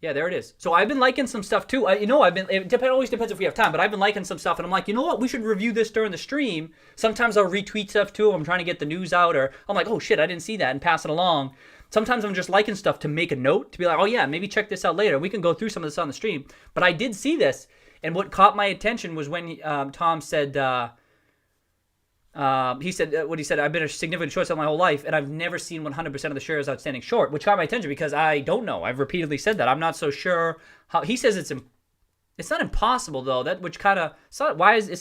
Yeah, there it is. So I've been liking some stuff too. It always depends if we have time, but I've been liking some stuff, and I'm like, you know what? We should review this during the stream. Sometimes I'll retweet stuff too. I'm trying to get the news out, or I'm like, oh shit, I didn't see that, and pass it along. Sometimes I'm just liking stuff to make a note, to be like, oh yeah, maybe check this out later. We can go through some of this on the stream. But I did see this, and what caught my attention was when Tom said, he said, I've been a significant short seller my whole life, and I've never seen 100% of the shares outstanding short, which caught my attention because I don't know. I've repeatedly said that. I'm not so sure how. He says it's not impossible though. That which kind of it's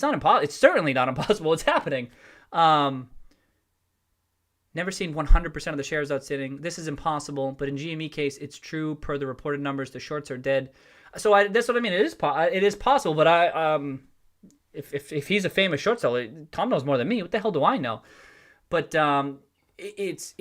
not impossible. It's certainly not impossible. It's happening. Never seen 100% of the shares outstanding. This is impossible, but in GME case, it's true per the reported numbers. The shorts are dead. So that's what I mean. It is possible, but if he's a famous short seller, Tom knows more than me. What the hell do I know? But it's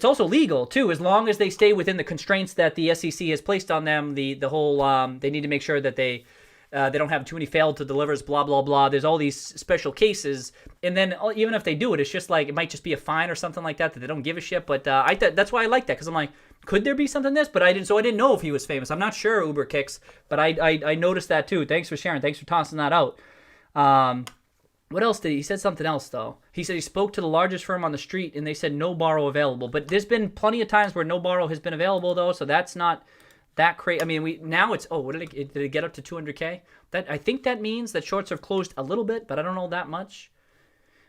also legal too, as long as they stay within the constraints that the SEC has placed on them. The whole they need to make sure that they don't have too many failed to delivers, blah blah blah. There's all these special cases, and then even if they do it, it's just like it might just be a fine or something like that they don't give a shit. But that's why I like that, because I'm like, could there be something this? But I didn't know if he was famous. I'm not sure, Uber Kicks, but I noticed that too. Thanks for sharing. Thanks for tossing that out. What else did he said something else though. He said he spoke to the largest firm on the street and they said no borrow available. But there's been plenty of times where no borrow has been available though, so that's not that crazy. I mean, now it's did it get up to 200K? That I think that means that shorts have closed a little bit, but I don't know that much.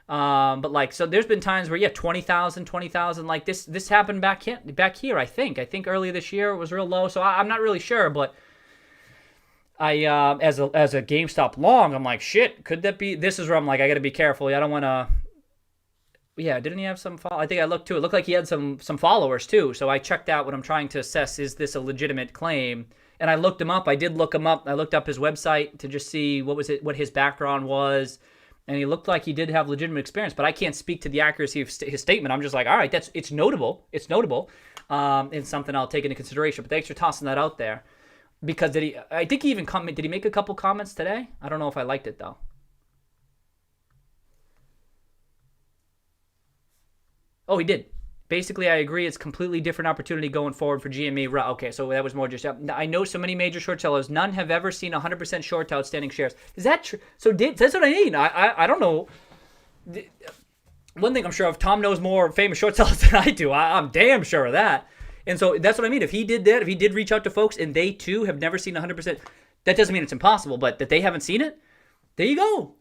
But like, so there's been times where 20,000 like this happened back here. I think earlier this year it was real low. So I'm not really sure, but I as a GameStop long, I'm like, shit, could that be? This is where I'm like, I got to be careful. I don't want to. Yeah, didn't he have some? I think I looked too. It looked like he had some followers too. So I checked out what I'm trying to assess. Is this a legitimate claim? And I looked him up. I did look him up. I looked up his website to just see what his background was. And he looked like he did have legitimate experience, but I can't speak to the accuracy of his statement. I'm just like, all right, it's notable. It's notable. It's something I'll take into consideration. But thanks for tossing that out there. Because I think he even did he make a couple comments today? I don't know if I liked it though. Oh, he did. Basically, I agree. It's completely different opportunity going forward for GME. Okay, so that was more just. I know so many major short sellers. None have ever seen 100% short to outstanding shares. Is that true? So that's what I mean. I don't know. One thing I'm sure of, Tom knows more famous short sellers than I do. I'm damn sure of that. And so that's what I mean. If he did that, if he did reach out to folks and they too have never seen 100%, that doesn't mean it's impossible, but that they haven't seen it, there you go.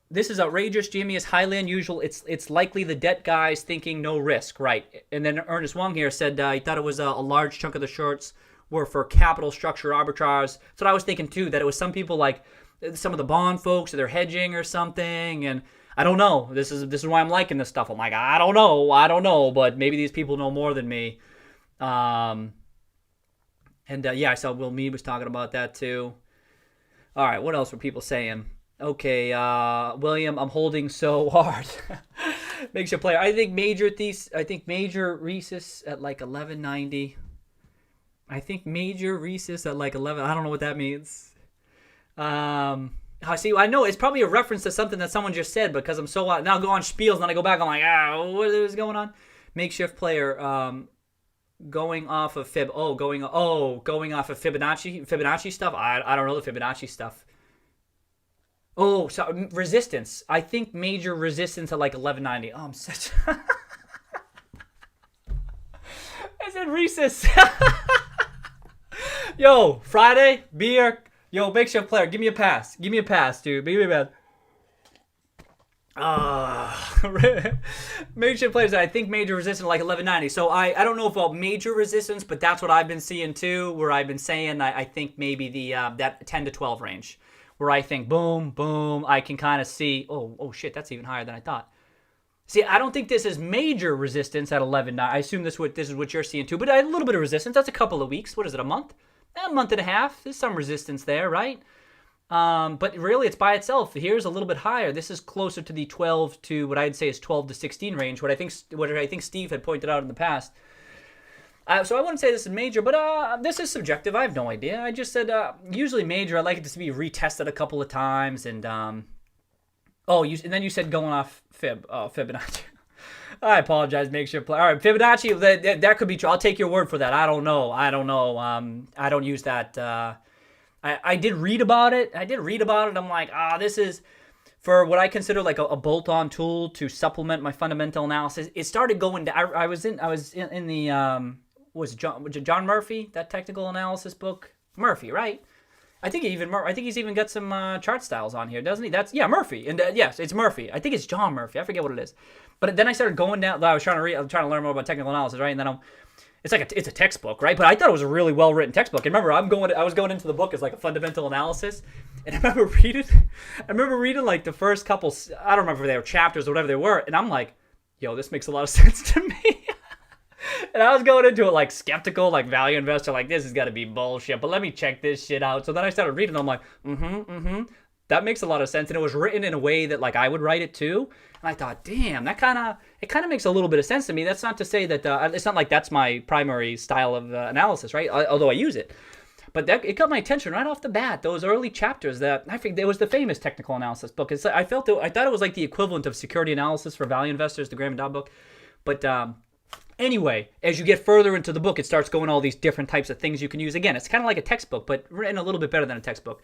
This is outrageous. GME is highly unusual. It's likely the debt guys thinking no risk, right? And then Ernest Wong here said he thought it was a large chunk of the shorts were for capital structure arbitrage. That's what I was thinking too, that it was some people like some of the bond folks, or they're hedging or something. And I don't know. This is why I'm liking this stuff. I'm like, I don't know, but maybe these people know more than me. I saw Will Mead was talking about that too. All right, what else were people saying? Okay, William, I'm holding so hard. Makes you player. I think major Reese's at like 1190. I think major Reese's at like 11. I don't know what that means. I know it's probably a reference to something that someone just said, because I'm so now go on spiels and then I go back. I'm like, what is going on? Makeshift player. Going off of going off of Fibonacci stuff. I don't know the Fibonacci stuff. Oh, so resistance. I think major resistance at like 1190. Oh, I'm such. I said Reese's. Yo, Friday beer. Yo, makeshift player. Give me a pass. Give me a pass, dude. Give me a pass. Makeshift players, I think major resistance like 1190. So I don't know about major resistance, but that's what I've been seeing too, where I've been saying I think maybe the that 10 to 12 range, where I think boom, boom, I can kind of see, oh shit, that's even higher than I thought. See, I don't think this is major resistance at 11. I assume this is what you're seeing too, but a little bit of resistance. That's a couple of weeks. What is it, a month? A month and a half. There's some resistance there, right? But really, it's by itself. Here's a little bit higher. This is closer to the 12 to what I'd say is 12 to 16 range. What I think Steve had pointed out in the past. So I wouldn't say this is major, but this is subjective. I have no idea. I just said usually major. I like it to be retested a couple of times, and and then you said going off Fibonacci. I apologize, makeshift play. All right, Fibonacci, that could be true. I'll take your word for that. I don't know. I don't use that. I did read about it. I'm like, this is for what I consider like a bolt-on tool to supplement my fundamental analysis. It started going down. I was in the was it John Murphy, that technical analysis book? Murphy, right? I think he's even got some chart styles on here, doesn't he? Murphy. And yes, it's Murphy. I think it's John Murphy. I forget what it is. But then I started going down. I was trying to learn more about technical analysis, right? And then it's a textbook, right? But I thought it was a really well written textbook. And remember, I was going into the book as like a fundamental analysis, and I remember reading like the first couple. I don't remember if they were chapters or whatever they were, and I'm like, yo, this makes a lot of sense to me. And I was going into it like skeptical, like value investor, like this has got to be bullshit, but let me check this shit out. So then I started reading, I'm like, that makes a lot of sense. And it was written in a way that like I would write it too. And I thought, damn, it kind of makes a little bit of sense to me. That's not to say that it's not like that's my primary style of analysis, right? Although I use it. But it got my attention right off the bat. Those early chapters that I think there was the famous technical analysis book. I thought it was like the equivalent of security analysis for value investors, the Graham and Dodd book. But anyway, as you get further into the book, it starts going all these different types of things you can use. Again, it's kind of like a textbook, but written a little bit better than a textbook.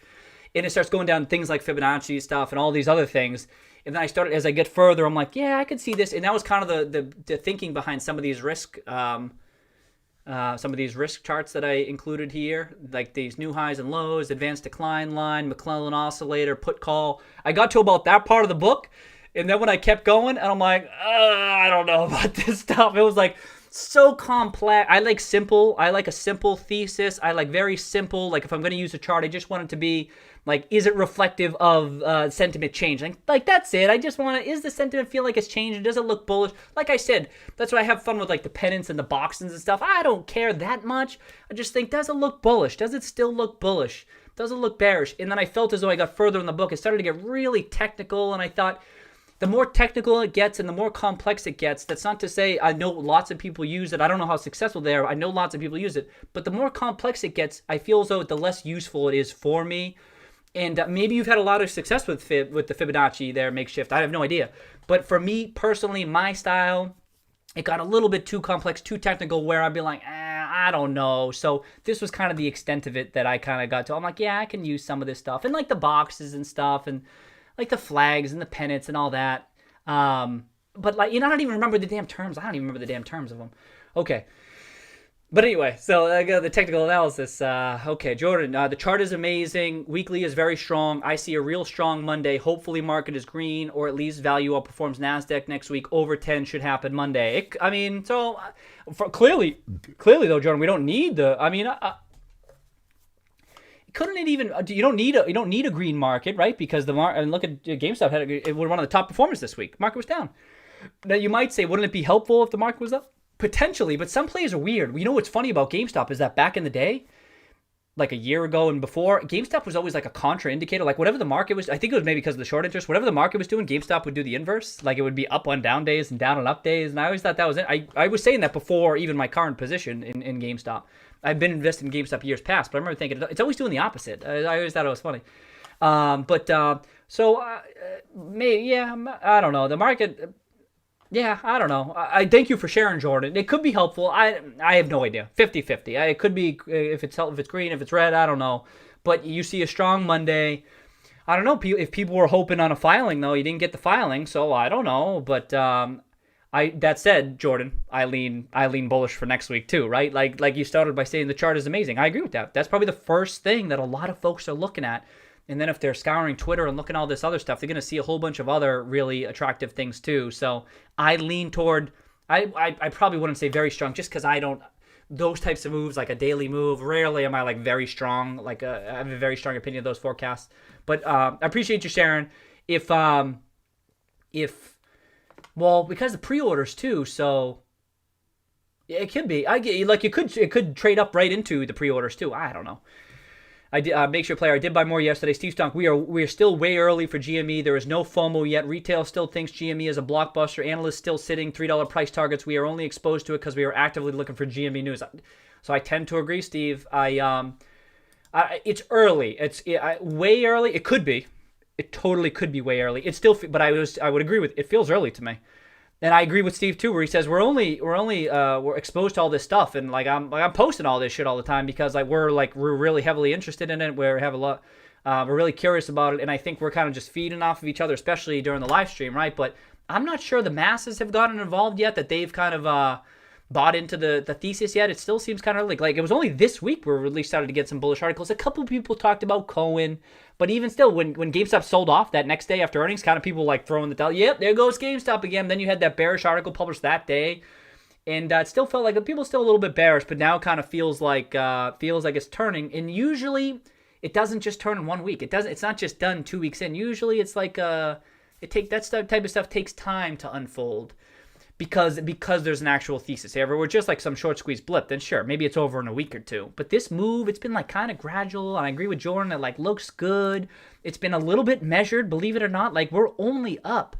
And it starts going down things like Fibonacci stuff and all these other things. And then as I get further, I'm like, yeah, I could see this. And that was kind of the thinking behind some of these risk charts that I included here, like these new highs and lows, advanced decline line, McClellan oscillator, put call. I got to about that part of the book. And then when I kept going, and I'm like, I don't know about this stuff. It was like so complex. I like simple. I like a simple thesis. I like very simple. Like if I'm going to use a chart, I just want it to be like, is it reflective of sentiment change? Like that's it. I just want to, is the sentiment feel like it's changing? Does it look bullish? Like I said, that's why I have fun with like the pennants and the boxes and stuff. I don't care that much. I just think, does it look bullish? Does it still look bullish? Does it look bearish? And then I felt as though I got further in the book. It started to get really technical, and I thought, the more technical it gets and the more complex it gets, that's not to say I know lots of people use it. I don't know how successful they are. I know lots of people use it. But the more complex it gets, I feel as though the less useful it is for me. And maybe you've had a lot of success with the Fibonacci there, makeshift. I have no idea. But for me personally, my style, it got a little bit too complex, too technical, where I'd be like, I don't know. So this was kind of the extent of it that I kind of got to. I'm like, yeah, I can use some of this stuff. And like the boxes and stuff, and like the flags and the pennants and all that. But like, I don't even remember the damn terms. I don't even remember the damn terms of them. Okay. But anyway, so I got the technical analysis. Okay, Jordan, the chart is amazing. Weekly is very strong. I see a real strong Monday. Hopefully market is green, or at least value outperforms NASDAQ next week. Over 10 should happen Monday. Clearly though, Jordan, we don't need couldn't it even? You don't need a green market, right? Because the market. And look at GameStop it was one of the top performers this week. Market was down. Now you might say, wouldn't it be helpful if the market was up? Potentially, but some plays are weird. You know what's funny about GameStop is that back in the day, like a year ago and before, GameStop was always like a contra indicator. Like whatever the market was, I think it was maybe because of the short interest. Whatever the market was doing, GameStop would do the inverse. Like it would be up on down days and down on up days. And I always thought that was it. I was saying that before even my current position in GameStop. I've been invested in GameStop years past, but I remember thinking it's always doing the opposite. I always thought it was funny. I don't know. The market. Yeah, I don't know. I thank you for sharing, Jordan. It could be helpful. I have no idea. 50-50. It could be if it's green, if it's red, I don't know. But you see a strong Monday. I don't know if people were hoping on a filing though. You didn't get the filing, so I don't know. But that said, Jordan, I lean bullish for next week too, right? Like you started by saying the chart is amazing. I agree with that. That's probably the first thing that a lot of folks are looking at. And then if they're scouring Twitter and looking at all this other stuff, they're going to see a whole bunch of other really attractive things too. So I lean toward, I probably wouldn't say very strong just because I don't, those types of moves, like a daily move, rarely am I like very strong. Like I have a very strong opinion of those forecasts. But I appreciate you sharing. Well, because the pre-orders too, so yeah, it could be. It could trade up right into the pre-orders too. I don't know. I did make sure player. I did buy more yesterday. Steve Stunk. We are still way early for GME. There is no FOMO yet. Retail still thinks GME is a blockbuster. Analysts still sitting $3 price targets. We are only exposed to it because we are actively looking for GME news. So I tend to agree, Steve. It's early. It's way early. It could be. It totally could be way early. It's still, but I would agree with. It feels early to me. And I agree with Steve too, where he says we're exposed to all this stuff, and I'm posting all this shit all the time because we're really heavily interested in it. We're really curious about it, and I think we're kind of just feeding off of each other, especially during the live stream, right? But I'm not sure the masses have gotten involved yet, that they've kind of bought into the thesis yet. It still seems kind of like it was only this week where we really started to get some bullish articles. A couple of people talked about Cohen. But even still, when GameStop sold off that next day after earnings, kind of people throwing the towel. Yep, there goes GameStop again. Then you had that bearish article published that day, and it still felt like people still a little bit bearish, but now kind of feels like it's turning. And usually, it doesn't just turn in 1 week. It's not just done 2 weeks in. Usually, it's like that type of stuff takes time to unfold. Because there's an actual thesis. If it were just like some short squeeze blip, then sure, maybe it's over in a week or two. But this move, it's been kind of gradual, and I agree with Jordan, it looks good. It's been a little bit measured, believe it or not. We're only up.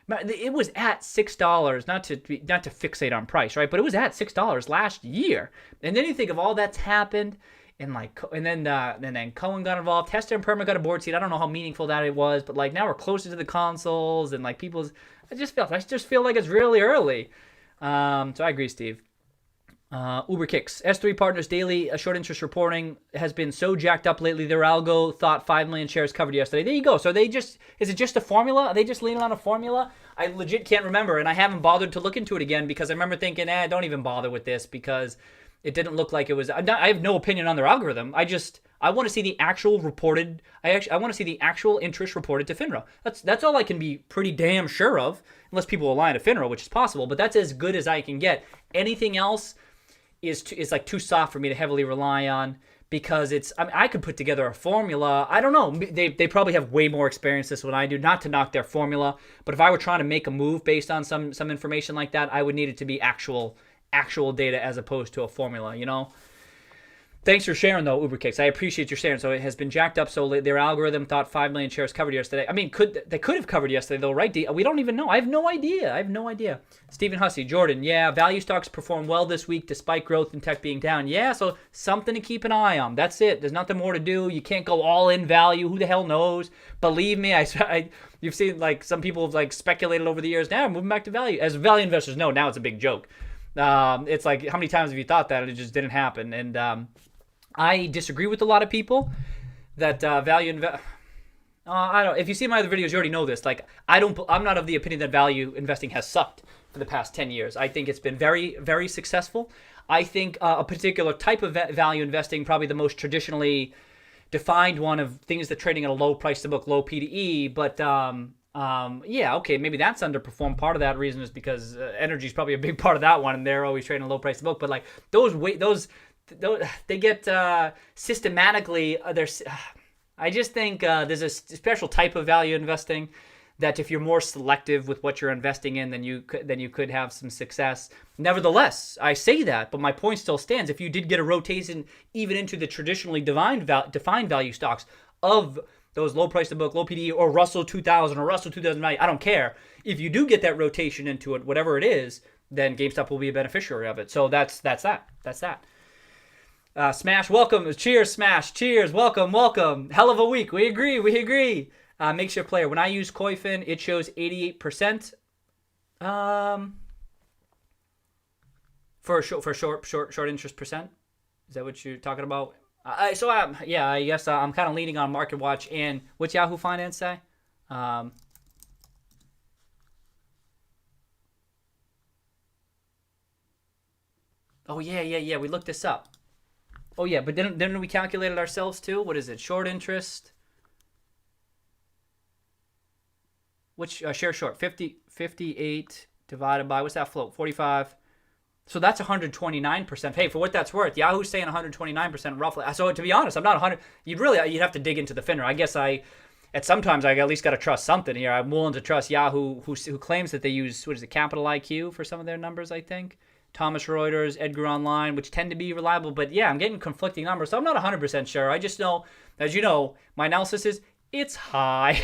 It was at $6, not to fixate on price, right? But it was at $6 last year. And then you think of all that's happened, and then Cohen got involved. Tester and Perma got a board seat. I don't know how meaningful that it was, but now we're closer to the consoles, and people's. I just feel like it's really early. So I agree, Steve. Uber Kicks. S3 Partners Daily short interest reporting has been so jacked up lately. Their algo thought 5 million shares covered yesterday. There you go. So is it just a formula? Are they just leaning on a formula? I legit can't remember, and I haven't bothered to look into it again because I remember thinking, don't even bother with this because it didn't look like it was. I have no opinion on their algorithm. I want to see the actual reported. I want to see the actual interest reported to FINRA. That's all I can be pretty damn sure of, unless people align to FINRA, which is possible. But that's as good as I can get. Anything else is too soft for me to heavily rely on because I could put together a formula. I don't know. They probably have way more experience this than I do. Not to knock their formula, but if I were trying to make a move based on some information like that, I would need it to be actual data as opposed to a formula, Thanks for sharing, though, UberKicks. I appreciate your sharing. So it has been jacked up. So their algorithm thought 5 million shares covered yesterday. I mean, they could have covered yesterday, though, right? We don't even know. I have no idea. Stephen Hussey, Jordan, yeah, value stocks performed well this week despite growth in tech being down. Yeah, so something to keep an eye on. That's it. There's nothing more to do. You can't go all in value. Who the hell knows? Believe me, you've seen some people have speculated over the years. Now moving back to value. As value investors know, now it's a big joke. It's how many times have you thought that and it just didn't happen? And I disagree with a lot of people that value I don't. If you see my other videos, you already know this. I'm not of the opinion that value investing has sucked for the past 10 years. I think it's been very, very successful. I think a particular type of value investing, probably the most traditionally defined one of things that trading at a low price to book, low PDE, but yeah, okay, maybe that's underperformed. Part of that reason is because energy is probably a big part of that one, and they're always trading a low price to book. But those they get systematically. I just think there's a special type of value investing that if you're more selective with what you're investing in, then you could have some success. Nevertheless, I say that, but my point still stands. If you did get a rotation even into the traditionally defined value stocks of those low price to book, low PDE, or Russell 2000 or Russell 2009, I don't care. If you do get that rotation into it, whatever it is, then GameStop will be a beneficiary of it. So that's that. Smash, welcome. Cheers, Smash. Cheers, welcome. Hell of a week. We agree. Makes your player. When I use Koifin, it shows 88%. For short interest percent. Is that what you're talking about? I guess I'm kind of leaning on Market Watch and what's Yahoo Finance say? Oh yeah. We looked this up. Oh yeah, but didn't we calculate it ourselves too? What is it? Short interest. which share short? 58 divided by, what's that float? 45. So that's 129%. Hey, for what that's worth, Yahoo's saying 129% roughly. So to be honest, I'm not 100. You'd have to dig into the FINRA. I guess sometimes I at least got to trust something here. I'm willing to trust Yahoo, who claims that they use, what is it, Capital IQ for some of their numbers, I think. Thomas Reuters, Edgar Online, which tend to be reliable. But yeah, I'm getting conflicting numbers, so I'm not 100% sure. I just know, as you know, my analysis is it's high.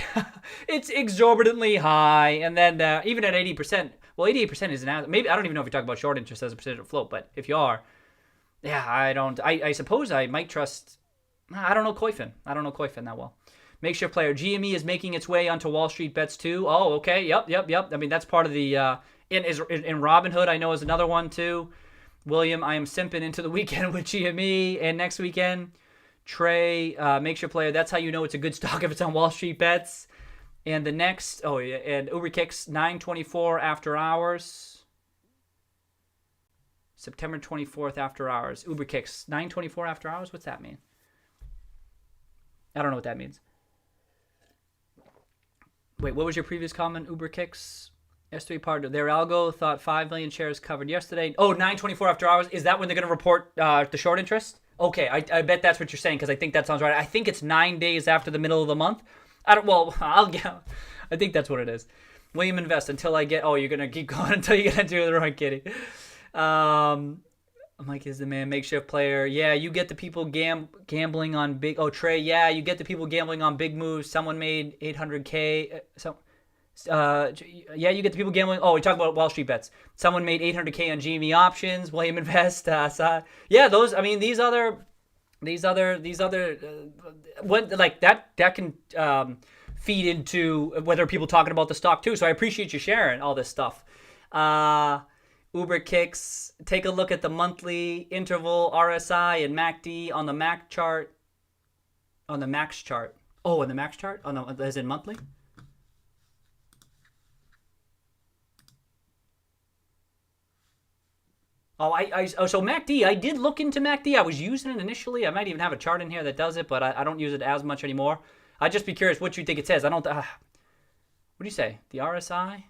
It's exorbitantly high. And then even at 80%, well, 88% is maybe, I don't even know if you're talking about short interest as a percentage of float, but if you are, yeah, I suppose I might trust, I don't know Koyfin. I don't know Koyfin that well. Makeshift player, GME is making its way onto Wall Street bets too. Oh, okay, yep. I mean, that's part of the, in Robinhood, I know is another one too. William, I am simping into the weekend with GME, and next weekend, Trey, makeshift player, that's how you know it's a good stock if it's on Wall Street bets. And the next, and UberKicks, 9/24 after hours. September 24th after hours. UberKicks, 9/24 after hours? What's that mean? I don't know what that means. Wait, what was your previous comment, UberKicks? S3 partner. Their algo thought 5 million shares covered yesterday. Oh, 9/24 after hours. Is that when they're going to report the short interest? Okay, I bet that's what you're saying because I think that sounds right. I think it's 9 days after the middle of the month. I think that's what it is. William Invest until I get. Oh, you're gonna keep going until you get into the wrong kitty. Mike is the man. Makeshift player. Yeah, you get the people gambling on big. Oh, Trey. Yeah, you get the people gambling on big moves. Someone made 800K. Yeah, you get the people gambling. Oh, we talk about Wall Street bets. Someone made 800K on GME options. William Invest. Yeah, those. I mean, these other. What like that can feed into whether people talking about the stock too. So I appreciate you sharing all this stuff. UberKicks, take a look at the monthly interval RSI and MACD on the MAC chart. On the MAX chart. Oh, on the MAX chart? As in monthly? So MACD, I did look into MACD. I was using it initially. I might even have a chart in here that does it, but I don't use it as much anymore. I'd just be curious what you think it says. I don't, what do you say? The RSI?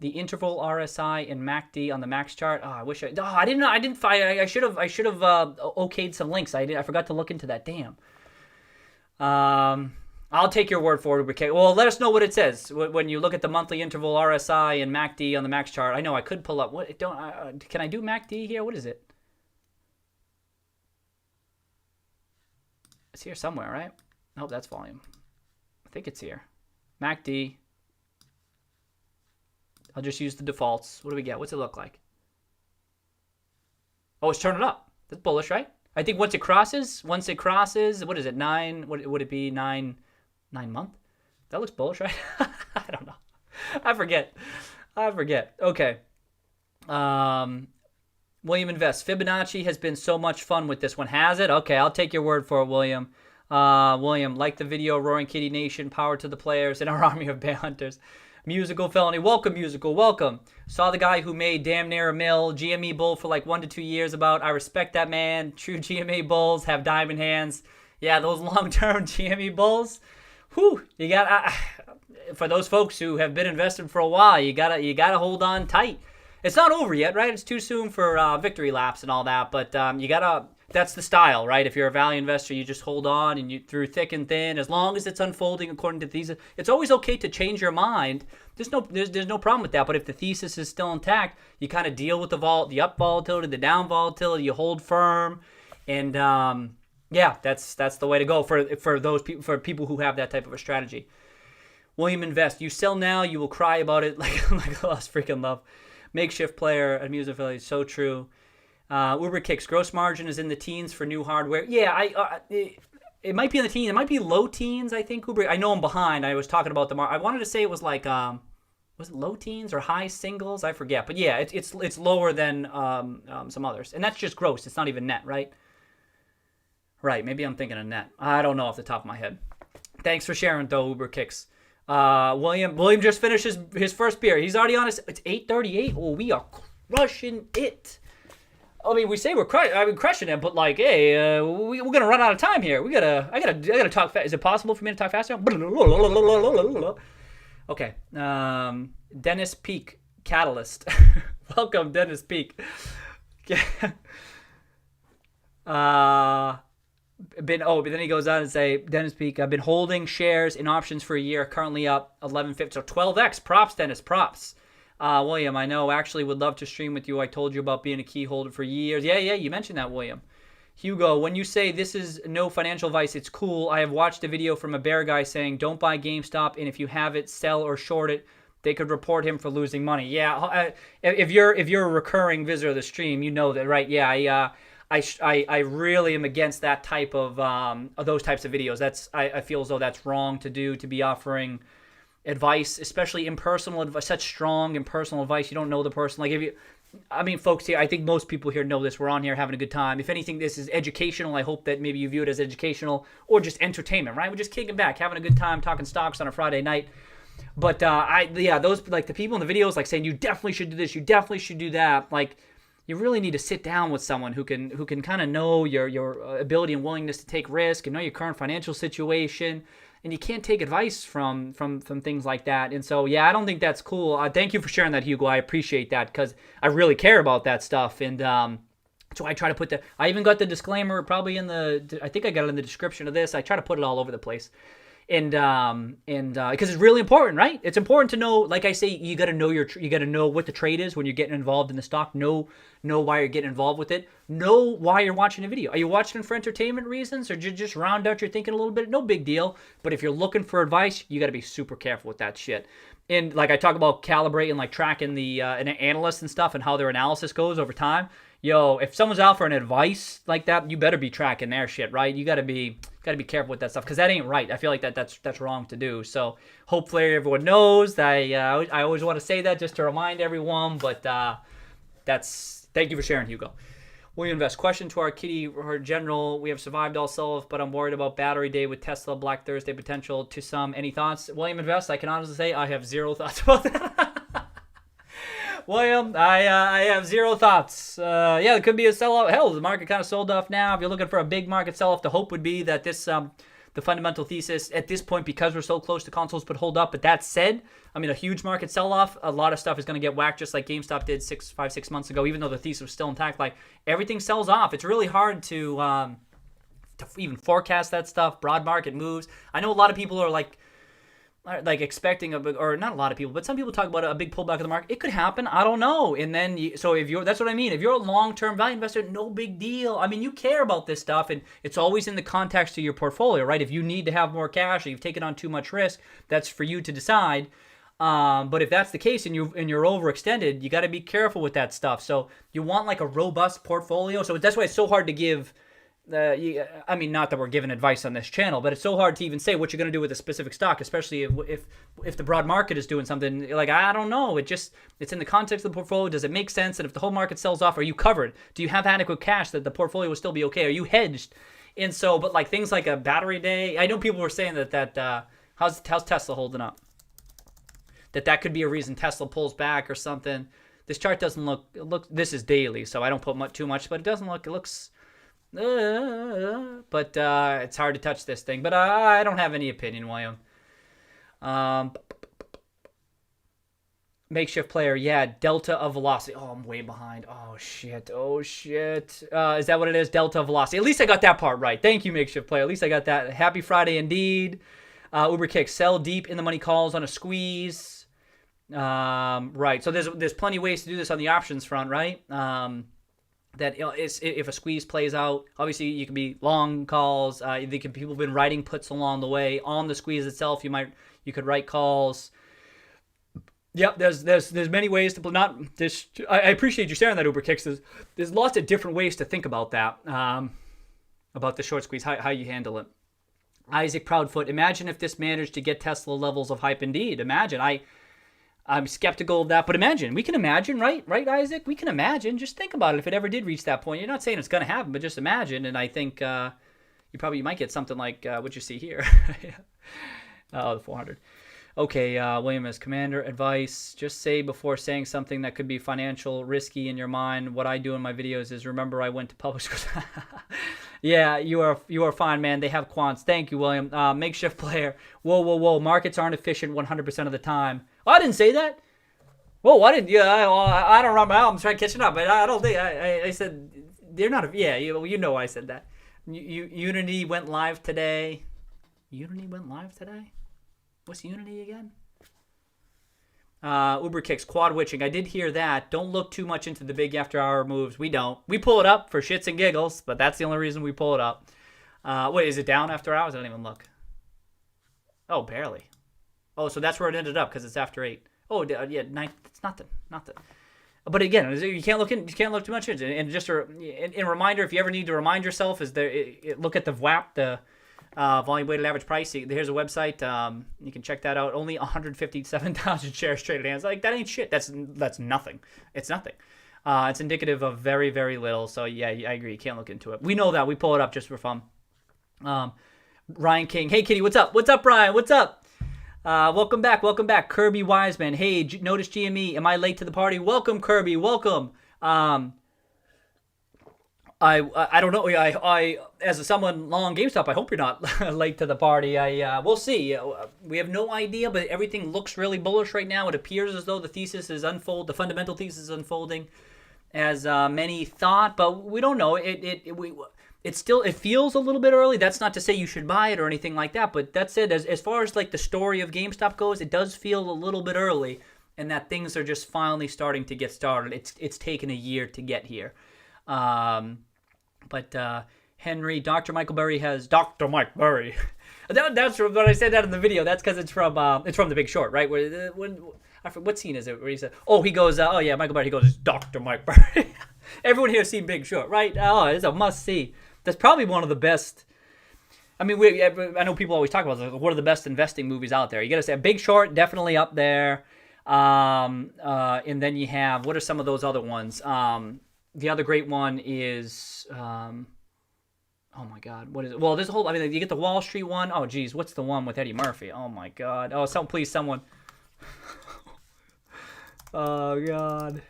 The interval RSI and MACD on the max chart. Oh, I wish I didn't know. I should have okayed some links. I forgot to look into that. Damn. I'll take your word for it. Okay. Well, let us know what it says when you look at the monthly interval RSI and MACD on the max chart. I know I could pull up. Can I do MACD here? What is it? It's here somewhere, right? Nope, that's volume. I think it's here. MACD. I'll just use the defaults. What do we get? What's it look like? Oh, it's turning up. That's bullish, right? I think once it crosses, what is it? 9, would it be 9 month? That looks bullish, right? I don't know. I forget. Okay. William Invest. Fibonacci has been so much fun with this one. Has it? Okay, I'll take your word for it, William. William, like the video, Roaring Kitty Nation, power to the players in our army of bear hunters. Musical felony. Welcome, musical. Welcome. Saw the guy who made damn near a mill, GME bull for like 1 to 2 years about. I respect that man. True GME bulls have diamond hands. Yeah, those long-term GME bulls. Whew. You got for those folks who have been invested for a while, you gotta hold on tight. It's not over yet, right? It's too soon for victory laps and all that, but you gotta. That's the style, right? If you're a value investor, you just hold on and you through thick and thin. As long as it's unfolding according to thesis, it's always okay to change your mind. There's no problem with that. But if the thesis is still intact, you kind of deal with the up volatility, the down volatility. You hold firm, and yeah, that's the way to go for those people, for people who have that type of a strategy. William Invest. You sell now, you will cry about it like lost freaking love. Makeshift player at Music Village. So true. UberKicks, gross margin is in the teens for new hardware. Yeah, it might be in the teens. It might be low teens, I think. Uber. I know I'm behind. I was talking about I wanted to say it was like, was it low teens or high singles? I forget. But yeah, it's lower than some others. And that's just gross. It's not even net, right? Right, maybe I'm thinking of net. I don't know off the top of my head. Thanks for sharing, though, UberKicks. William just finished his first beer. He's already on it's 8:38. Oh, we are crushing it. I mean, we say we're crushing it, but like, hey, we're gonna run out of time here. I gotta talk fast. Is it possible for me to talk faster? Okay. Dennis Peak Catalyst. Welcome, Dennis Peak. But then he goes on and say, Dennis Peak, I've been holding shares in options for a year, currently up 11.50, so 12x. Props, Dennis, props. William, I know, actually would love to stream with you. I told you about being a key holder for years. Yeah, you mentioned that, William. Hugo, when you say this is no financial advice, it's cool. I have watched a video from a bear guy saying don't buy GameStop, and if you have it, sell or short it. They could report him for losing money. Yeah, if you're a recurring visitor of the stream, you know that, right? Yeah, I really am against that type of those types of videos. I feel as though that's wrong to do, to be offering advice, especially impersonal advice, such strong impersonal advice. You don't know the person. Like folks here, I think most people here know this. We're on here having a good time. If anything, this is educational. I hope that maybe you view it as educational or just entertainment, right? We're just kicking back, having a good time, talking stocks on a Friday night. But those, like the people in the videos, like saying you definitely should do this, you definitely should do that. Like, you really need to sit down with someone who can kind of know your ability and willingness to take risk and know your current financial situation. And you can't take advice from things like that. And so, yeah, I don't think that's cool. Thank you for sharing that, Hugo. I appreciate that because I really care about that stuff. And so I try to put I even got the disclaimer probably I think I got it in the description of this. I try to put it all over the place. And because it's really important, right? It's important to know, like I say, you got to know what the trade is when you're getting involved in the stock. Know why you're getting involved with it. Know why you're watching a video. Are you watching for entertainment reasons, or just round out your thinking a little bit? No big deal. But if you're looking for advice, you got to be super careful with that shit. And like I talk about calibrating, like tracking the analysts and stuff and how their analysis goes over time. Yo, if someone's out for an advice like that, you better be tracking their shit, right? You got to be careful with that stuff because that ain't right. I feel like that's wrong to do. So hopefully everyone knows that. I always want to say that just to remind everyone. But thank you for sharing, Hugo. William Invest, question to our kitty or general. We have survived all sell-off, but I'm worried about battery day with Tesla, Black Thursday potential to some. Any thoughts? William Invest, I can honestly say I have zero thoughts about that. William, I have zero thoughts. There could be a sell-off. Hell, the market kind of sold off now. If you're looking for a big market sell-off, the hope would be that the fundamental thesis at this point, because we're so close to consoles, would hold up. But that said, I mean, a huge market sell-off, a lot of stuff is going to get whacked just like GameStop did 6 months ago, even though the thesis was still intact. Like, everything sells off. It's really hard to even forecast that stuff. Broad market moves. I know a lot of people are like expecting or not a lot of people, but some people talk about a big pullback of the market. It could happen. I don't know. And then, that's what I mean. If you're a long-term value investor, no big deal. I mean, you care about this stuff, and it's always in the context of your portfolio, right? If you need to have more cash or you've taken on too much risk, that's for you to decide. But if that's the case and you're overextended, you got to be careful with that stuff. So you want like a robust portfolio. So that's why it's so hard to give. Not that we're giving advice on this channel, but it's so hard to even say what you're going to do with a specific stock, especially if the broad market is doing something. Like, I don't know. It's in the context of the portfolio. Does it make sense? And if the whole market sells off, are you covered? Do you have adequate cash that the portfolio will still be okay? Are you hedged? And so, but like things like a battery day, I know people were saying that how's Tesla holding up? That could be a reason Tesla pulls back or something. This chart doesn't look. This is daily, so I don't put too much, but it doesn't look. It looks. But it's hard to touch this thing. But I don't have any opinion, William. Makeshift player, yeah. Delta of velocity. Oh, I'm way behind. Oh shit. Is that what it is? Delta of velocity. At least I got that part right. Thank you, makeshift player. At least I got that. Happy Friday indeed. Uber kick. Sell deep in the money calls on a squeeze. Right. So there's plenty of ways to do this on the options front, right? That if a squeeze plays out, obviously you can be long calls. People have been writing puts along the way on the squeeze itself. You could write calls. Yep, there's many ways to not this. I appreciate you sharing that, Uber Kicks. There's lots of different ways to think about that. About the short squeeze, how you handle it. Isaac Proudfoot, imagine if this managed to get Tesla levels of hype. Indeed, imagine. I'm skeptical of that, but we can imagine, right? Right, Isaac? We can imagine. Just think about it. If it ever did reach that point, you're not saying it's going to happen, but just imagine. And I think you might get something like what you see here. Oh, the 400. Okay, William as commander advice. Just say before saying something that could be financial risky in your mind. What I do in my videos is remember I went to public school. Yeah, you are fine, man. They have quants. Thank you, William. Makeshift player. Whoa. Markets aren't efficient 100% of the time. Oh, I didn't say that. Whoa, I didn't. Yeah, I don't remember. I'm trying catching up, but I don't think I said they're not. Yeah, you know I said that. Unity went live today. Unity went live today. What's Unity again? Uber kicks, quad witching. I did hear that. Don't look too much into the big after-hour moves. We don't. We pull it up for shits and giggles, but that's the only reason we pull it up. Wait, is it down after hours? I don't even look. Oh, barely. Oh, so that's where it ended up because it's after 8. Oh, yeah, 9. It's nothing. But again, you can't look too much into it. And just a reminder, if you ever need to remind yourself, is there? Look at the VWAP, the volume weighted average price. Here's a website. You can check that out. Only 157,000 shares traded hands. Like that ain't shit. That's nothing. It's nothing. It's indicative of very, very little. So yeah, I agree. You can't look into it. We know that. We pull it up just for fun. Ryan King. Hey, Kitty. What's up? What's up, Ryan? What's up? Welcome back. Kirby Wiseman. Hey, notice GME. Am I late to the party? Welcome, Kirby. Welcome. I don't know. I as someone long GameStop, I hope you're not late to the party. We'll see. We have no idea, but everything looks really bullish right now. It appears as though the thesis is the fundamental thesis is unfolding as many thought, but we don't know. It feels a little bit early. That's not to say you should buy it or anything like that, but that said, as far as like the story of GameStop goes, it does feel a little bit early, and that things are just finally starting to get started. It's taken a year to get here. But Henry, Dr. Michael Burry has Dr. Mike Burry. That's when I said that in the video. That's because it's from The Big Short, right? What scene is it where he said, he goes, oh yeah, Michael Burry. He goes, Dr. Mike Burry. Everyone here has seen Big Short, right? Oh, it's a must see. That's probably one of the best. I mean, I know people always talk about this, one of the best investing movies out there. You got to say Big Short, definitely up there. And then you have, what are some of those other ones? The other great one is, oh my God, what is it? Well, there's a whole, you get the Wall Street one. Oh, geez, what's the one with Eddie Murphy? Oh my God. Oh, please, someone. Oh God.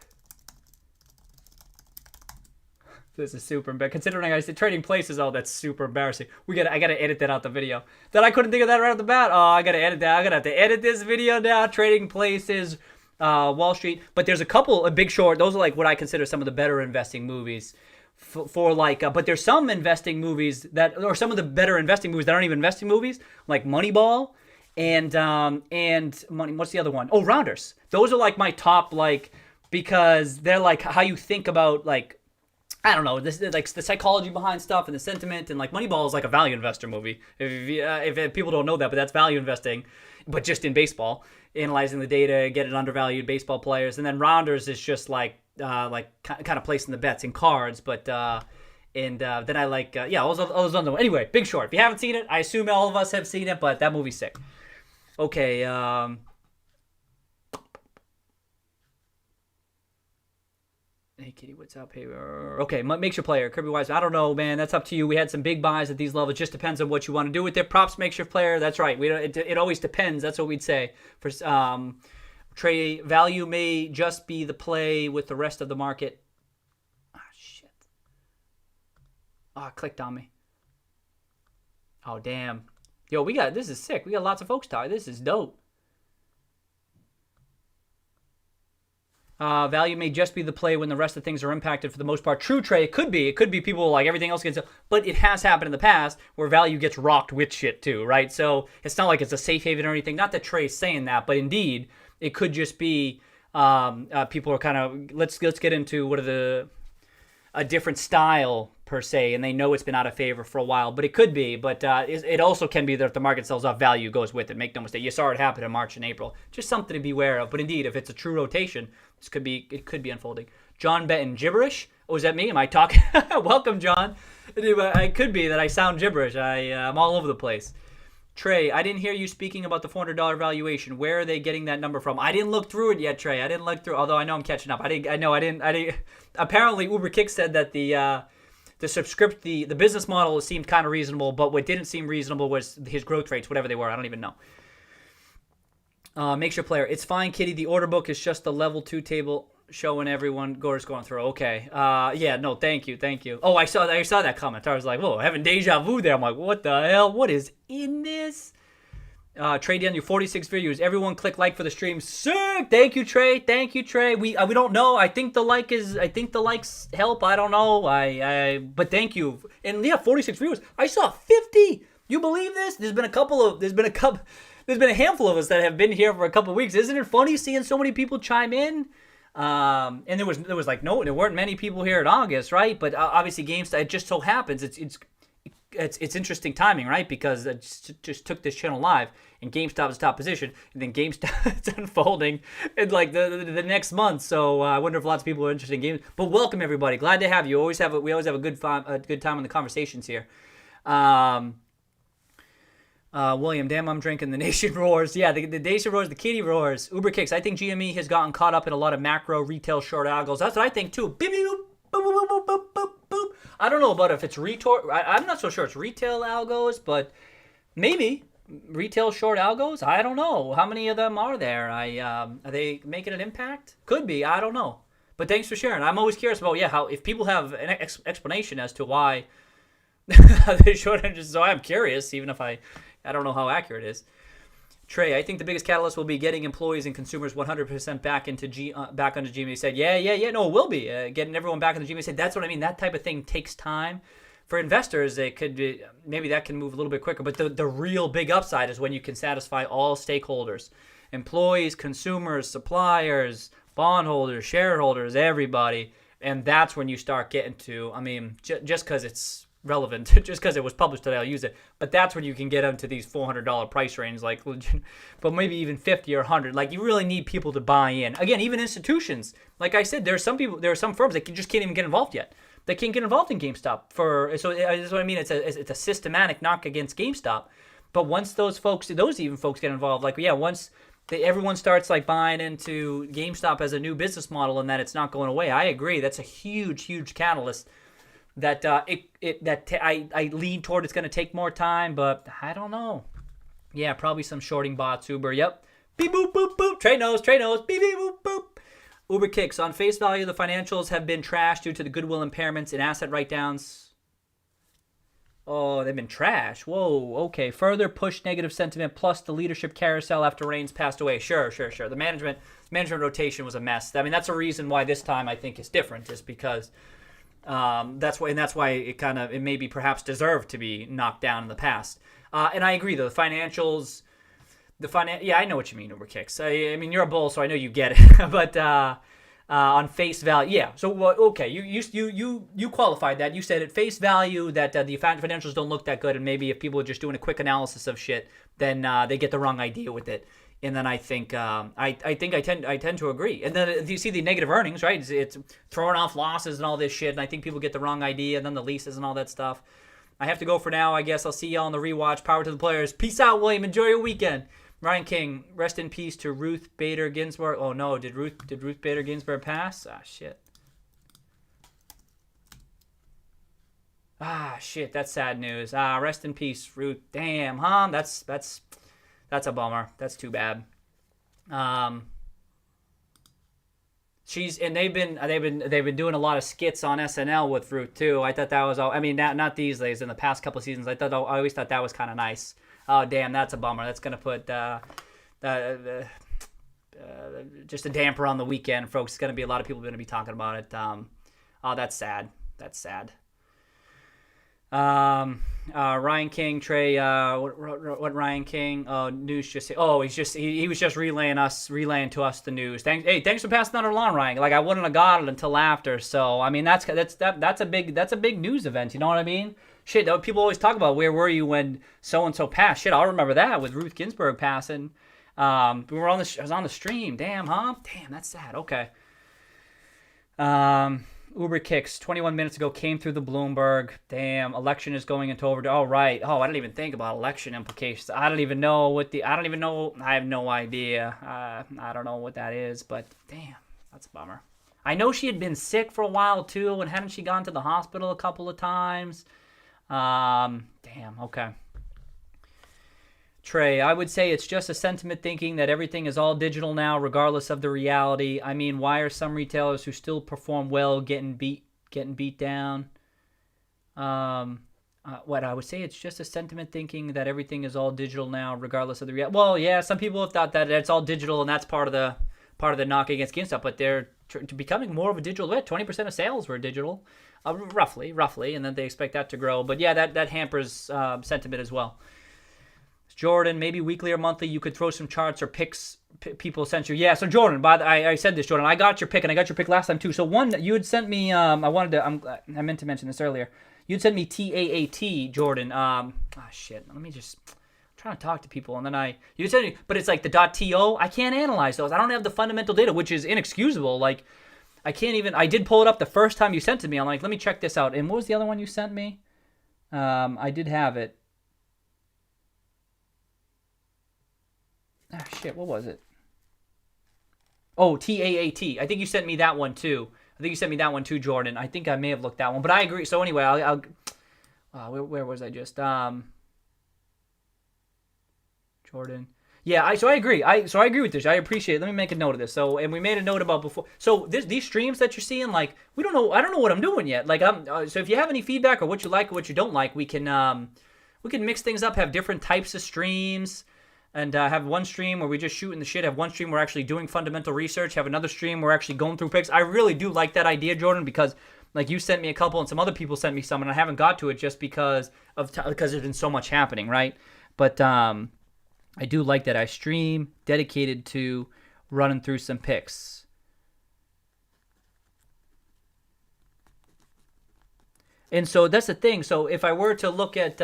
This is super embarrassing. Considering I said Trading Places, that's super embarrassing. I gotta edit that out the video. That I couldn't think of that right off the bat. Oh, I gotta edit that. I'm gonna have to edit this video now. Trading Places, Wall Street. But there's a couple, Big Short. Those are like what I consider some of the better investing movies. But there's some investing movies or some of the better investing movies that aren't even investing movies, like Moneyball, and what's the other one? Oh, Rounders. Those are like my top, because they're like how you think about I don't know, this like the psychology behind stuff and the sentiment, and Moneyball is like a value investor movie. If people don't know that, but that's value investing, but just in baseball, analyzing the data, getting undervalued baseball players, and then Rounders is just kind of placing the bets in cards. But then I all those other. Anyway, Big Short. If you haven't seen it, I assume all of us have seen it, but that movie's sick. Okay. Hey, Kitty, what's up? Hey, okay, makes your player. Kirby Wise, I don't know, man. That's up to you. We had some big buys at these levels. It just depends on what you want to do with it. Props makes your player. That's right. It always depends. That's what we'd say. For trade value may just be the play with the rest of the market. Ah, shit. Oh, it clicked on me. Oh, damn. Yo, this is sick. We got lots of folks talking. This is dope. Value may just be the play when the rest of things are impacted for the most part. True, Trey. It could be people like everything else gets, but it has happened in the past where value gets rocked with shit too, right? So it's not like it's a safe haven or anything. Not that Trey's saying that, but indeed it could just be people are kind of let's get into a different style per se, and they know it's been out of favor for a while, but it could be. But it also can be that if the market sells off, value goes with it. Make no mistake. You saw it happen in March and April. Just something to be aware of. But indeed, if it's a true rotation, it could be unfolding. John Benton, gibberish? Oh, is that me? Am I talking? Welcome, John. It could be that I sound gibberish. I'm all over the place. Trey, I didn't hear you speaking about the $400 valuation. Where are they getting that number from? I didn't look through it yet, Trey. I didn't look through. Although I know I'm catching up. I didn't. Apparently, Uber Kick said that the business model seemed kind of reasonable, but what didn't seem reasonable was his growth rates, whatever they were. I don't even know. Makes your player. It's fine, Kitty. The order book is just the level 2 table showing everyone Gore's going through. Okay. Yeah, no, thank you. Oh, I saw that comment. I was like, whoa, having deja vu there. I'm like, what the hell? What is in this? Trey down your 46 views. Everyone click like for the stream. Sick. Thank you, Trey. We don't know. I think the likes help. I don't know. But thank you. And yeah, 46 viewers. I saw 50. You believe this? There's been a handful of us that have been here for a couple of weeks. Isn't it funny seeing so many people chime in? And there was like there weren't many people here in August, right? But obviously GameStop. It just so happens it's interesting timing, right? Because I just took this channel live, and GameStop is top position, and then GameStop is unfolding in like the next month. So I wonder if lots of people are interested in games. But welcome everybody, glad to have you. We always have a good time in the conversations here. William, damn, I'm drinking. The nation roars. Yeah, the nation roars. The kitty roars. Uber kicks. I think GME has gotten caught up in a lot of macro retail short algos. That's what I think too. Beep, beep, boop, boop, boop, boop, boop, boop. I don't know about if it's I'm not so sure it's retail algos, but maybe retail short algos. I don't know. How many of them are there? Are they making an impact? Could be. I don't know. But thanks for sharing. I'm always curious about how if people have an explanation as to why they short interest. So I'm curious, even if I don't know how accurate it is. Trey, I think the biggest catalyst will be getting employees and consumers 100% back onto GME. Said, yeah. No, it will be getting everyone back into GME. Said, that's what I mean. That type of thing takes time. For investors, it could be, maybe that can move a little bit quicker. But the real big upside is when you can satisfy all stakeholders, employees, consumers, suppliers, bondholders, shareholders, everybody, and that's when you start getting to. I mean, just because it's relevant, just because it was published today, I'll use it. But that's when you can get into these $400 price range, like legit, but maybe even 50 or 100. Like you really need people to buy in. Again, even institutions. Like I said, there are some firms that just can't even get involved yet. They can't get involved in GameStop so that's what I mean. It's a systematic knock against GameStop. But once those folks get involved, like once everyone starts like buying into GameStop as a new business model and that it's not going away, I agree. That's a huge catalyst. That I lean toward it's going to take more time, but I don't know. Yeah, probably some shorting bots. Uber, yep. Beep, boop, boop, boop. Trade knows. Beep, beep, boop, boop. Uber kicks. On face value, the financials have been trashed due to the goodwill impairments and asset write-downs. Oh, they've been trashed. Whoa, okay. Further push negative sentiment plus the leadership carousel after Reigns passed away. Sure. The management rotation was a mess. I mean, that's a reason why this time I think is different, is because that's why it maybe perhaps deserved to be knocked down in the past. And I agree though, the financials, yeah, I know what you mean, Uber kicks. I mean, you're a bull, so I know you get it. But on face value, yeah. So okay, you qualified that. You said at face value that the financials don't look that good, and maybe if people are just doing a quick analysis of shit, then they get the wrong idea with it. And then I think I tend to agree. And then you see the negative earnings, right? It's throwing off losses and all this shit. And I think people get the wrong idea. And then the leases and all that stuff. I have to go for now. I guess I'll see y'all on the rewatch. Power to the players. Peace out, William. Enjoy your weekend. Ryan King, rest in peace to Ruth Bader Ginsburg. Oh no, did Ruth Bader Ginsburg pass? Shit. Shit. That's sad news. Rest in peace, Ruth. Damn, huh? That's a bummer. That's too bad. They've been doing a lot of skits on SNL with Ruth too. I thought that was all. I mean, not these days. In the past couple of seasons, I always thought that was kind of nice. Oh damn, that's a bummer. That's gonna put just a damper on the weekend, folks. It's gonna be a lot of people gonna be talking about it. That's sad. That's sad. Ryan King, Trey, what Ryan King, news just, he was just relaying to us the news. Thanks for passing that along, Ryan. Like I wouldn't have got it until after. So, I mean, that's a big news event. You know what I mean? Shit, people always talk about where were you when so-and-so passed. Shit, I'll remember that with Ruth Ginsburg passing. I was on the stream. Damn, huh? Damn, that's sad. Okay. Uber kicks 21 minutes ago came through the Bloomberg. Damn, election is going into overdue. Oh, right. Oh, I didn't even think about election implications. I have no idea. I don't know what that is, but damn, that's a bummer. I know she had been sick for a while too, and hadn't she gone to the hospital a couple of times? Damn, okay. Trey, I would say it's just a sentiment thinking that everything is all digital now, regardless of the reality. I mean, why are some retailers who still perform well getting beat down? What I would say, it's just a sentiment thinking that everything is all digital now, regardless of the reality. Well, yeah, some people have thought that it's all digital, and that's part of the knock against GameStop. But they're becoming more of a digital. 20% of sales were digital, roughly, and then they expect that to grow. But yeah, that hampers sentiment as well. Jordan, maybe weekly or monthly, you could throw some charts or picks people sent you. Yeah, so Jordan, I said this, Jordan. I got your pick, and I got your pick last time too. So one, you had sent me. I meant to mention this earlier. You'd sent me TAAT, Jordan. Shit. Let me just. I'm trying to talk to people, and then you said me, but it's like the .to. I can't analyze those. I don't have the fundamental data, which is inexcusable. Like, I can't even. I did pull it up the first time you sent it to me. I'm like, let me check this out. And what was the other one you sent me? I did have it. Shit, what was it? Oh, TAAT. I think you sent me that one too. Jordan. I think I may have looked that one, but I agree. So anyway, where was I just? Jordan. Yeah, so I agree. I agree with this. I appreciate it. Let me make a note of this. So, and we made a note about before. So these streams that you're seeing, like, we don't know. I don't know what I'm doing yet. Like, so if you have any feedback or what you like or what you don't like, we can mix things up. Have different types of streams. And have one stream where we just shooting the shit. Have one stream where we're actually doing fundamental research. Have another stream where we're actually going through picks. I really do like that idea, Jordan, because like you sent me a couple and some other people sent me some, and I haven't got to it just because there's been so much happening, right? But I do like that I stream dedicated to running through some picks. And so that's the thing. So if I were to look at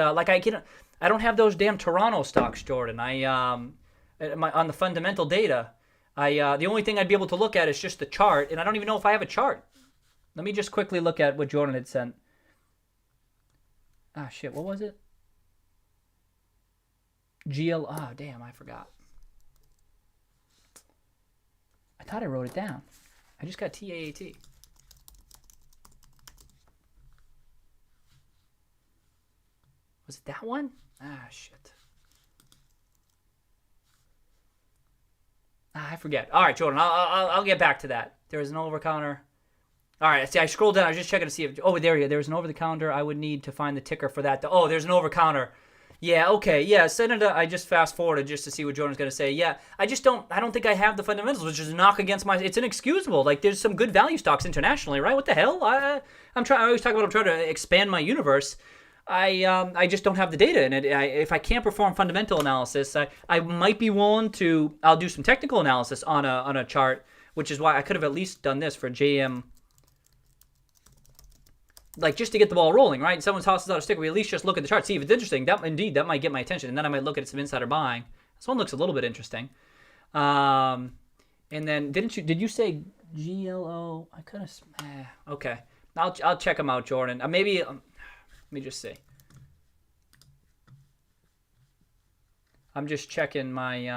I don't have those damn Toronto stocks, Jordan. On the fundamental data, the only thing I'd be able to look at is just the chart, and I don't even know if I have a chart. Let me just quickly look at what Jordan had sent. Shit, what was it? Damn, I forgot. I thought I wrote it down. I just got TAAT. Was it that one? Shit. I forget. All right, Jordan, I'll get back to that. There is an over-the-counter. All right, see, I scrolled down. I was just checking to see if... Oh, there you go. There's an over-the-counter. I would need to find the ticker for that. Oh, there's an over-the-counter. Yeah, okay. Yeah, Senator, I just fast-forwarded just to see what Jordan's going to say. Yeah, I don't think I have the fundamentals, which is a knock against my... It's inexcusable. Like, there's some good value stocks internationally, right? What the hell? I always talk about I'm trying to expand my universe. I just don't have the data in it. If I can't perform fundamental analysis, I might be willing to. I'll do some technical analysis on a chart, which is why I could have at least done this for JM, like just to get the ball rolling, right? Someone's house is out of sticker. We at least just look at the chart, see if it's interesting. That might get my attention, and then I might look at some insider buying. This one looks a little bit interesting. And then did you say GLO? I could have. Okay, I'll check them out, Jordan. Maybe. Let me just see. I'm just checking my...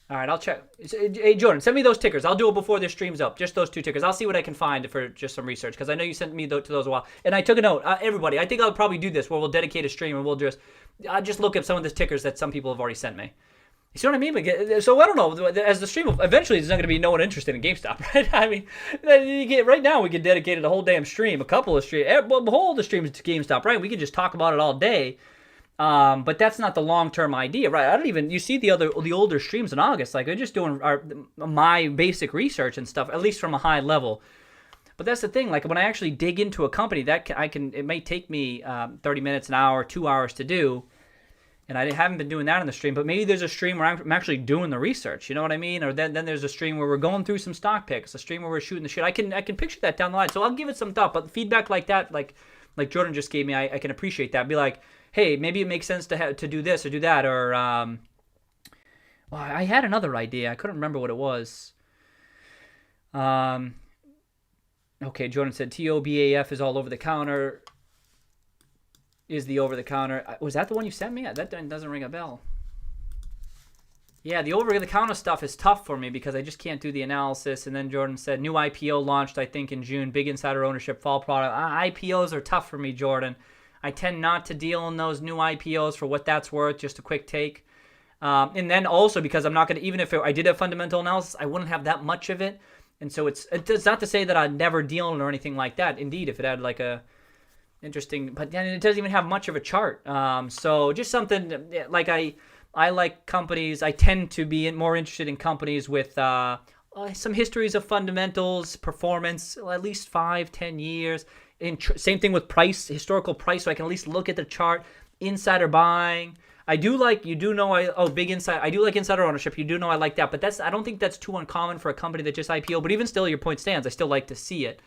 All right, I'll check. Hey, Jordan, send me those tickers. I'll do it before this stream's up. Just those two tickers. I'll see what I can find for just some research, because I know you sent me to those a while. And I took a note. Everybody, I think I'll probably do this, where we'll dedicate a stream and I'll just look at some of the tickers that some people have already sent me. You see what I mean? So I don't know. As the stream, eventually there's not going to be no one interested in GameStop, right? I mean, right now we could dedicate a whole damn stream, a couple of streams, the whole the streams to GameStop, right? We could just talk about it all day. But that's not the long-term idea, right? You see the older streams in August, like they're just doing my basic research and stuff, at least from a high level. But that's the thing. Like when I actually dig into a company, it may take me 30 minutes, an hour, 2 hours to do. And I haven't been doing that in the stream, but maybe there's a stream where I'm actually doing the research. You know what I mean? Or then there's a stream where we're going through some stock picks, a stream where we're shooting the shit. I can picture that down the line. So I'll give it some thought. But feedback like that, like Jordan just gave me, I can appreciate that. Be like, hey, maybe it makes sense to do this or do that. Or well, I had another idea. I couldn't remember what it was. Okay, Jordan said TOBAF is all over the counter. Is the over-the-counter... Was that the one you sent me? That doesn't ring a bell. Yeah, the over-the-counter stuff is tough for me because I just can't do the analysis. And then Jordan said, new IPO launched, I think, in June. Big insider ownership, fall product. IPOs are tough for me, Jordan. I tend not to deal in those new IPOs for what that's worth. Just a quick take. And then also because I'm not going to, even if I did have fundamental analysis, I wouldn't have that much of it. And so it's not to say that I'd never deal in or anything like that. Indeed, if it had like a interesting, but then it doesn't even have much of a chart. So just something like I like companies. I tend to be more interested in companies with some histories of fundamentals, performance, at least 5-10 years. Same thing with price, historical price, so I can at least look at the chart. Insider buying. I do like, you do know, big insider. I do like insider ownership. You do know I like that, but I don't think that's too uncommon for a company that just IPO. But even still, your point stands. I still like to see it.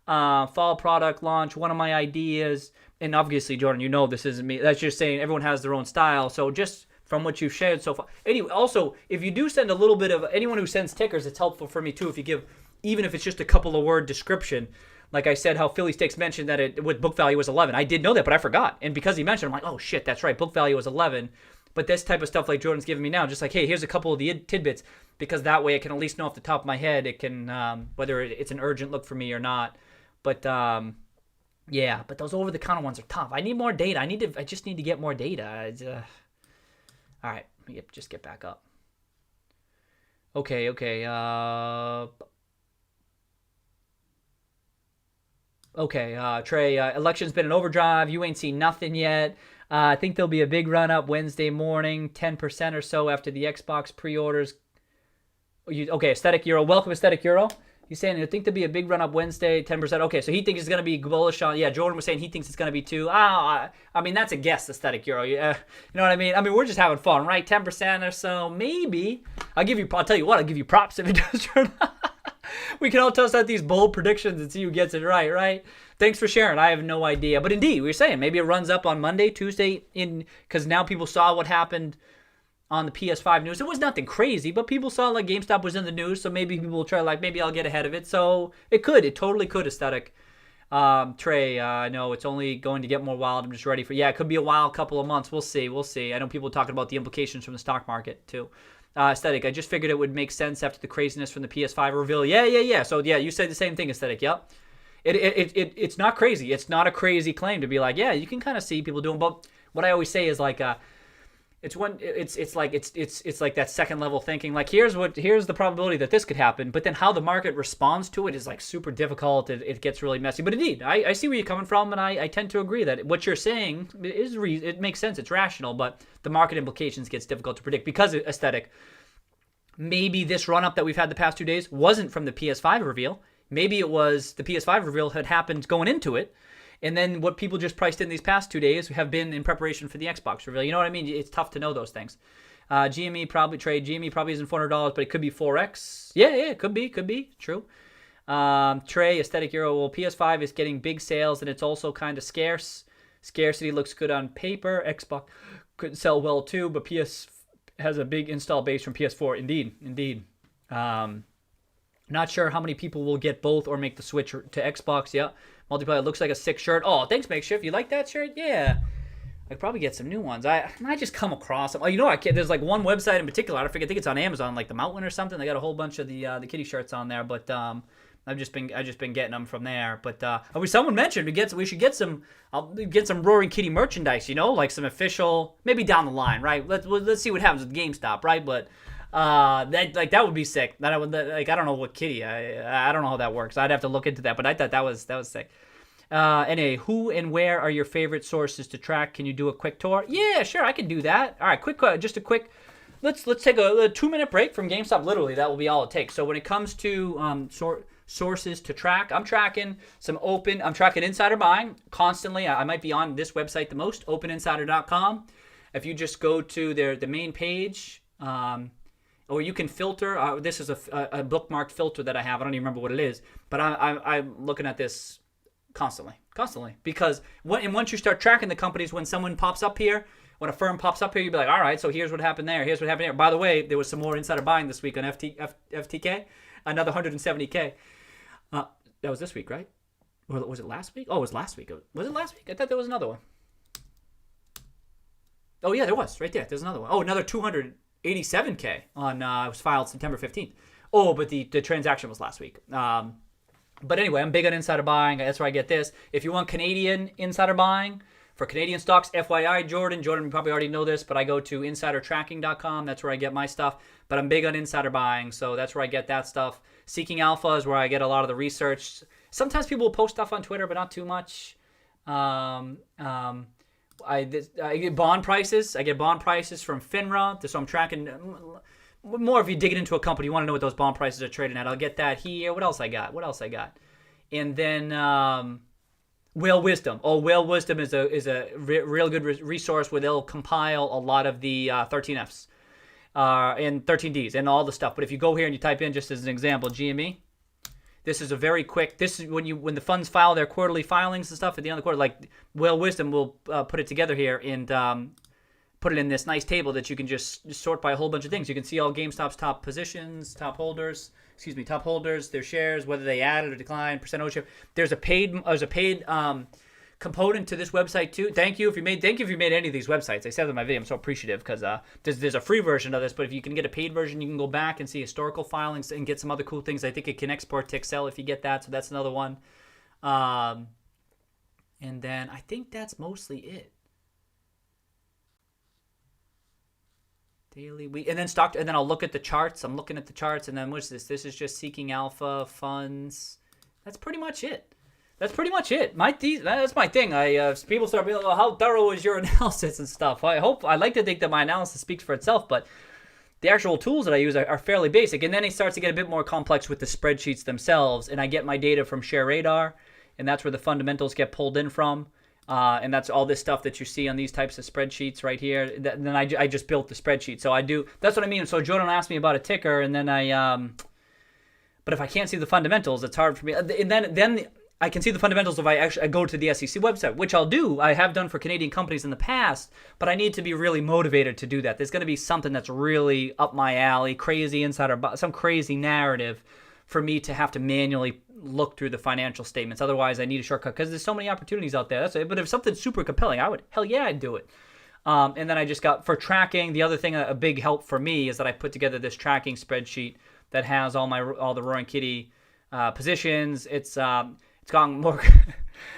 Fall product launch, one of my ideas, and obviously, Jordan, you know this isn't me. That's just saying everyone has their own style. So just from what you've shared so far. Anyway, also, if you do send a little bit of, anyone who sends tickers, it's helpful for me too if you give, even if it's just a couple of word description. Like I said, how Philly Stakes mentioned that it with book value was 11. I did know that, but I forgot. And because he mentioned, I'm like, oh shit, that's right. Book value was 11. But this type of stuff like Jordan's giving me now, just like, hey, here's a couple of the tidbits, because that way I can at least know off the top of my head, it can, whether it's an urgent look for me or not. But yeah, but those over-the-counter ones are tough. I need more data. I just need to get more data. All right, just get back up. Okay. Okay, Trey, election's been an overdrive. You ain't seen nothing yet. I think there'll be a big run-up Wednesday morning, 10% or so after the Xbox pre-orders. Okay, Aesthetic Euro. Welcome, Aesthetic Euro. He's saying, I think there'll be a big run-up Wednesday, 10%. Okay, so he thinks it's going to be bullish on... Yeah, Jordan was saying he thinks it's going to be too. I mean, that's a guess, Aesthetic Euro. You know what I mean? I mean, we're just having fun, right? 10% or so, maybe. I'll tell you what, I'll give you props if it does turn out. We can all toss out these bold predictions and see who gets it right? Thanks for sharing. I have no idea. But indeed, we were saying maybe it runs up on Monday, Tuesday, because now people saw what happened on the PS5 news. It was nothing crazy, but people saw like GameStop was in the news, so maybe people will try maybe I'll get ahead of it. So it totally could, Aesthetic. Trey, I know it's only going to get more wild. I'm just ready for, it could be a wild couple of months. We'll see. I know people talking about the implications from the stock market too. Aesthetic, I just figured it would make sense after the craziness from the PS5 reveal. Yeah. So yeah, you said the same thing, Aesthetic. Yep. It's not crazy. It's not a crazy claim to be like, yeah, you can kind of see people doing. But what I always say is like, it's like that second level thinking. Like here's the probability that this could happen, but then how the market responds to it is like super difficult. It gets really messy. But indeed, I see where you're coming from, and I tend to agree that what you're saying it makes sense. It's rational, but the market implications gets difficult to predict because Aesthetic. Maybe this run up that we've had the past 2 days wasn't from the PS5 reveal. Maybe it was the PS5 reveal had happened going into it. And then what people just priced in these past 2 days have been in preparation for the Xbox reveal. You know what I mean? It's tough to know those things. GME probably isn't $400, but it could be 4X. Yeah, it could be. True. Trey, Aesthetic Euro. Well, PS5 is getting big sales, and it's also kind of scarce. Scarcity looks good on paper. Xbox could sell well too, but PS has a big install base from PS4. Indeed. Not sure how many people will get both or make the switch to Xbox. Yeah. Multiplayer looks like a sick shirt. Oh, thanks, Makeshift. You like that shirt? Yeah. I could probably get some new ones. I just come across them. Oh, you know, I can't. There's like one website in particular. I think it's on Amazon, like the Mountain or something. They got a whole bunch of the kitty shirts on there. But I've just been getting them from there. But someone mentioned we should get some. I'll get some Roaring Kitty merchandise. You know, like some official. Maybe down the line, right? Let's see what happens with GameStop, right? But that would be sick. I don't know what kitty. I don't know how that works. I'd have to look into that. But I thought that was sick. Anyway, who and where are your favorite sources to track? Can you do a quick tour? Yeah, sure, I can do that. All right, just a quick. Let's take a 2-minute break from GameStop. Literally, that will be all it takes. So when it comes to sources to track, I'm tracking insider buying constantly. I might be on this website the most, openinsider.com. If you just go to the main page, or you can filter. This is a bookmark filter that I have. I don't even remember what it is, but I'm looking at this constantly, because once you start tracking the companies, when someone pops up here, when a firm pops up here, you'll be like, all right, so here's what happened there, here's what happened there. By the way, there was some more insider buying this week on FTK, another 170K. That was this week, right? Or was it last week? Oh, it was last week. Was it last week? I thought there was another one. Oh yeah, there was, right there. There's another one. Oh, another 287K on it was filed September 15th. Oh, but the transaction was last week. But anyway, I'm big on insider buying. That's where I get this. If you want Canadian insider buying, For Canadian stocks, FYI, Jordan, you probably already know this, but I go to insidertracking.com. That's where I get my stuff. But I'm big on insider buying, so that's where I get that stuff. Seeking Alpha is where I get a lot of the research. Sometimes people will post stuff on Twitter, but not too much. I get bond prices. I get bond prices from FINRA. So I'm tracking more if you dig it into a company. You want to know what those bond prices are trading at. I'll get that here. What else I got? And then Whale Wisdom. Oh, Whale Wisdom is a real good resource where they'll compile a lot of the 13Fs and 13Ds and all the stuff. But if you go here and you type in, just as an example, GME, this is a very quick. This is when the funds file their quarterly filings and stuff at the end of the quarter. Like Whale Wisdom will put it together here and put it in this nice table that you can just sort by a whole bunch of things. You can see all GameStop's top positions, top holders, their shares, whether they added or declined, percent ownership. There's a paid component to this website too. Thank you if you made any of these websites. I said in my video, I'm so appreciative because there's a free version of this, but if you can get a paid version, you can go back and see historical filings and get some other cool things. I think it can export to Excel if you get that, so that's another one. And then I think that's mostly it. Daily, week, and then and then I'll look at the charts. I'm looking at the charts, and then what's this? This is just Seeking Alpha funds. That's pretty much it. That's my thing. People start being like, well, how thorough is your analysis and stuff? I like to think that my analysis speaks for itself, but the actual tools that I use are fairly basic. And then it starts to get a bit more complex with the spreadsheets themselves. And I get my data from ShareRadar, and that's where the fundamentals get pulled in from. And that's all this stuff that you see on these types of spreadsheets right here. Then I just built the spreadsheet. So that's what I mean. So Jordan asked me about a ticker, and then but if I can't see the fundamentals, it's hard for me. And then I can see the fundamentals if I go to the SEC website, which I'll do. I have done for Canadian companies in the past, but I need to be really motivated to do that. There's going to be something that's really up my alley, crazy insider, some crazy narrative for me to have to manually look through the financial statements. Otherwise, I need a shortcut because there's so many opportunities out there. But if something's super compelling, I'd do it. And then I just got, for tracking, the other thing, a big help for me is that I put together this tracking spreadsheet that has all the Roaring Kitty positions. It's gotten more.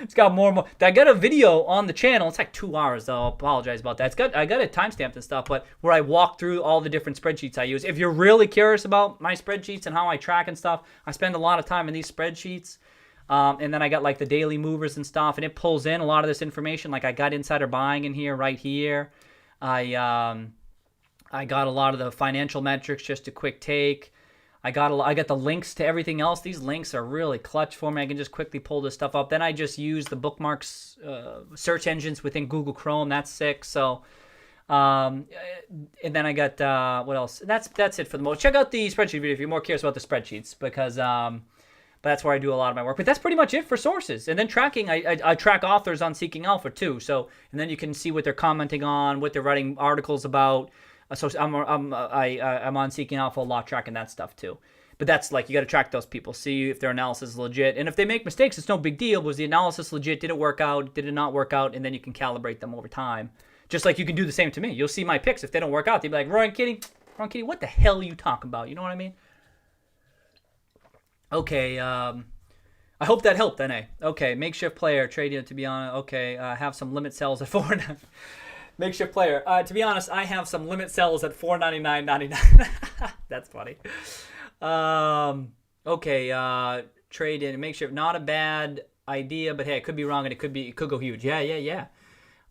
It's got more and more. I got a video on the channel. It's like 2 hours, though. I apologize about that. I got it timestamped and stuff, but where I walk through all the different spreadsheets I use. If you're really curious about my spreadsheets and how I track and stuff, I spend a lot of time in these spreadsheets. And then I got like the daily movers and stuff, and it pulls in a lot of this information. Like I got insider buying in here, right here. I got a lot of the financial metrics, just a quick take. I got the links to everything else. These links are really clutch for me. I can just quickly pull this stuff up. Then I just use the bookmarks, search engines within Google Chrome. That's sick. So, and then I got what else? That's it for the most. Check out the spreadsheet video if you're more curious about the spreadsheets, because but that's where I do a lot of my work. But that's pretty much it for sources. And then tracking, I track authors on Seeking Alpha too. So, and then you can see what they're commenting on, what they're writing articles about. So I'm on Seeking Alpha a lot, tracking that stuff too. But that's like, you got to track those people, see if their analysis is legit. And if they make mistakes, it's no big deal. Was the analysis legit? Did it work out? Did it not work out? And then you can calibrate them over time. Just like you can do the same to me. You'll see my picks. If they don't work out, they'll be like, Roaring Kitty, what the hell are you talking about? You know what I mean? Okay, I hope that helped then, eh? Okay, makeshift player, trading to be honest. Okay, have some limit sells at 4. Makeshift player. To be honest, I have some limit sells at $4.99.99. That's funny. Okay. Trade in makeshift. Not a bad idea, but hey, it could be wrong and it could go huge. Yeah.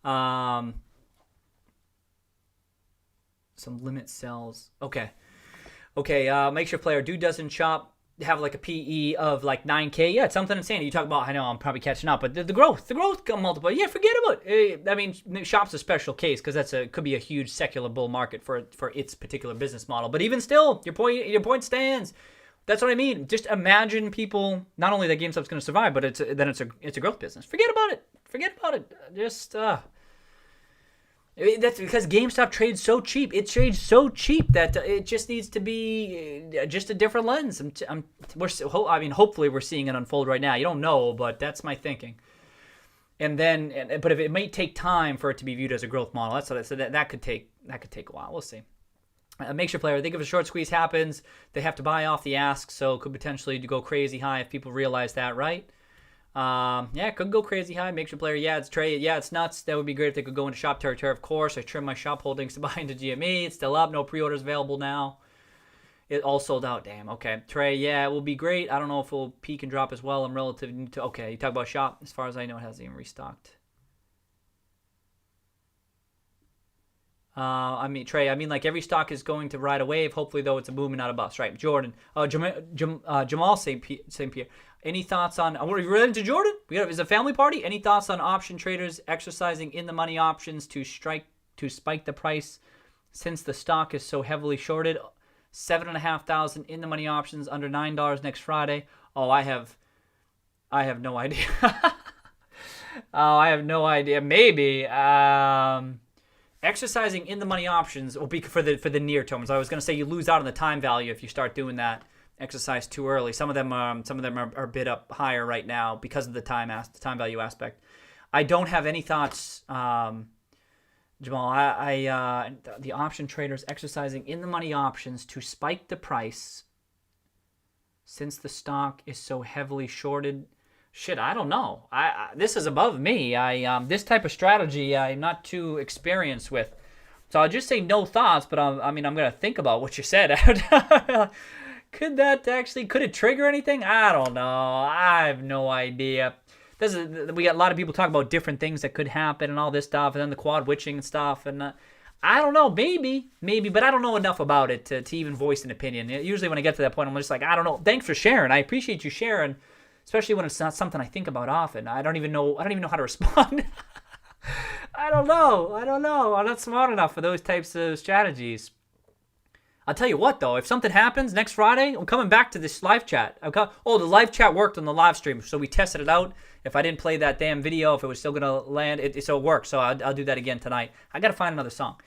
Some limit sells. Okay. Makeshift player. Dude doesn't shop. Have like a PE of like 9K. Yeah, it's something insane. You talk about, I know I'm probably catching up, but the growth multiple. Yeah, forget about it. I mean, Shop's a special case because could be a huge secular bull market for its particular business model. But even still, your point stands. That's what I mean. Just imagine people, not only that GameStop's going to survive, but it's a growth business. Forget about it. Just that's because GameStop trades so cheap. It trades so cheap that it just needs to be just a different lens. Hopefully we're seeing it unfold right now. You don't know, but that's my thinking. But if it may take time for it to be viewed as a growth model, that's what I said. That could take a while. We'll see. Makeshift player. I think if a short squeeze happens, they have to buy off the ask, so it could potentially go crazy high if people realize that, right? Yeah, it could go crazy high. Makes your player, yeah, it's Trey. Yeah, it's nuts. That would be great if they could go into shop territory. Of course, I trimmed my shop holdings to buy into GME. It's still up. No pre-orders available now. It all sold out. Damn. Okay. Trey, yeah, it will be great. I don't know if it will peak and drop as well. I'm relative to. Okay, you talk about shop. As far as I know, it hasn't even restocked. I mean, Trey, I mean, like every stock is going to ride a wave. Hopefully, though, it's a boom and not a bust. Right. Jordan. Jamal St. Pierre. Any thoughts on, are we related to Jordan? Is it a family party? Any thoughts on option traders exercising in the money options to spike the price since the stock is so heavily shorted? 7,500 in the money options under $9 next Friday. Oh, I have no idea. I have no idea. Maybe exercising in the money options will be for the near term. So I was going to say you lose out on the time value if you start doing that exercise too early. Some of them are bid up higher right now because of the time value aspect. I don't have any thoughts, Jamal. The option traders exercising in the money options to spike the price since the stock is so heavily shorted. Shit, I don't know. This is above me. This type of strategy I'm not too experienced with, so I'll just say no thoughts. But I'm gonna think about what you said. Could it trigger anything? I don't know. I have no idea. We got a lot of people talk about different things that could happen and all this stuff, and then the quad witching and stuff. And I don't know. Maybe, but I don't know enough about it to even voice an opinion. Usually when I get to that point, I'm just like, I don't know. Thanks for sharing. I appreciate you sharing, especially when it's not something I think about often. I don't even know how to respond. I don't know. I'm not smart enough for those types of strategies. I'll tell you what, though. If something happens next Friday, I'm coming back to this live chat. The live chat worked on the live stream, so we tested it out. If I didn't play that damn video, if it was still going to land, it worked. So I'll do that again tonight. I got to find another song.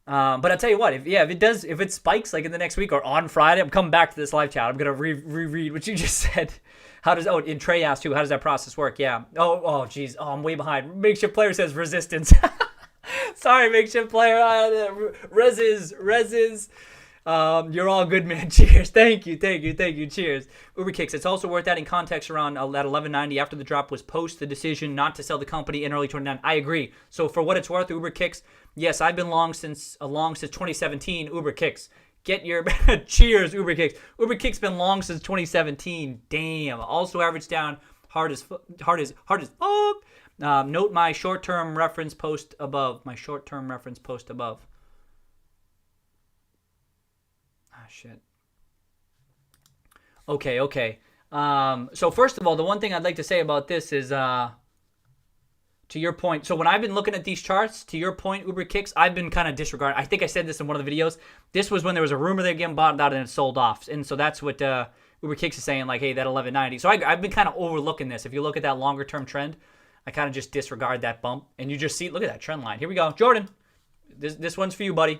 But I'll tell you what. If it spikes like in the next week or on Friday, I'm coming back to this live chat. I'm going to reread what you just said. And Trey asked too, how does that process work? Yeah. Oh, geez. Oh, I'm way behind. Makeshift player says resistance. Sorry, makeshift player. Reses. You're all good, man. Cheers. Thank you. Cheers. Uber Kicks. It's also worth adding context around that 1190 after the drop was post the decision not to sell the company in early 29. I agree. So for what it's worth, Uber Kicks. Yes, I've been long since 2017. Uber Kicks. Get your cheers, Uber Kicks. Uber Kicks been long since 2017. Damn. Also averaged down hard as fuck. Note my short-term reference post above. Ah, shit. Okay. So first of all, the one thing I'd like to say about this is, to your point. So when I've been looking at these charts, to your point, Uber Kicks, I've been kind of disregarding. I think I said this in one of the videos. This was when there was a rumor they're getting bought out and it sold off. And so that's what Uber Kicks is saying, like, hey, that 1190. So I've been kind of overlooking this. If you look at that longer-term trend, I kind of just disregard that bump. And you just see, look at that trend line. Here we go. Jordan, this one's for you, buddy.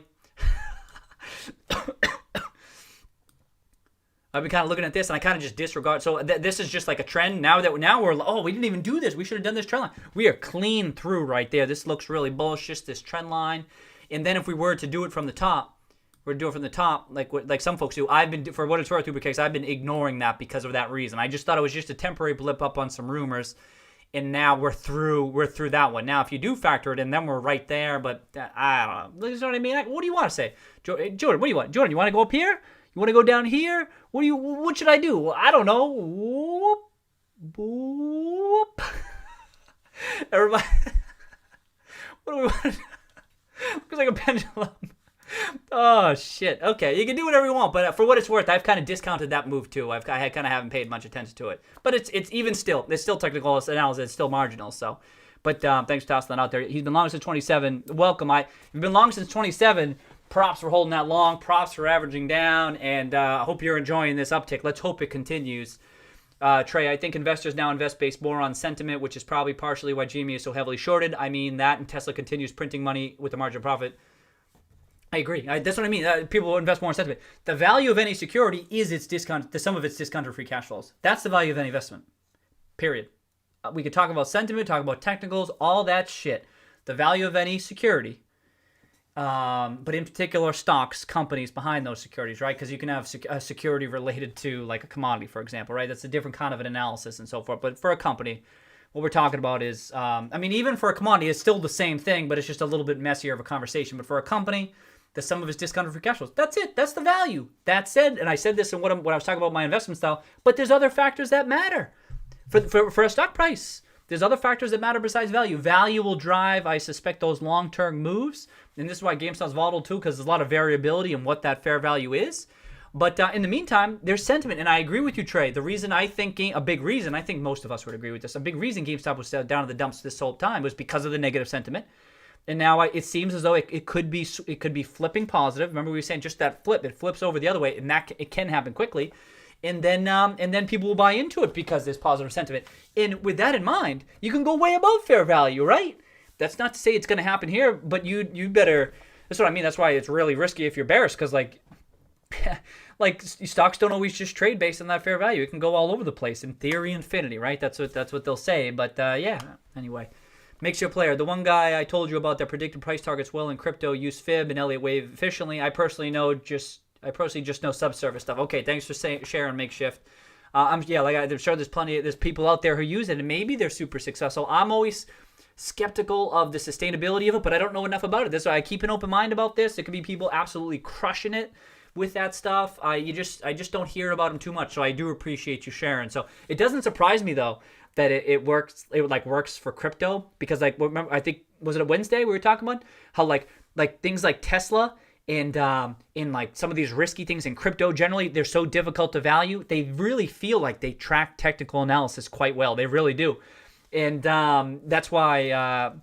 I've been kind of looking at this, and I kind of just disregard. So this is just like a trend. Now we didn't even do this. We should have done this trend line. We are clean through right there. This looks really bullish, just this trend line. And then if we were to do it from the top, like some folks do. For what it's worth, Uber Kicks, I've been ignoring that because of that reason. I just thought it was just a temporary blip up on some rumors. And now we're through that one. Now, if you do factor it in, then we're right there. But I don't know. You know what I mean? What do you want to say, Jordan? What do you want? Jordan, you want to go up here? You want to go down here? What should I do? I don't know. Whoop, whoop. Everybody, what do we want? Looks like a pendulum. Oh shit. Okay, you can do whatever you want, but for what it's worth, I've kind of discounted that move too. I kind of haven't paid much attention to it, but it's even still, it's still technical analysis. It's still marginal. So, but thanks for tossing that out there. He's been long since 27. Welcome. You've been long since 27. Props for holding that long. Props for averaging down, and I hope you're enjoying this uptick. Let's hope it continues. Trey, I think investors now invest based more on sentiment, which is probably partially why GME is so heavily shorted. I mean that, and Tesla continues printing money with the margin of profit. I agree. That's what I mean. People invest more in sentiment. The value of any security is its discount, the sum of its discounted free cash flows. That's the value of any investment. Period. We could talk about sentiment, talk about technicals, all that shit. The value of any security but in particular stocks, companies behind those securities, right? Because you can have a security related to like a commodity, for example, right? That's a different kind of an analysis and so forth. But for a company, what we're talking about is, I mean, even for a commodity, it's still the same thing, but it's just a little bit messier of a conversation. But for a company, the sum of its discounted free cash flows, that's it. That's the value. That said, and I said this in what I was talking about my investment style, but there's other factors that matter for a stock price. There's other factors that matter besides value. Value will drive, I suspect, those long-term moves. And this is why GameStop's volatile too, because there's a lot of variability in what that fair value is. But in the meantime, there's sentiment. And I agree with you, Trey. The reason I think, a big reason, I think most of us would agree with this, a big reason GameStop was down in the dumps this whole time was because of the negative sentiment. And now it seems as though it could be flipping positive. Remember we were saying just that flip, it flips over the other way, and that it can happen quickly. And then people will buy into it because there's positive sentiment. And with that in mind, you can go way above fair value, right? That's not to say it's going to happen here, but you better. That's what I mean. That's why it's really risky if you're bearish, because like stocks don't always just trade based on that fair value. It can go all over the place. In theory, infinity, right? That's what they'll say. But yeah. Anyway, makes you a player. The one guy I told you about that predicted price targets well in crypto use fib and Elliott wave efficiently. I personally just know subsurface stuff. Okay, thanks for sharing, Makeshift. I'm sure there's people out there who use it, and maybe they're super successful. I'm always skeptical of the sustainability of it, but I don't know enough about it. That's why I keep an open mind about this. There could be people absolutely crushing it with that stuff. I just don't hear about them too much, so I do appreciate you sharing. So it doesn't surprise me though that it works. It works for crypto because remember, I think was it a Wednesday we were talking about how like things like Tesla. And in like some of these risky things in crypto, generally they're so difficult to value. They really feel like they track technical analysis quite well. They really do, and that's why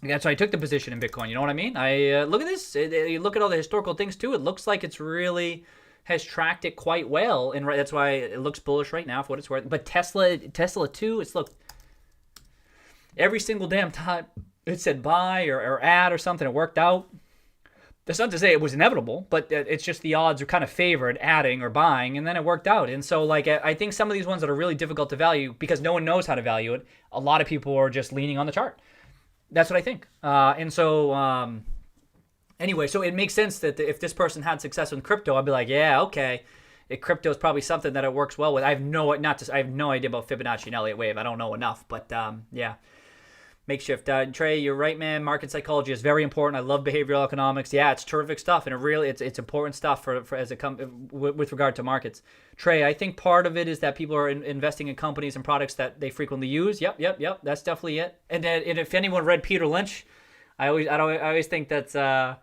I took the position in Bitcoin. You know what I mean? I look at this. You look at all the historical things too. It looks like it's really has tracked it quite well, and that's why it looks bullish right now for what it's worth. But Tesla too. It's looked every single damn time it said buy or add or something. It worked out. That's not to say it was inevitable, but it's just the odds are kind of favored adding or buying, and then it worked out. And so, I think some of these ones that are really difficult to value because no one knows how to value it, a lot of people are just leaning on the chart. That's what I think. Anyway, so it makes sense that if this person had success in crypto, I'd be like, yeah, okay. Crypto is probably something that it works well with. I have no idea about Fibonacci and Elliott wave. I don't know enough, but yeah. Makeshift. Trey, you're right, man. Market psychology is very important. I love behavioral economics. Yeah, it's terrific stuff, and it's important stuff for as it comes with regard to markets. Trey, I think part of it is that people are investing in companies and products that they frequently use. Yep. That's definitely it. And if anyone read Peter Lynch, I always think that's. I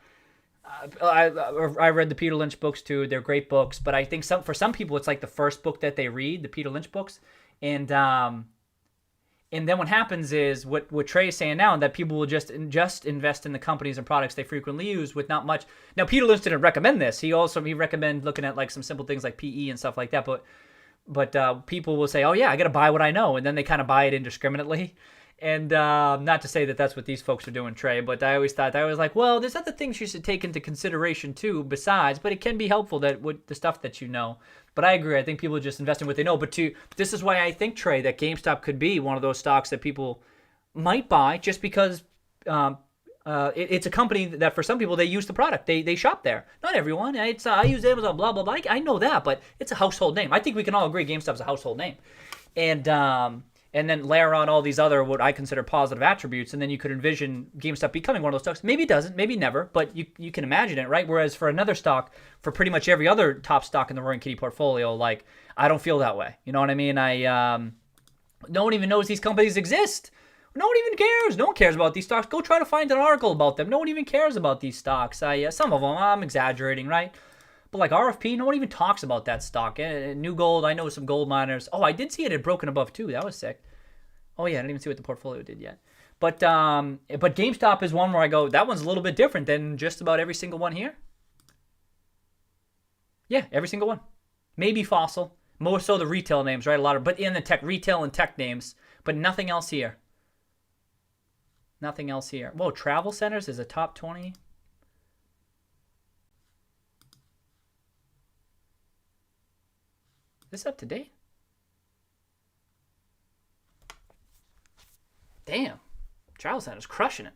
read the Peter Lynch books too. They're great books, but I think for some people it's like the first book that they read, the Peter Lynch books, and then what happens is what Trey is saying now, that people will just invest in the companies and products they frequently use with not much. Now, Peter Lynch didn't recommend this. He recommended looking at like some simple things like PE and stuff like that. But people will say, oh yeah, I got to buy what I know. And then they kind of buy it indiscriminately. And not to say that that's what these folks are doing, Trey, but I was like, well, there's other things you should take into consideration too besides, but it can be helpful that with the stuff that you know. But I agree. I think people are just invest in what they know. But this is why I think, Trey, that GameStop could be one of those stocks that people might buy just because it's a company that for some people, they use the product. They shop there. Not everyone. I use Amazon, blah, blah, blah. I know that, but it's a household name. I think we can all agree GameStop's a household name. And then layer on all these other what I consider positive attributes, and then you could envision GameStop becoming one of those stocks. Maybe it doesn't, maybe never, but you can imagine it, right? Whereas for another stock, for pretty much every other top stock in the Roaring Kitty portfolio, like I don't feel that way. You know what I mean? No one even knows these companies exist. No one even cares. No one cares about these stocks. Go try to find an article about them. No one even cares about these stocks. Some of them, I'm exaggerating, right? But like RFP, no one even talks about that stock. New Gold, I know some gold miners. Oh, I did see it had broken above too. That was sick. Oh yeah, I didn't even see what the portfolio did yet. But GameStop is one where I go, that one's a little bit different than just about every single one here. Yeah, every single one. Maybe Fossil. More so the retail names, right? But in the retail and tech names, but nothing else here. Nothing else here. Whoa, Travel Centers is a top 20. Is this up to date? Damn. Travel Center's crushing it.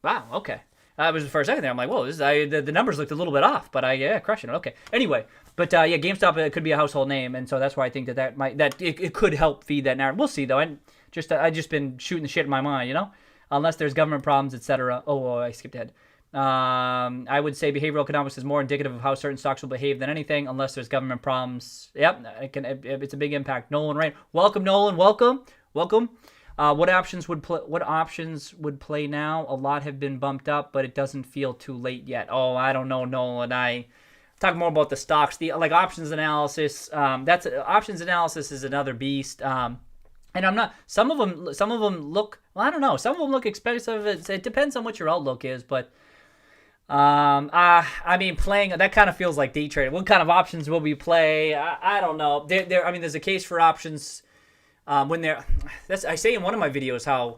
Wow, okay. I was for a second there. I'm like, whoa, the numbers looked a little bit off, but crushing it. Okay. Anyway, but GameStop could be a household name, and so that's why I think it could help feed that narrative. We'll see though. I just been shooting the shit in my mind, unless there's government problems, etc. Oh, I skipped ahead. I would say behavioral economics is more indicative of how certain stocks will behave than anything, unless there's government problems. Yep, it's a big impact. Nolan Rain, welcome, Nolan, welcome. What options would play now? A lot have been bumped up, but it doesn't feel too late yet. Oh, I don't know, Nolan. I talk more about the stocks, like options analysis. Options analysis is another beast. And I'm not. Some of them look. Well, I don't know. Some of them look expensive. It depends on what your outlook is, but. I mean, playing that kind of feels like day trading. What kind of options will we play? I don't know. There's a case for options. I say in one of my videos how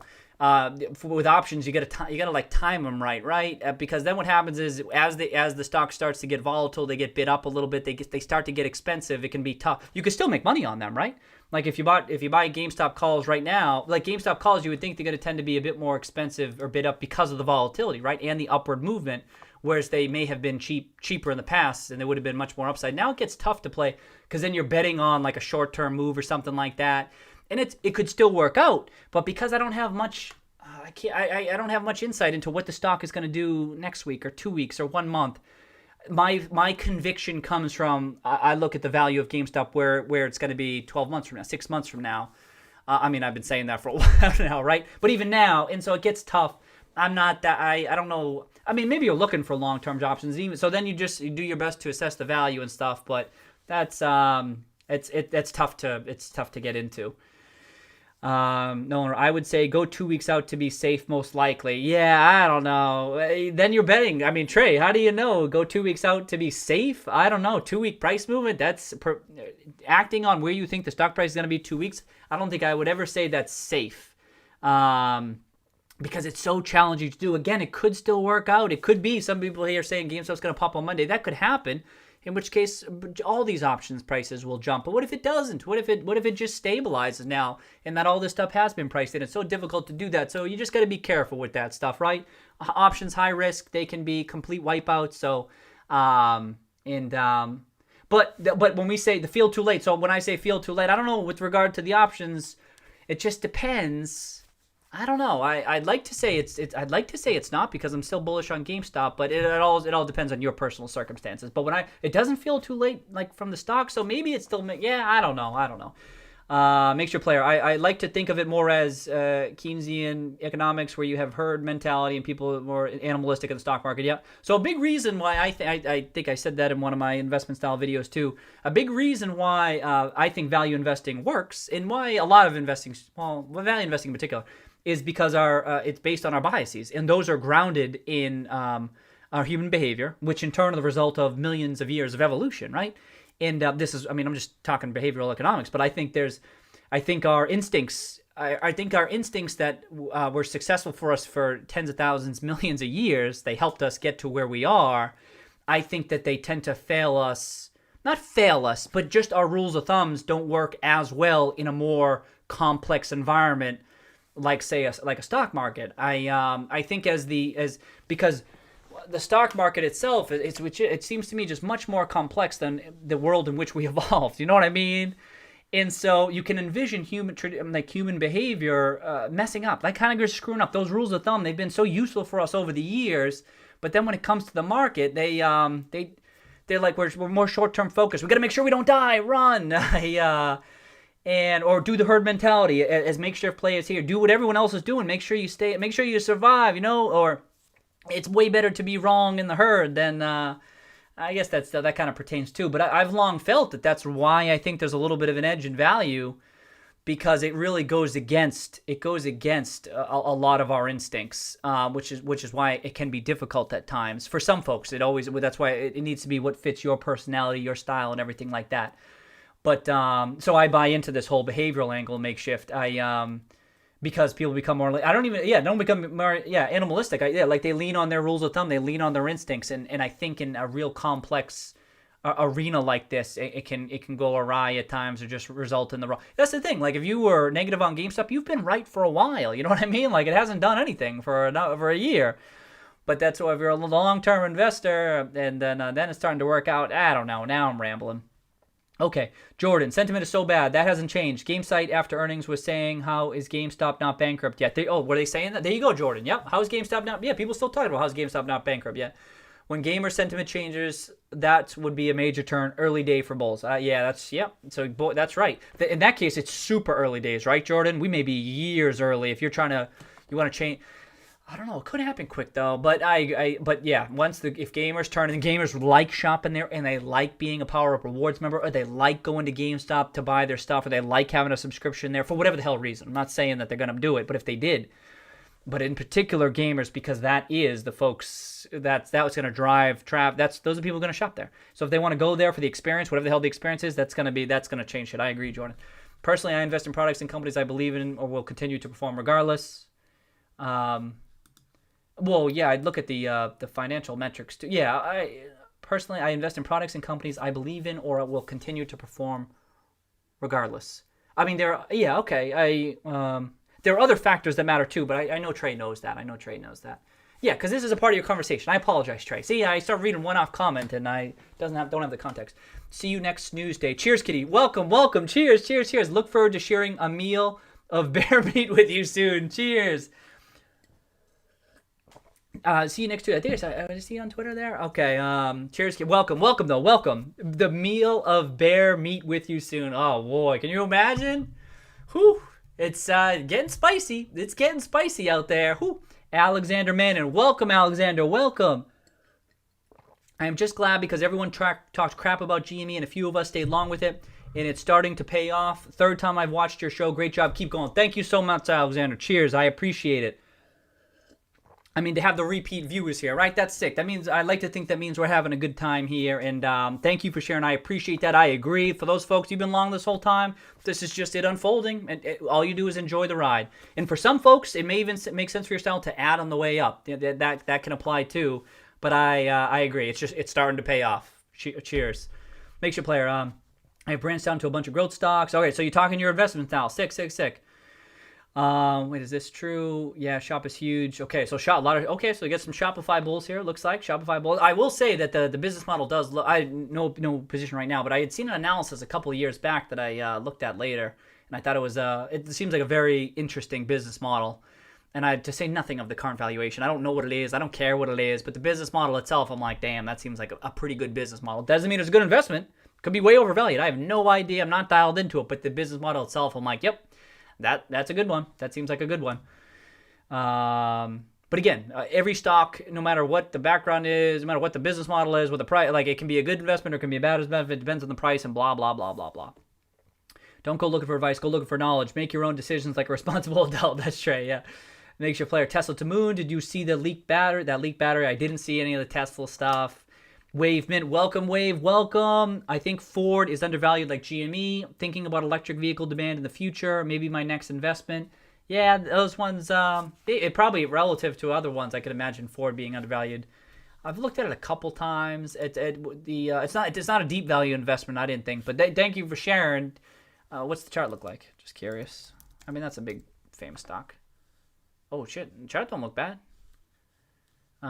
with options you gotta like time them right? Because then what happens is as the stock starts to get volatile, they get bid up a little bit. They start to get expensive. It can be tough. You can still make money on them, right? Like if you buy GameStop calls right now, like GameStop calls, you would think they're going to tend to be a bit more expensive or bid up because of the volatility, right? And the upward movement, whereas they may have been cheaper in the past and they would have been much more upside. Now it gets tough to play because then you're betting on like a short-term move or something like that. And it could still work out, but because I don't have much, I don't have much insight into what the stock is going to do next week or 2 weeks or 1 month. My conviction comes from I look at the value of GameStop where it's going to be 12 months from now, 6 months from now. I mean, I've been saying that for a while now, right? But even now, and so it gets tough. I'm not that I don't know. I mean, maybe you're looking for long-term options, even so. Then you do your best to assess the value and stuff. But that's it's tough to get into. No, I would say go 2 weeks out to be safe, most likely. Yeah, I don't know. Then you're betting. I mean, Trey, how do you know? Go 2 weeks out to be safe? I don't know. 2 week price movement. That's acting on where you think the stock price is going to be 2 weeks. I don't think I would ever say that's safe, because it's so challenging to do. Again, it could still work out. It could be some people here saying GameStop's going to pop on Monday. That could happen. In which case, all these options prices will jump. But what if it doesn't? What if it just stabilizes now, and that all this stuff has been priced in? It's so difficult to do that. So you just got to be careful with that stuff, right? Options high risk, they can be complete wipeouts. So, but when we say the feel too late, so when I say feel too late, I don't know with regard to the options. It just depends. I don't know. I'd like to say I'd like to say it's not, because I'm still bullish on GameStop, but it all depends on your personal circumstances. But it doesn't feel too late like from the stock, so maybe it's still I don't know. Makes your player. I like to think of it more as Keynesian economics, where you have herd mentality and people more animalistic in the stock market. Yeah. So a big reason why I think I said that in one of my investment style videos too. A big reason why I think value investing works, and why a lot of investing, value investing in particular, is because it's based on our biases, and those are grounded in our human behavior, which in turn are the result of millions of years of evolution, right? And this is, I'm just talking behavioral economics, but I think our instincts that were successful for us for tens of thousands, millions of years, they helped us get to where we are. I think that they tend to not fail us, but just our rules of thumbs don't work as well in a more complex environment, like say like a stock market. I think because the stock market itself, it seems to me just much more complex than the world in which we evolved. You know what I mean? And so you can envision human behavior messing up, like kind of just screwing up. Those rules of thumb, they've been so useful for us over the years, but then when it comes to the market, they're like we're more short-term focused. We got to make sure we don't die, run. Or do the herd mentality as makeshift players here. Do what everyone else is doing. Make sure you survive, or it's way better to be wrong in the herd than, I guess that kind of pertains too. But I've long felt that that's why I think there's a little bit of an edge in value, because it really goes against a lot of our instincts, which is why it can be difficult at times. For some folks, that's why it needs to be what fits your personality, your style, and everything like that. But so I buy into this whole behavioral angle, makeshift. Because people become more don't become more animalistic. Like they lean on their rules of thumb, they lean on their instincts, and I think in a real complex arena like this, it can go awry at times, or just result in the wrong. That's the thing. Like if you were negative on GameStop, you've been right for a while. You know what I mean? Like it hasn't done anything for a year. But that's why if you're a long-term investor, and then it's starting to work out. I don't know. Now I'm rambling. Okay, Jordan, sentiment is so bad. That hasn't changed. GameSite after earnings was saying, how is GameStop not bankrupt yet? Were they saying that? There you go, Jordan. Yep. How is GameStop not? Yeah, people still talking about how's GameStop not bankrupt yet. When gamer sentiment changes, that would be a major turn. Early day for bulls. So that's right. In that case, it's super early days, right, Jordan? We may be years early if you're you want to change. I don't know. It could happen quick though, but but yeah, if gamers turn, and gamers like shopping there, and they like being a Power Up Rewards member, or they like going to GameStop to buy their stuff, or they like having a subscription there for whatever the hell reason. I'm not saying that they're gonna do it, but if they did, but in particular gamers, because that is the folks that's gonna drive traffic. Those are people gonna shop there. So if they want to go there for the experience, whatever the hell the experience is, that's gonna change shit. I agree, Jordan. Personally, I invest in products and companies I believe in or will continue to perform regardless. Well, yeah, I'd look at the financial metrics too. Yeah, I invest in products and companies I believe in or will continue to perform regardless. I mean, there are other factors that matter too, but I know Trey knows that. Yeah, because this is a part of your conversation. I apologize, Trey. See, I start reading one-off comment and I don't have the context. See you next news day. Cheers, Kitty. Welcome. Cheers. Look forward to sharing a meal of bear meat with you soon. Cheers. See you next Tuesday. I think I see you on Twitter there. Okay. Cheers. Welcome though. Welcome. The meal of bear meat with you soon. Oh boy, can you imagine? Whew. It's getting spicy. It's getting spicy out there. Whew. Alexander Mannon. Welcome, Alexander. Welcome. I am just glad because everyone talked crap about GME and a few of us stayed long with it, and it's starting to pay off. Third time I've watched your show. Great job. Keep going. Thank you so much, Alexander. Cheers. I appreciate it. I mean, to have the repeat viewers here, right? That's sick. That means I like to think that means we're having a good time here. And thank you for sharing. I appreciate that. I agree. For those folks, you've been long this whole time. This is just it unfolding. And all you do is enjoy the ride. And for some folks, it may even make sense for your style to add on the way up. That can apply too. But I agree. It's starting to pay off. Cheers. Makes you player. I have branched down to a bunch of growth stocks. Okay, so you're talking your investments now. Sick. Wait, is this true? Yeah, shop is huge. Okay, so so you get some Shopify bulls here. Looks like Shopify bulls. I will say that the business model does look. I no position right now, but I had seen an analysis a couple of years back that I looked at later, and I thought it was it seems like a very interesting business model. And to say nothing of the current valuation, I don't know what it is. I don't care what it is, but the business model itself, I'm like, damn, that seems like a pretty good business model. Doesn't mean it's a good investment. Could be way overvalued. I have no idea. I'm not dialed into it, but the business model itself, I'm like, yep. That's a good one. That seems like a good one. But again, every stock, no matter what the background is, no matter what the business model is, what the price, like it can be a good investment or it can be a bad investment. It depends on the price and blah, blah, blah, blah, blah. Don't go looking for advice. Go looking for knowledge. Make your own decisions like a responsible adult. That's Trey, yeah. Makes your player Tesla to moon. Did you see the leaked battery? That leaked battery? I didn't see any of the Tesla stuff. Wave Mint, welcome, Wave, welcome. I think Ford is undervalued like GME. Thinking about electric vehicle demand in the future. Maybe my next investment. Yeah, those ones, it probably relative to other ones, I could imagine Ford being undervalued. I've looked at it a couple times. It's not a deep value investment, I didn't think. But thank you for sharing. What's the chart look like? Just curious. I mean, that's a big famous stock. Oh shit, the chart don't look bad. You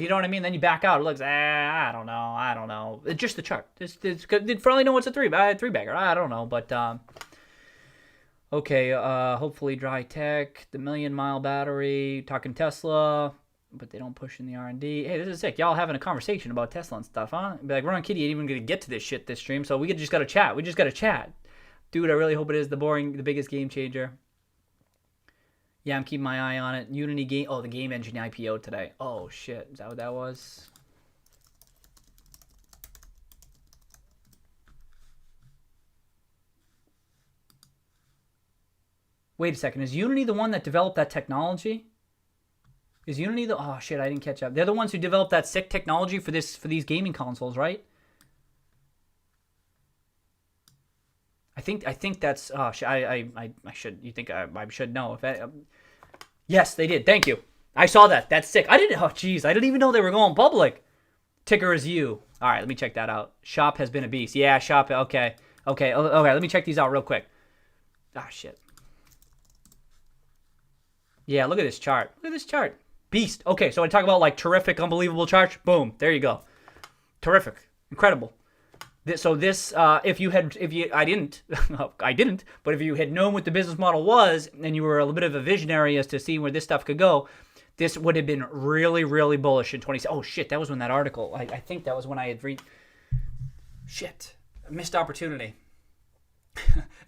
know what I mean? Then you back out. It looks, I don't know. It's just the chart. It's good. For all I know, it's a three bagger. I don't know, but okay. Hopefully, dry tech, the 1,000,000-mile battery. Talking Tesla, but they don't push in the R&D. Hey, this is sick. Y'all having a conversation about Tesla and stuff, huh? Be like, Ron Kitty ain't even gonna get to this shit this stream, so we just gotta chat. Dude, I really hope it is the biggest game changer. Yeah, I'm keeping my eye on it. Unity game. Oh, the game engine IPO today. Oh, shit. Is that what that was? Wait a second. Is Unity the one that developed that technology? Is Unity the... Oh, shit. I didn't catch up. They're the ones who developed that sick technology for these gaming consoles, right? I think that's. Oh, I should. You think I should know if yes, they did. Thank you. I saw that. That's sick. I didn't. Oh, jeez. I didn't even know they were going public. Ticker is U. All right, let me check that out. Shop has been a beast. Yeah, Shop. Okay. Let me check these out real quick. Ah, shit. Yeah, look at this chart. Look at this chart. Beast. Okay, so I talk about like terrific, unbelievable charts. Boom. There you go. Terrific. Incredible. So this, I didn't, but if you had known what the business model was and you were a little bit of a visionary as to see where this stuff could go, this would have been really, really bullish in 20. Oh shit, that was when that article. I think that was when I had read. Shit, missed opportunity.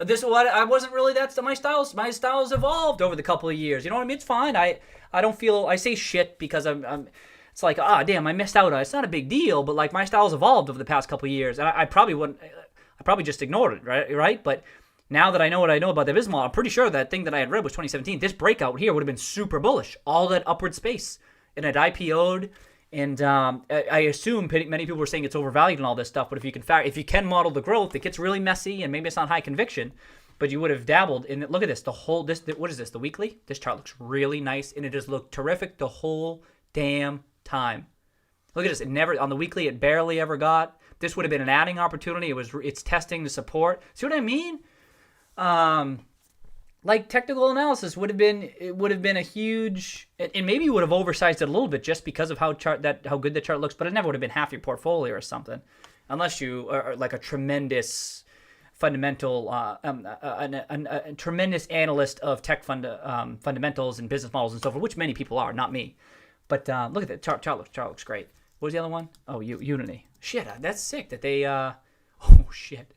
This what I wasn't really. That's my styles. My styles evolved over the couple of years. You know what I mean? It's fine. I don't feel. I say shit because I'm. It's like, damn, I missed out on it. It's not a big deal, but like my style's evolved over the past couple of years, and I probably wouldn't. I probably just ignored it, right? But now that I know what I know about the business model, I'm pretty sure that thing that I had read was 2017. This breakout here would have been super bullish. All that upward space, and it IPO'd, and I assume many people were saying it's overvalued and all this stuff. But if you can model the growth, it gets really messy, and maybe it's not high conviction, but you would have dabbled in it. Look at this. What is this? The weekly? This chart looks really nice, and it just looked terrific the whole damn time. Look at this. It never on the weekly. It barely ever got. This would have been an adding opportunity. It's testing the support. See what I mean? Like technical analysis would have been a huge, and maybe you would have oversized it a little bit just because of how good the chart looks. But it never would have been half your portfolio or something, unless you are like a tremendous fundamental, a tremendous analyst of tech fundamentals and business models and so forth, which many people are, not me. But look at that chart looks great. What was the other one? Oh, Unity. Shit, that's sick that they. Oh shit.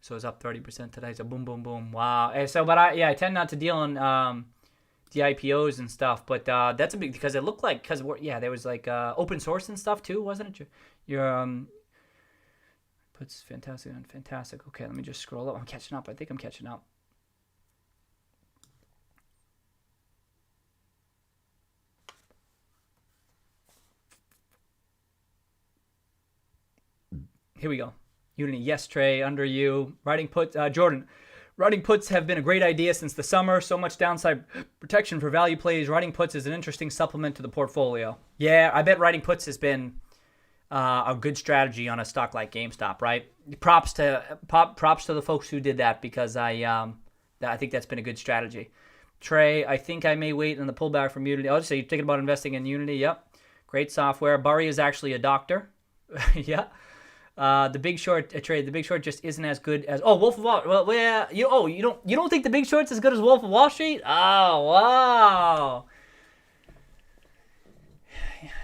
So it's up 30% today. So boom, boom, boom. Wow. And so, but I tend not to deal in the IPOs and stuff. But that's a big because it looked like there was like open source and stuff too, wasn't it? Your puts fantastic on fantastic. Okay, let me just scroll up. I'm catching up. I think I'm catching up. Here we go. Unity, yes, Trey, under you. Writing puts, Jordan. Writing puts have been a great idea since the summer. So much downside protection for value plays. Writing puts is an interesting supplement to the portfolio. Yeah, I bet writing puts has been a good strategy on a stock like GameStop, right? Props to the folks who did that because I think that's been a good strategy. Trey, I think I may wait in the pullback from Unity. I'll just say you're thinking about investing in Unity. Yep, great software. Barry is actually a doctor. Yeah. The Big Short trade. The Big Short just isn't as good as Wolf of Wall. Well, yeah. You don't think the Big Short's as good as Wolf of Wall Street? Oh wow.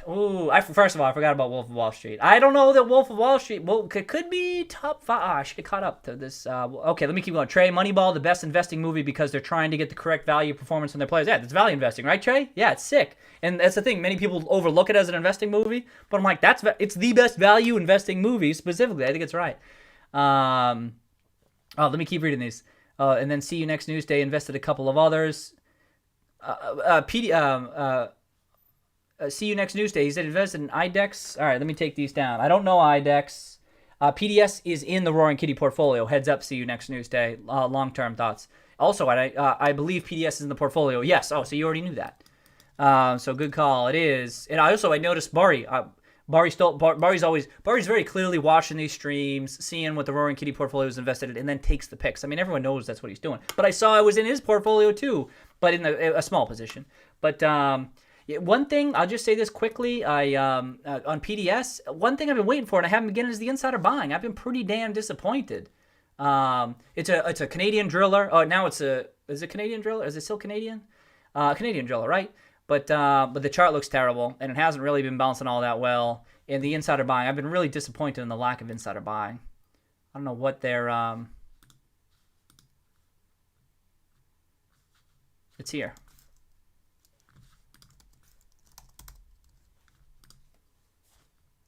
Ooh, first of all, I forgot about Wolf of Wall Street. I don't know that Wolf of Wall Street could be top 5. I should have caught up to this. Okay, let me keep going. Trey, Moneyball, the best investing movie because they're trying to get the correct value performance from their players. Yeah, that's value investing, right, Trey? Yeah, it's sick. And that's the thing. Many people overlook it as an investing movie, but I'm like, it's the best value investing movie specifically. I think it's right. Let me keep reading these. And then see you next news day. Invested a couple of others. See you next news day. He said invested in IDEX. All right, let me take these down. I don't know IDEX. PDS is in the Roaring Kitty portfolio. Heads up, see you next news day. Long-term thoughts. Also, I believe PDS is in the portfolio. Yes. Oh, so you already knew that. So good call. It is. And I noticed Barry. Barry's very clearly watching these streams, seeing what the Roaring Kitty portfolio is invested in, and then takes the picks. I mean, everyone knows that's what he's doing. But I saw it was in his portfolio too, but in a small position. But one thing, I'll just say this quickly, on PDS, one thing I've been waiting for, and I haven't been getting, is the insider buying. I've been pretty damn disappointed. It's a Canadian driller. Oh, now is it Canadian driller? Is it still Canadian? Canadian driller, right? But the chart looks terrible, and it hasn't really been bouncing all that well. And the insider buying, I've been really disappointed in the lack of insider buying. I don't know what they're... It's here.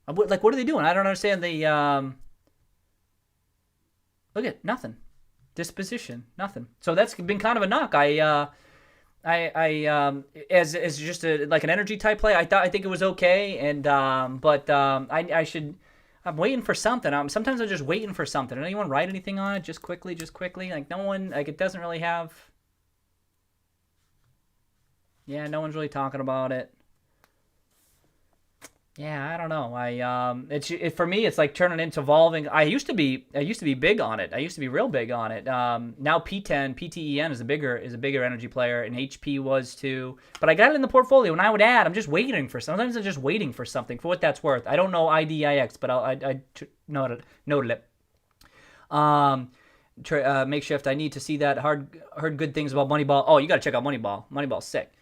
What are they doing? I don't understand the... Look at nothing. Disposition, nothing. So that's been kind of a knock. As just like an energy type play, I think it was okay, and I'm waiting for something. Sometimes I'm just waiting for something. Did anyone write anything on it? Just quickly. Like no one, like it doesn't really have. Yeah, no one's really talking about it. Yeah, I don't know. For me, it's like turning into evolving. I used to be big on it. I used to be real big on it. Now PTEN is a bigger energy player, and HP was too. But I got it in the portfolio, and I would add. I'm just waiting for. Sometimes I'm just waiting for something for what that's worth. I don't know IDIX, but I noted it. Makeshift. I need to see that. Heard good things about Moneyball. Oh, you got to check out Moneyball. Moneyball's sick.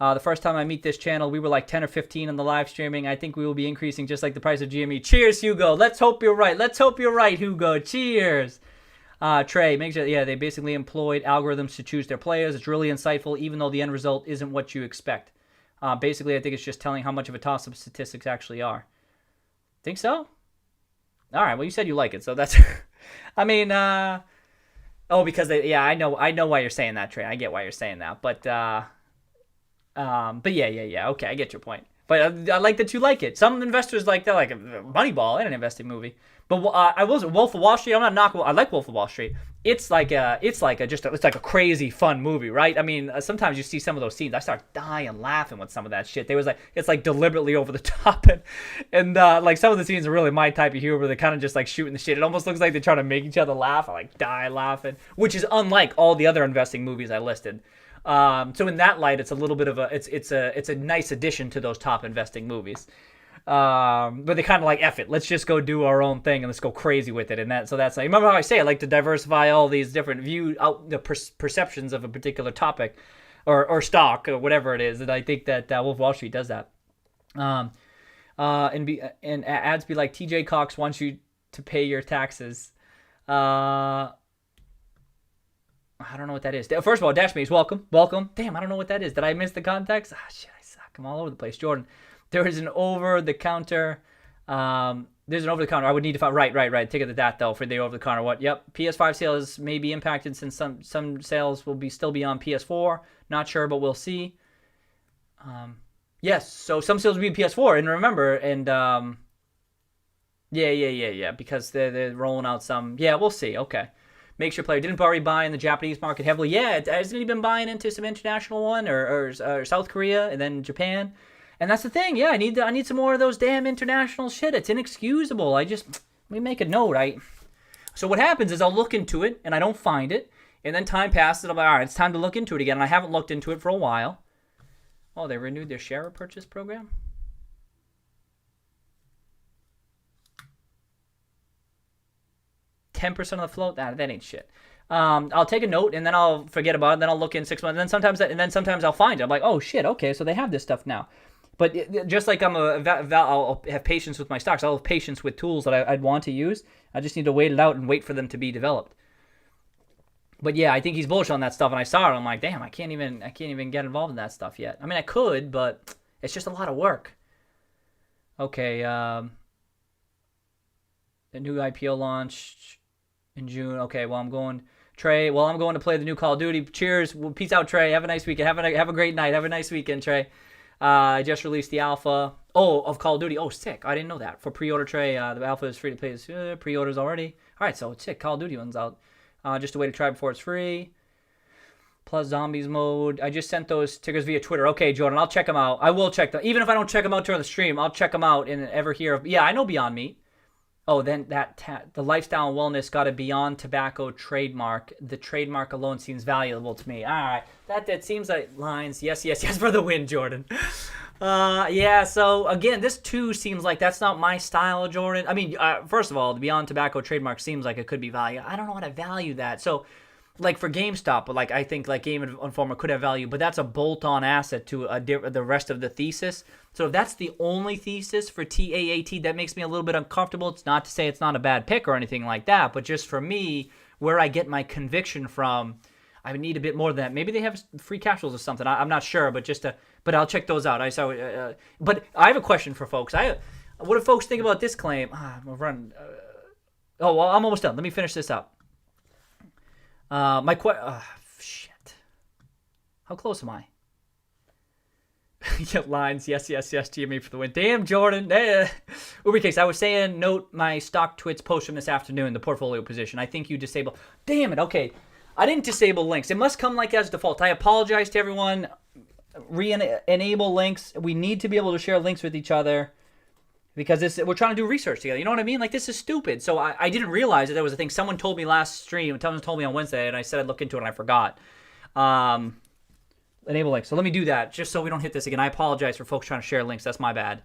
The first time I meet this channel, we were like 10 or 15 on the live streaming. I think we will be increasing just like the price of GME. Cheers, Hugo. Let's hope you're right. Let's hope you're right, Hugo. Cheers. Trey, make sure, yeah, they basically employed algorithms to choose their players. It's really insightful, even though the end result isn't what you expect. Basically, I think it's just telling how much of a toss-up statistics actually are. Think so? All right, well, you said you like it, so that's... I mean, because I know why you're saying that, Trey. I get why you're saying that, but yeah. Okay, I get your point. But I like that you like it. Some investors like Moneyball and an investing movie. But I wasn't Wolf of Wall Street. I'm not knocking. I like Wolf of Wall Street. It's like a crazy fun movie, right? I mean, sometimes you see some of those scenes. I start dying laughing with some of that shit. It's like deliberately over the top, and like some of the scenes are really my type of humor. They're kind of just like shooting the shit. It almost looks like they're trying to make each other laugh. I like die laughing, which is unlike all the other investing movies I listed. So in that light, it's a little bit of it's a nice addition to those top investing movies. But they kind of like, F it, let's just go do our own thing and let's go crazy with it. And that's like, remember how I say I like to diversify all these different perceptions of a particular topic or stock or whatever it is. And I think that Wolf of Wall Street does that. And ads be like, TJ Cox wants you to pay your taxes. I don't know what that is. First of all, Dashmates, welcome. Damn, I don't know what that is. Did I miss the context? Shit, I suck. I'm all over the place. Jordan, there is an over-the-counter. There's an over-the-counter. I would need to find. Right. Take it to that, though, for the over-the-counter. What? Yep. PS5 sales may be impacted since some sales will still be on PS4. Not sure, but we'll see. Yes, so some sales will be PS4. And remember, yeah, because they're rolling out some. Yeah, we'll see. Okay. Make sure player didn't already buy in the Japanese market heavily. Yeah, hasn't he been buying into some international one or South Korea and then Japan? And that's the thing. Yeah, I need some more of those damn international shit. It's inexcusable. Let me make a note. So what happens is I'll look into it and I don't find it, and then time passes and I'm like, all right, it's time to look into it again. And I haven't looked into it for a while. Oh, they renewed their share repurchase program. 10% of the float, that ain't shit. I'll take a note and then I'll forget about it. Then I'll look in 6 months. And then sometimes I'll find it. I'm like, oh shit, okay, so they have this stuff now. But just like I'll have patience with my stocks, I'll have patience with tools that I'd want to use. I just need to wait it out and wait for them to be developed. But yeah, I think he's bullish on that stuff. And I saw it. I'm like, damn, I can't even get involved in that stuff yet. I mean, I could, but it's just a lot of work. Okay, the new IPO launched in June. Okay, well, I'm going to play the new Call of Duty. Cheers. Peace out, Trey. Have a nice weekend. Have a great night. Have a nice weekend, Trey. I just released the alpha of Call of Duty. Oh, sick. I didn't know that. For pre-order, Trey, the alpha is free to play. Pre-orders already. All right, so it's sick. Call of Duty one's out. Just a way to try before it's free. Plus zombies mode. I just sent those stickers via Twitter. Okay, Jordan, I'll check them out. I will check them. Even if I don't check them out during the stream, I'll check them out and ever hear of. Yeah, I know Beyond Meat. Oh, then the lifestyle and wellness got a Beyond Tobacco trademark. The trademark alone seems valuable to me. All right, that seems like lines. Yes for the win, Jordan. Yeah. So again, this too seems like that's not my style, Jordan. I mean, first of all, the Beyond Tobacco trademark seems like it could be value. I don't know how to value that. So, like for GameStop, but like I think like Game Informer could have value, but that's a bolt-on asset to the rest of the thesis. So if that's the only thesis for TAAT, that makes me a little bit uncomfortable. It's not to say it's not a bad pick or anything like that, but just for me, where I get my conviction from, I would need a bit more than that. Maybe they have free cash flows or something. I'm not sure, but I'll check those out. But I have a question for folks. What do folks think about this claim? I'm well, I'm almost done. Let me finish this up. Shit. How close am I? Get lines. Yes, GME for the win. Damn, Jordan. Uber case. I was saying, note my stock twits post from this afternoon, the portfolio position. I think you disable. Damn it. Okay. I didn't disable links. It must come like as default. I apologize to everyone. Re-enable links. We need to be able to share links with each other. because we're trying to do research together. You know what I mean? Like, this is stupid. So I didn't realize that there was a thing. Someone told me last stream. Someone told me on Wednesday, and I said I'd look into it, and I forgot. Enable links. So let me do that, just so we don't hit this again. I apologize for folks trying to share links. That's my bad.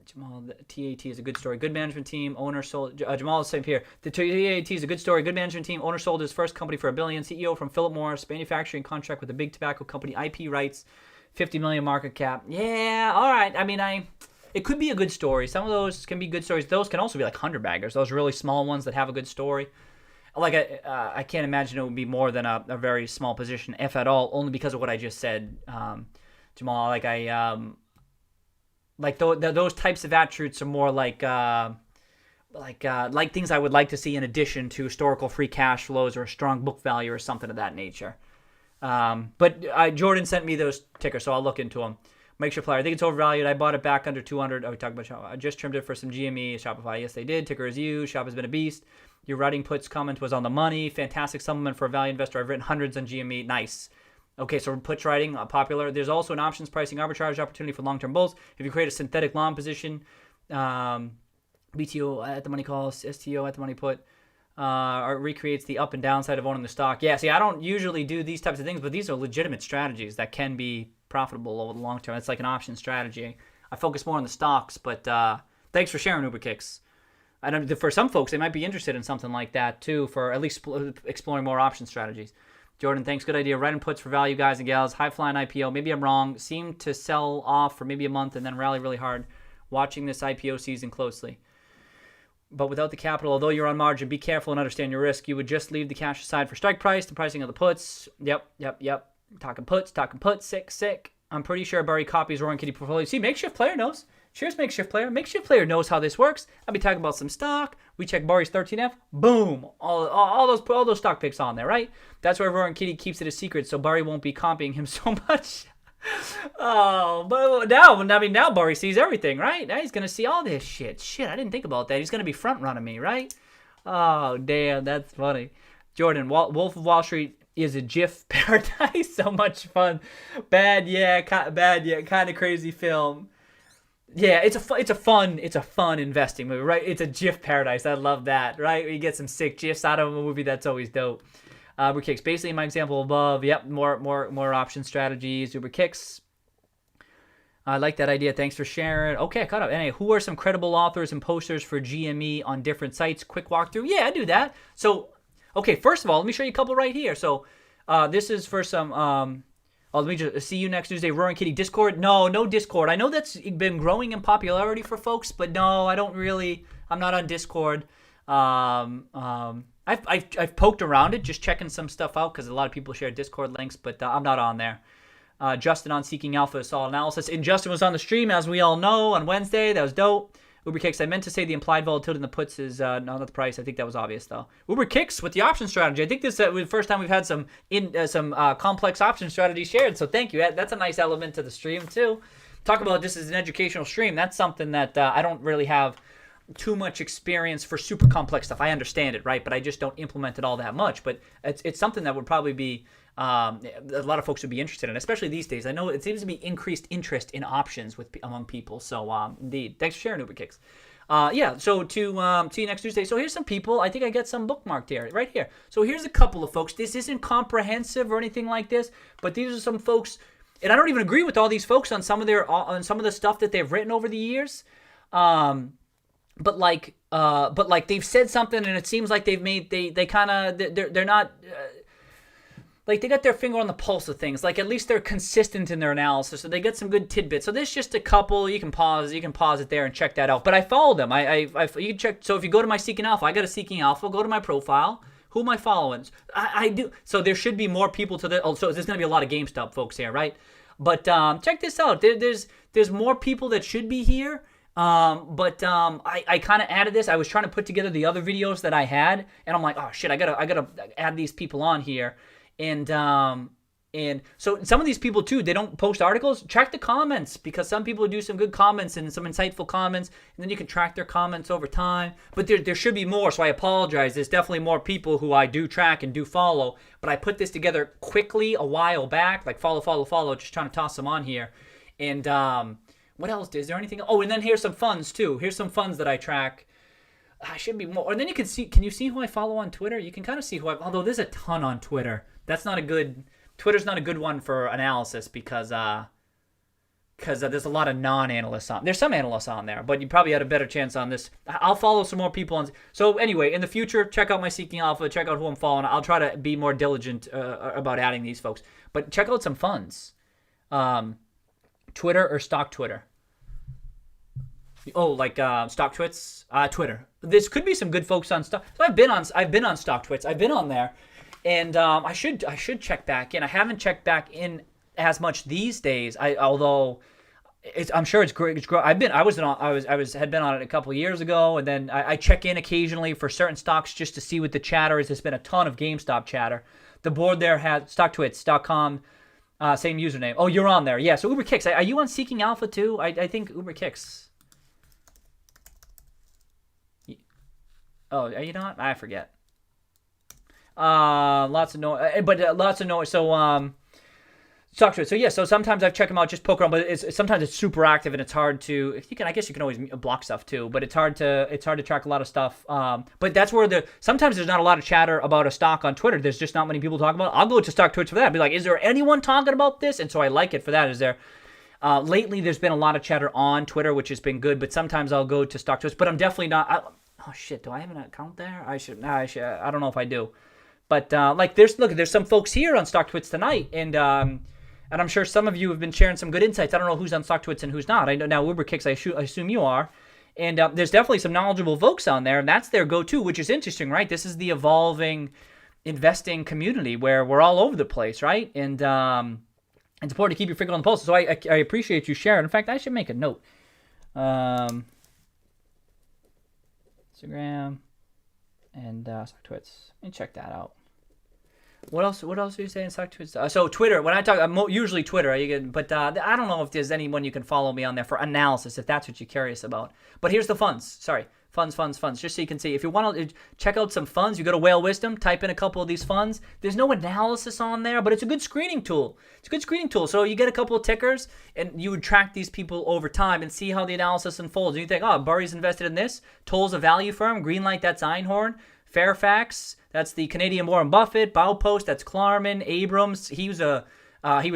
Jamal, the TAT is a good story. Good management team. Owner sold. Jamal is saying here. The TAT is a good story. Good management team. Owner sold his first company for $1 billion. CEO from Philip Morris. Manufacturing contract with a big tobacco company. IP rights. 50 million market cap. Yeah, all right. I mean, it could be a good story. Some of those can be good stories. Those can also be like 100-baggers. Those really small ones that have a good story. Like, I can't imagine it would be more than a very small position, if at all, only because of what I just said, Jamal. Like, those types of attributes are more like things I would like to see in addition to historical free cash flows or a strong book value or something of that nature. But Jordan sent me those tickers, so I'll look into them. Make sure player. I think it's overvalued. I bought it back under 200. Oh, we talked about Shopify. I just trimmed it for some GME, Shopify. Yes, they did. Ticker is you. Shop has been a beast. Your writing puts comment was on the money. Fantastic supplement for a value investor. I've written hundreds on GME. Nice. Okay, so puts writing, popular. There's also an options pricing arbitrage opportunity for long-term bulls. If you create a synthetic long position, BTO at the money call, STO at the money put, or recreates the up and down side of owning the stock. Yeah, see, I don't usually do these types of things, but these are legitimate strategies that can be profitable over the long term. It's like an option strategy. I focus more on the stocks, but thanks for sharing, Uber Kicks. I don't. For some folks, they might be interested in something like that too, for at least exploring more option strategies. Jordan, thanks. Good idea. Write and puts for value guys and gals. High flying IPO. Maybe I'm wrong. Seemed to sell off for maybe a month and then rally really hard. Watching this IPO season closely. But without the capital, although you're on margin, be careful and understand your risk. You would just leave the cash aside for strike price, the pricing of the puts. Yep. Talking puts. Sick. I'm pretty sure Barry copies Roaring Kitty portfolio. See, Makeshift Player knows. Cheers, Makeshift Player. Makeshift Player knows how this works. I'll be talking about some stock. We check Barry's 13F. Boom. All those stock picks on there, right? That's why Roaring Kitty keeps it a secret, so Barry won't be copying him so much. Oh, but now Barry sees everything, right? Now he's going to see all this shit. Shit, I didn't think about that. He's going to be front running me, right? Oh, damn, that's funny. Jordan, Wolf of Wall Street is a GIF paradise. So much fun. Bad, yeah, kind of crazy film. Yeah, it's a fun investing movie, right? It's a GIF paradise. I love that, right? You get some sick GIFs out of a movie. That's always dope. Uber Kicks, basically my example above. Yep, more option strategies. Uber Kicks. I like that idea. Thanks for sharing. Okay, I caught up. Anyway, who are some credible authors and posters for GME on different sites? Quick walkthrough. Yeah, I do that. So, okay, first of all, let me show you a couple right here. So, this is for some. Let me just see you next Tuesday. Roaring Kitty Discord. No Discord. I know that's been growing in popularity for folks, but no, I don't really. I'm not on Discord. I've poked around it, just checking some stuff out because a lot of people share Discord links, but I'm not on there. Justin on Seeking Alpha saw analysis, and Justin was on the stream, as we all know, on Wednesday. That was dope. Uber Kicks. I meant to say the implied volatility in the puts is not the price. I think that was obvious though. Uber Kicks with the option strategy. I think this is the first time we've had some complex option strategy shared. So thank you. That's a nice element to the stream too. Talk about this as an educational stream. That's something that I don't really have too much experience for super complex stuff. I understand it, right? But I just don't implement it all that much. But it's something that would probably be a lot of folks would be interested in, especially these days. I know it seems to be increased interest in options among people. So indeed, thanks for sharing, Uber Kicks. So to see you next Tuesday. So here's some people. I think I get some bookmarked here, right here. So here's a couple of folks. This isn't comprehensive or anything like this, but these are some folks, and I don't even agree with all these folks on some of the stuff that they've written over the years. But they've said something, and it seems like they've made they're not. Like they got their finger on the pulse of things. Like at least they're consistent in their analysis, so they get some good tidbits. So there's just a couple. You can pause it there and check that out. But I follow them. You can check. So if you go to my Seeking Alpha, I got a Seeking Alpha. Go to my profile. Who am I following? I do. So there should be more people to the. Oh, so there's gonna be a lot of GameStop folks here, right? But check this out. There's more people that should be here. I kind of added this. I was trying to put together the other videos that I had, and I'm like, oh shit, I gotta add these people on here. And so some of these people too, they don't post articles. Check the comments, because some people do some good comments and some insightful comments, and then you can track their comments over time. But there should be more, so I apologize. There's definitely more people who I do track and do follow, but I put this together quickly a while back, like follow, just trying to toss them on here. And What else? Is there anything? Oh, and then here's some funds too. Here's some funds that I track. I should be more. And then you can see. Can you see who I follow on Twitter? You can kind of see who I. Although there's a ton on Twitter. That's not a good. Twitter's not a good one for analysis because there's a lot of non-analysts on. There's some analysts on there, but you probably had a better chance on this. I'll follow some more people on. So anyway, in the future, check out my Seeking Alpha. Check out who I'm following. I'll try to be more diligent about adding these folks. But check out some funds. Twitter or stock Twitter. Oh, like stock twits, Twitter. This could be some good folks on stock. So I've been on stock twits. I've been on there, and I should check back in. I haven't checked back in as much these days. I'm sure it's great. Had been on it a couple of years ago, and then I check in occasionally for certain stocks just to see what the chatter is. There's been a ton of GameStop chatter. The board there has stocktwits.com, same username. Oh, you're on there. Yeah. So Uber Kicks. Are you on Seeking Alpha too? I think Uber Kicks. Oh, are you not? I forget. Lots of noise, but lots of noise. So stock trade. So yeah. So sometimes I've checked them out, just poke around, but sometimes it's super active and it's hard to. I guess you can always block stuff too, but it's hard to track a lot of stuff. But that's where sometimes there's not a lot of chatter about a stock on Twitter. There's just not many people talking about it. I'll go to Stock Twitch for that. I'll be like, is there anyone talking about this? And so I like it for that. Is there? Lately, there's been a lot of chatter on Twitter, which has been good. But sometimes I'll go to Stock Twitch, but I'm definitely not. Oh shit! Do I have an account there? I should. I don't know if I do. But there's some folks here on StockTwits tonight, and I'm sure some of you have been sharing some good insights. I don't know who's on StockTwits and who's not. I know now Uber Kicks. I assume you are, and there's definitely some knowledgeable folks on there, and that's their go-to, which is interesting, right? This is the evolving investing community where we're all over the place, right? And it's important to keep your finger on the pulse. So I appreciate you sharing. In fact, I should make a note. Instagram and StockTwits. Let me check that out. What else are you saying? StockTwits. So Twitter. When I talk, usually Twitter. But I don't know if there's anyone you can follow me on there for analysis if that's what you're curious about. But here's the funds. Sorry, funds. Just so you can see. If you want to check out some funds, you go to Whale Wisdom. Type in a couple of these funds. There's no analysis on there, but it's a good screening tool. So you get a couple of tickers, and you would track these people over time and see how the analysis unfolds. And you think, oh, Burry's invested in this. Toll's a value firm. Greenlight, that's Einhorn. Fairfax, that's the Canadian Warren Buffett. Baupost, that's Klarman. Abrams, he was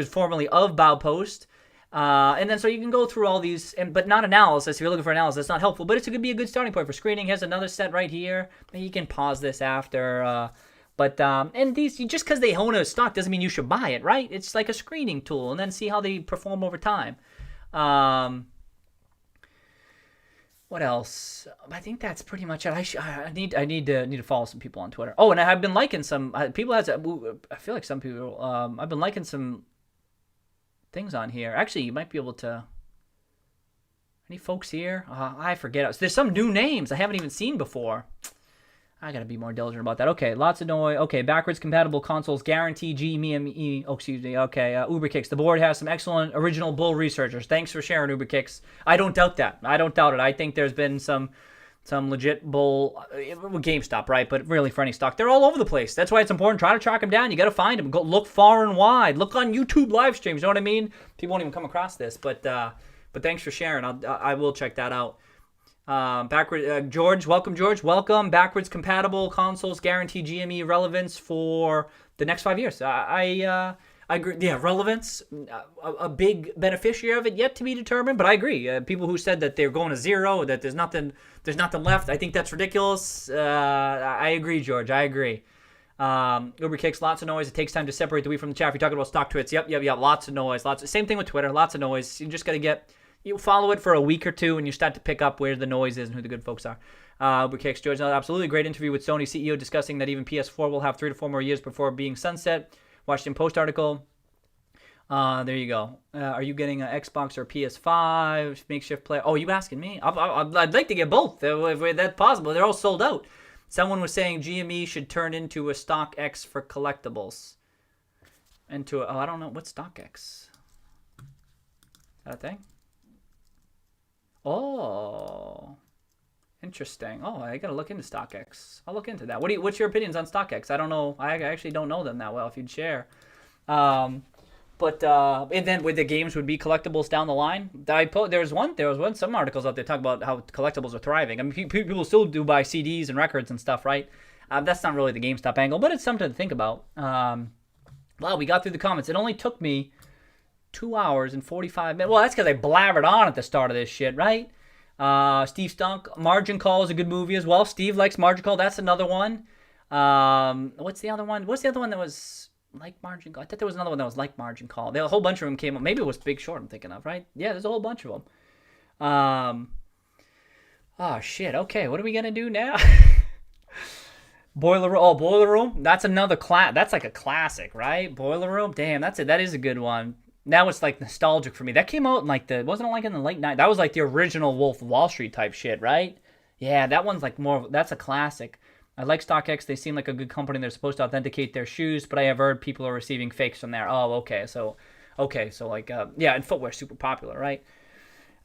formerly of Baupost. And then so you can go through all these, but not analysis. If you're looking for analysis, it's not helpful. But it's going to be a good starting point for screening. Here's another set right here. You can pause this after. And these, just because they own a stock doesn't mean you should buy it, right? It's like a screening tool, and then see how they perform over time. What else? I think that's pretty much it. I need to follow some people on Twitter. Oh, and I've been liking some people. I feel like some people. I've been liking some things on here. Actually, you might be able to. Any folks here? I forget. There's some new names I haven't even seen before. I gotta be more diligent about that. Okay, lots of noise. Okay, backwards compatible consoles guarantee GME. Oh, excuse me. Okay, Uber Kicks. The board has some excellent original bull researchers. Thanks for sharing, Uber Kicks. I don't doubt that. I don't doubt it. I think there's been some legit bull GameStop, right? But really for any stock, they're all over the place. That's why it's important. Try to track them down. You got to find them. Go look far and wide. Look on YouTube live streams. You know what I mean? People won't even come across this, but thanks for sharing. I will check that out. George, welcome. Backwards compatible consoles guarantee GME relevance for the next 5 years. I agree. Yeah, relevance, a big beneficiary of it yet to be determined, but I agree. People who said that they're going to zero, that there's nothing left, I think that's ridiculous. I agree, George. I agree. Uber Kicks, lots of noise. It takes time to separate the wheat from the chaff. You're talking about stock twits. Yep. Lots of noise. Same thing with Twitter. Lots of noise. You just got to you follow it for a week or two, and you start to pick up where the noise is and who the good folks are. Uber Kicks, George, absolutely great interview with Sony CEO discussing that even PS4 will have 3 to 4 more years before being sunset. Washington Post article. There you go. Are you getting an Xbox or PS5 makeshift player? Oh, you asking me? I'd like to get both if that's possible. They're all sold out. Someone was saying GME should turn into a StockX for collectibles. I don't know. What's StockX? Is that a thing? Oh, interesting. Oh, I gotta look into StockX. I'll look into that. What's your opinions on StockX? I don't know. I actually don't know them that well. If you'd share, But and then with the games would be collectibles down the line. There was some articles out there talking about how collectibles are thriving. I mean, people still do buy CDs and records and stuff, right? That's not really the GameStop angle, but it's something to think about. Wow, we got through the comments. It only took me 2 hours and 45 minutes. Well, that's because I blabbered on at the start of this shit, right? Steve Stunk, Margin Call is a good movie as well. Steve likes Margin Call. That's another one. What's the other one? What's the other one that was like Margin Call? I thought there was another one that was like Margin Call. A whole bunch of them came up. Maybe it was Big Short I'm thinking of, right? Yeah, there's a whole bunch of them. Oh, shit. Okay, what are we going to do now? Boiler Room. Oh, Boiler Room. That's another That's like a classic, right? Boiler Room. Damn, that's it. That is a good one. Now it's like nostalgic for me. That came out in like wasn't it like in the late 90s? That was like the original Wolf of Wall Street type shit, right? Yeah, that one's like that's a classic. I like StockX. They seem like a good company. They're supposed to authenticate their shoes, but I have heard people are receiving fakes from there. Oh, okay. So like, yeah, and footwear's super popular, right?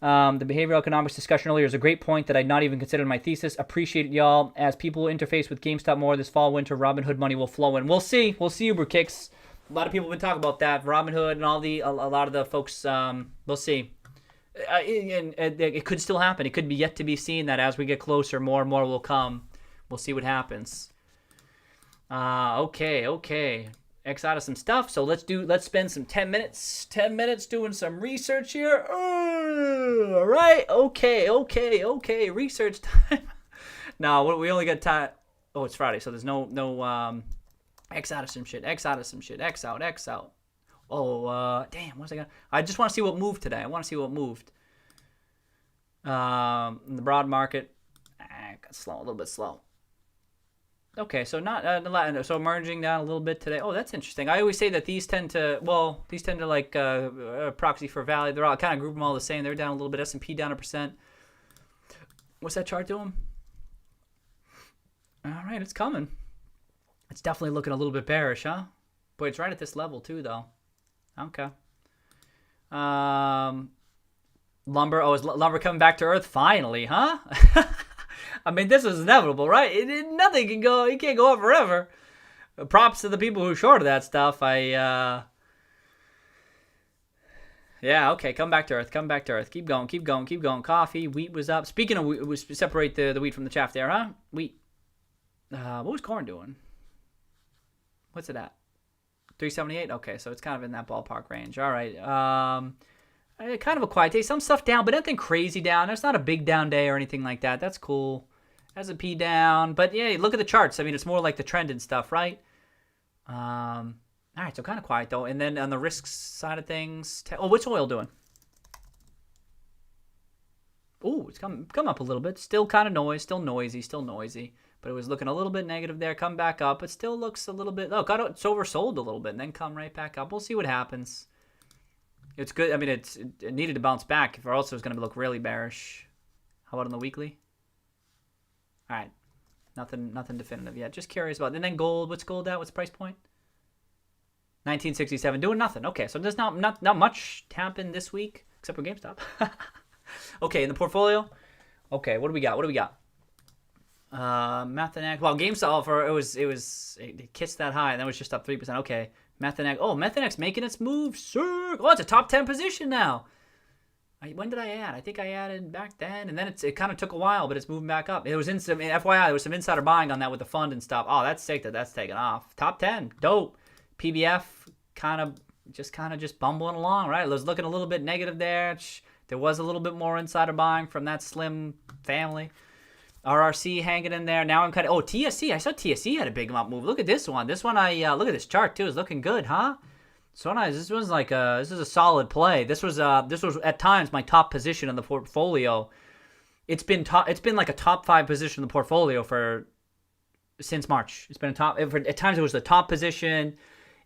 The behavioral economics discussion earlier is a great point that I'd not even considered in my thesis. Appreciate it, y'all. As people interface with GameStop more this fall, winter, Robinhood money will flow in. We'll see. We'll see, Uber Kicks. A lot of people have been talking about that. Robinhood and a lot of the folks, we'll see. It could still happen. It could be yet to be seen that as we get closer, more and more will come. We'll see what happens. Okay. X out of some stuff. So let's spend some 10 minutes doing some research here. All right. Okay. Research time. No, we only got time. Oh, it's Friday, so there's no X out of some shit. X out. Oh, damn. What's I got? I just want to see what moved today. I want to see what moved. In the broad market, got a little bit slow. Okay, so so emerging down a little bit today. Oh, that's interesting. I always say that these tend to like proxy for value. They're all kind of group them all the same. They're down a little bit. S&P down 1%. What's that chart doing? All right, it's coming. It's definitely looking a little bit bearish, huh? Boy, it's right at this level too, though. Okay. Lumber. Oh, is lumber coming back to earth finally, huh? I mean, this was inevitable, right? Nothing can go. It can't go up forever. Props to the people who shorted that stuff. Yeah, okay. Come back to earth. Keep going. Coffee. Wheat was up. Speaking of wheat, separate the wheat from the chaff there, huh? Wheat. What was corn doing? What's it at? 378? Okay, so it's kind of in that ballpark range. All right. Kind of a quiet day. Some stuff down, but nothing crazy down. There's not a big down day or anything like that. That's cool. S&P down. But yeah, look at the charts. I mean, it's more like the trend and stuff, right? All right, so kind of quiet, though. And then on the risks side of things, what's oil doing? Oh, it's come up a little bit. Still kind of noise. Still noisy. But it was looking a little bit negative there. Come back up. It still looks a little bit... it's oversold a little bit and then come right back up. We'll see what happens. It's good. I mean, it needed to bounce back, or else it was going to look really bearish. How about on the weekly? All right. Nothing definitive yet. Just curious about it. And then gold. What's gold at? What's the price point? 1967. Doing nothing. Okay, so there's not much happened this week, except for GameStop. Okay, in the portfolio? Okay, what do we got? Methanex. Well, GameStop, it kissed that high, and then it was just up 3%. Okay. Methanex. Oh, Methanex making its move. Sir. Oh, it's a top 10 position now. When did I add? I think I added back then, and then it kind of took a while, but it's moving back up. It was FYI, there was some insider buying on that with the fund and stuff. Oh, that's sick that's taken off. Top 10. Dope. PBF kind of just bumbling along, right? It was looking a little bit negative there. There was a little bit more insider buying from that slim family. RRC hanging in there. Now I'm kind of... Oh, TSC. I saw TSC had a big up move. Look at this one. Look at this chart, too. It's looking good, huh? So nice. This was this is a solid play. This was at times my top position in the portfolio. It's been like a top 5 position in the portfolio since March. It's been at times it was the top position,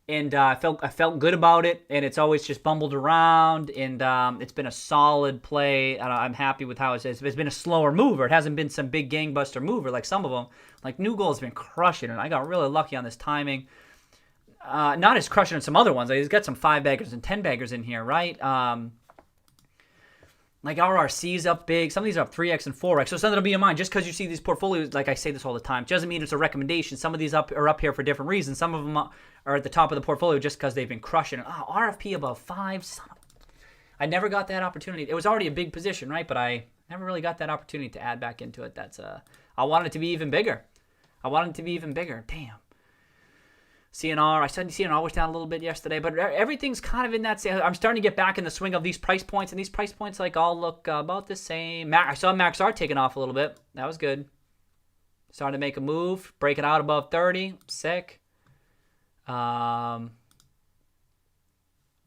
and I felt good about it, and it's always just bumbled around, and it's been a solid play, and I'm happy with how it's been a slower mover. It hasn't been some big gangbuster mover like some of them. Like New Gold's been crushing it. I got really lucky on this timing. Not as crushing as some other ones. He's got some 5-baggers and 10-baggers in here, right? Like RRC's up big. Some of these are up 3x and 4x. So something to be in mind. Just because you see these portfolios, like I say this all the time, doesn't mean it's a recommendation. Some of these are up here for different reasons. Some of them are at the top of the portfolio just because they've been crushing it. Oh, RFP above 5. I never got that opportunity. It was already a big position, right? But I never really got that opportunity to add back into it. I wanted it to be even bigger. Damn. CNR, I said CNR was down a little bit yesterday, but everything's kind of in that same. I'm starting to get back in the swing of these price points, and these price points like all look about the same. I saw Maxar taking off a little bit. That was good. Starting to make a move, breaking out above 30. Sick. Water.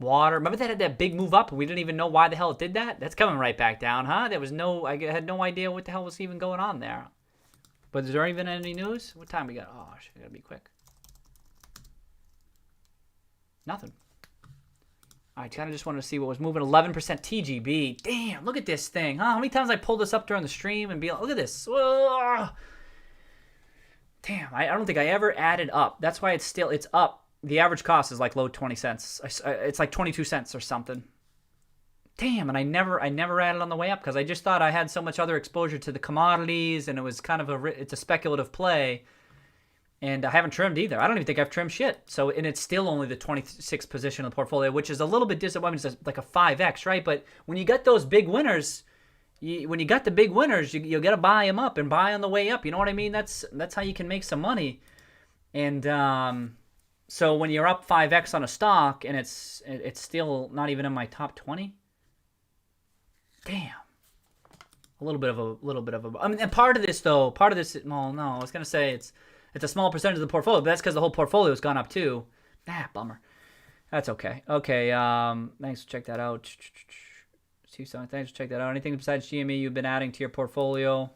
Remember that had that big move up, and we didn't even know why the hell it did that? That's coming right back down, huh? I had no idea what the hell was even going on there. But is there even any news? What time we got? Oh, I gotta be quick. Nothing. I kind of just wanted to see what was moving. 11% TGB. Damn, look at this thing, huh? How many times I pulled this up during the stream and be like, look at this. Whoa. Damn, I don't think I ever added up. That's why it's up. The average cost is like low 20 cents. It's like 22 cents or something. Damn, and I never added on the way up because I just thought I had so much other exposure to the commodities and it was kind of it's a speculative play. And I haven't trimmed either. I don't even think I've trimmed shit. So, and it's still only the 26th position of the portfolio, which is a little bit disappointing. It's like a 5x, right? But when you get those big winners, you'll got to buy them up and buy on the way up. You know what I mean? That's how you can make some money. And so when you're up 5x on a stock and it's still not even in my top 20, damn. A little bit of a. I mean, and part of this. Well, no, I was gonna say it's a small percentage of the portfolio, but that's because the whole portfolio has gone up too. Bummer. That's okay. Okay, thanks for check that out. Thanks for check that out. Anything besides GME you've been adding to your portfolio?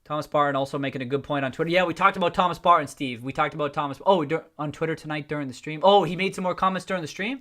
Thomas Barton also making a good point on Twitter. Yeah, we talked about Thomas Barton, Steve. We talked about Thomas. Oh, on Twitter tonight during the stream. Oh, he made some more comments during the stream?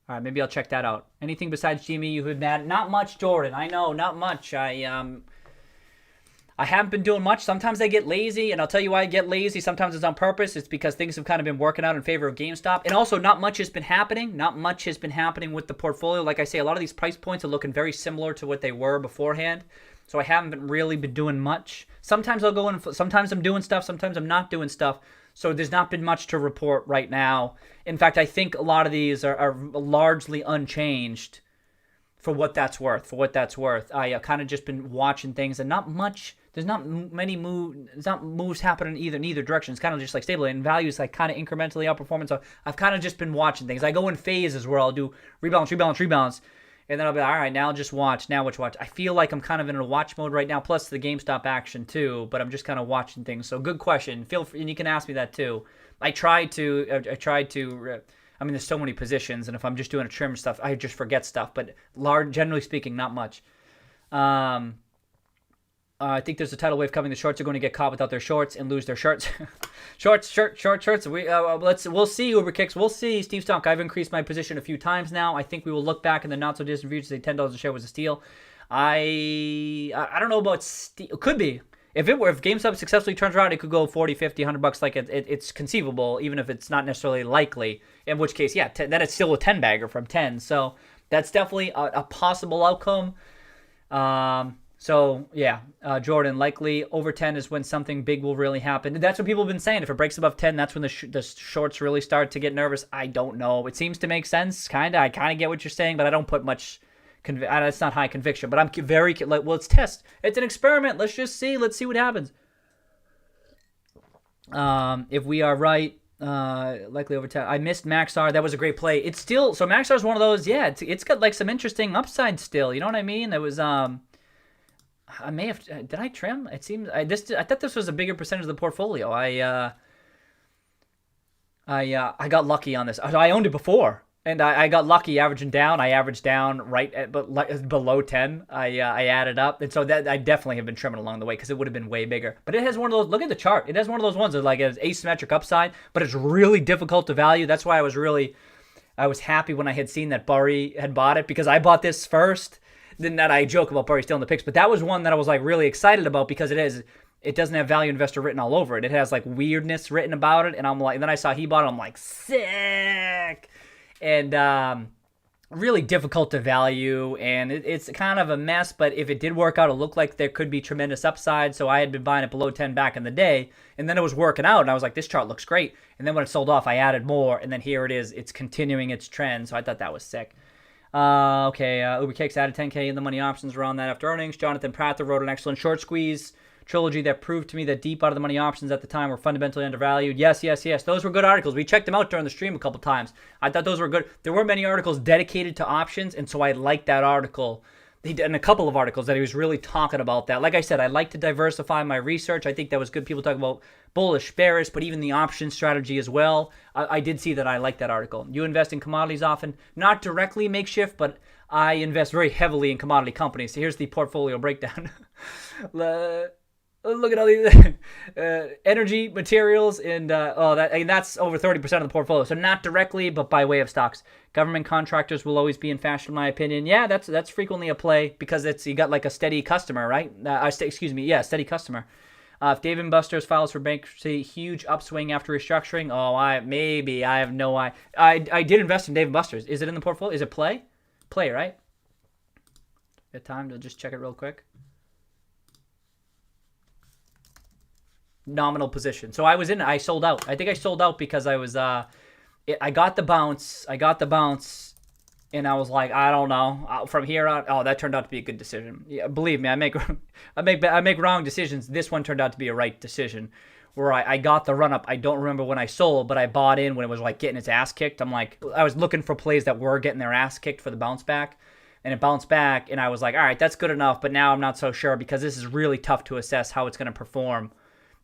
All right, maybe I'll check that out. Anything besides GME you've been adding? Not much, Jordan. I know, not much. I haven't been doing much. Sometimes I get lazy, and I'll tell you why I get lazy. Sometimes it's on purpose. It's because things have kind of been working out in favor of GameStop. And also, not much has been happening. Not much has been happening with the portfolio. Like I say, a lot of these price points are looking very similar to what they were beforehand. So I haven't really been doing much. Sometimes I'll go in. Sometimes I'm doing stuff. Sometimes I'm not doing stuff. So there's not been much to report right now. In fact, I think a lot of these are largely unchanged for what that's worth. I kind of just been watching things, and not much. There's not many moves happening in either direction. It's kind of just like stable, and values like kind of incrementally outperforming. So I've kind of just been watching things. I go in phases where I'll do rebalance, and then I'll be like, all right, now I'll just watch. I feel like I'm kind of in a watch mode right now, plus the GameStop action too, but I'm just kind of watching things. So good question. Feel free, and you can ask me that too. I tried to, I mean, there's so many positions, and if I'm just doing a trim stuff, I just forget stuff, but generally speaking, not much. I think there's a tidal wave coming. The shorts are going to get caught without their shorts and lose their shirts. shorts. We'll see, Uber Kicks. We'll see. Steve Stunk, I've increased my position a few times now. I think we will look back in the not so distant future and say $10 a share was a steal. I don't know about steal. It could be. If GameStop successfully turns around, it could go 40, 50, $100. Like it's conceivable, even if it's not necessarily likely. In which case, yeah, then it's still a 10 bagger from 10. So that's definitely a possible outcome. So, yeah, Jordan, likely over 10 is when something big will really happen. That's what people have been saying. If it breaks above 10, that's when the shorts really start to get nervous. I don't know. It seems to make sense, kind of. I kind of get what you're saying, but I don't put much... it's not high conviction, but I'm very... well, let's test. It's an experiment. Let's just see. Let's see what happens. If we are right, likely over 10. I missed Maxar. That was a great play. It's still... So Maxar is one of those, yeah, it's got like some interesting upside still. You know what I mean? It was... I may have. Did I trim? It seems. I thought this was a bigger percentage of the portfolio. I got lucky on this. I owned it before, and I got lucky averaging down. I averaged down right at below 10. I added up, and so that I definitely have been trimming along the way because it would have been way bigger. But it has one of those. Look at the chart. It has one of those ones that like has asymmetric upside, but it's really difficult to value. That's why I was happy when I had seen that Burry had bought it because I bought this first. Then that I joke about Burry still in the picks, but that was one that I was like really excited about because it doesn't have value investor written all over it. It has like weirdness written about it, and I'm like, and then I saw he bought it, I'm like, sick. And really difficult to value, and it's kind of a mess. But if it did work out, it looked like there could be tremendous upside. So I had been buying it below 10 back in the day, and then it was working out, and I was like, this chart looks great. And then when it sold off, I added more, and then here it is. It's continuing its trend, so I thought that was sick. Uber Cakes added 10K in the money options around that after earnings. Jonathan Prather wrote an excellent short squeeze trilogy that proved to me that deep out of the money options at the time were fundamentally undervalued. Yes. Those were good articles. We checked them out during the stream a couple times. I thought those were good. There weren't many articles dedicated to options, and so I liked that article. He did in a couple of articles that he was really talking about that. Like I said, I like to diversify my research. I think that was good. People talk about bullish, bearish, but even the option strategy as well. I did see that. I like that article. You invest in commodities often, not directly makeshift, but I invest very heavily in commodity companies. So here's the portfolio breakdown. Look at all these energy, materials, and that's over 30% of the portfolio. So not directly, but by way of stocks. Government contractors will always be in fashion, in my opinion. Yeah, that's frequently a play because you got like a steady customer, right? Steady customer. If Dave & Buster's files for bankruptcy, huge upswing after restructuring. I have no idea. I did invest in Dave & Buster's. Is it in the portfolio? Is it play? Play, right? Got time to just check it real quick. Nominal position. So I was in it. I sold out. I think I sold out because I was I got the bounce, and I was like, I don't know. From here on, that turned out to be a good decision. Yeah, believe me, I make wrong decisions. This one turned out to be a right decision. Where I got the run up. I don't remember when I sold, but I bought in when it was like getting its ass kicked. I was looking for plays that were getting their ass kicked for the bounce back. And it bounced back, and I was like, all right, that's good enough. But now I'm not so sure because this is really tough to assess how it's going to perform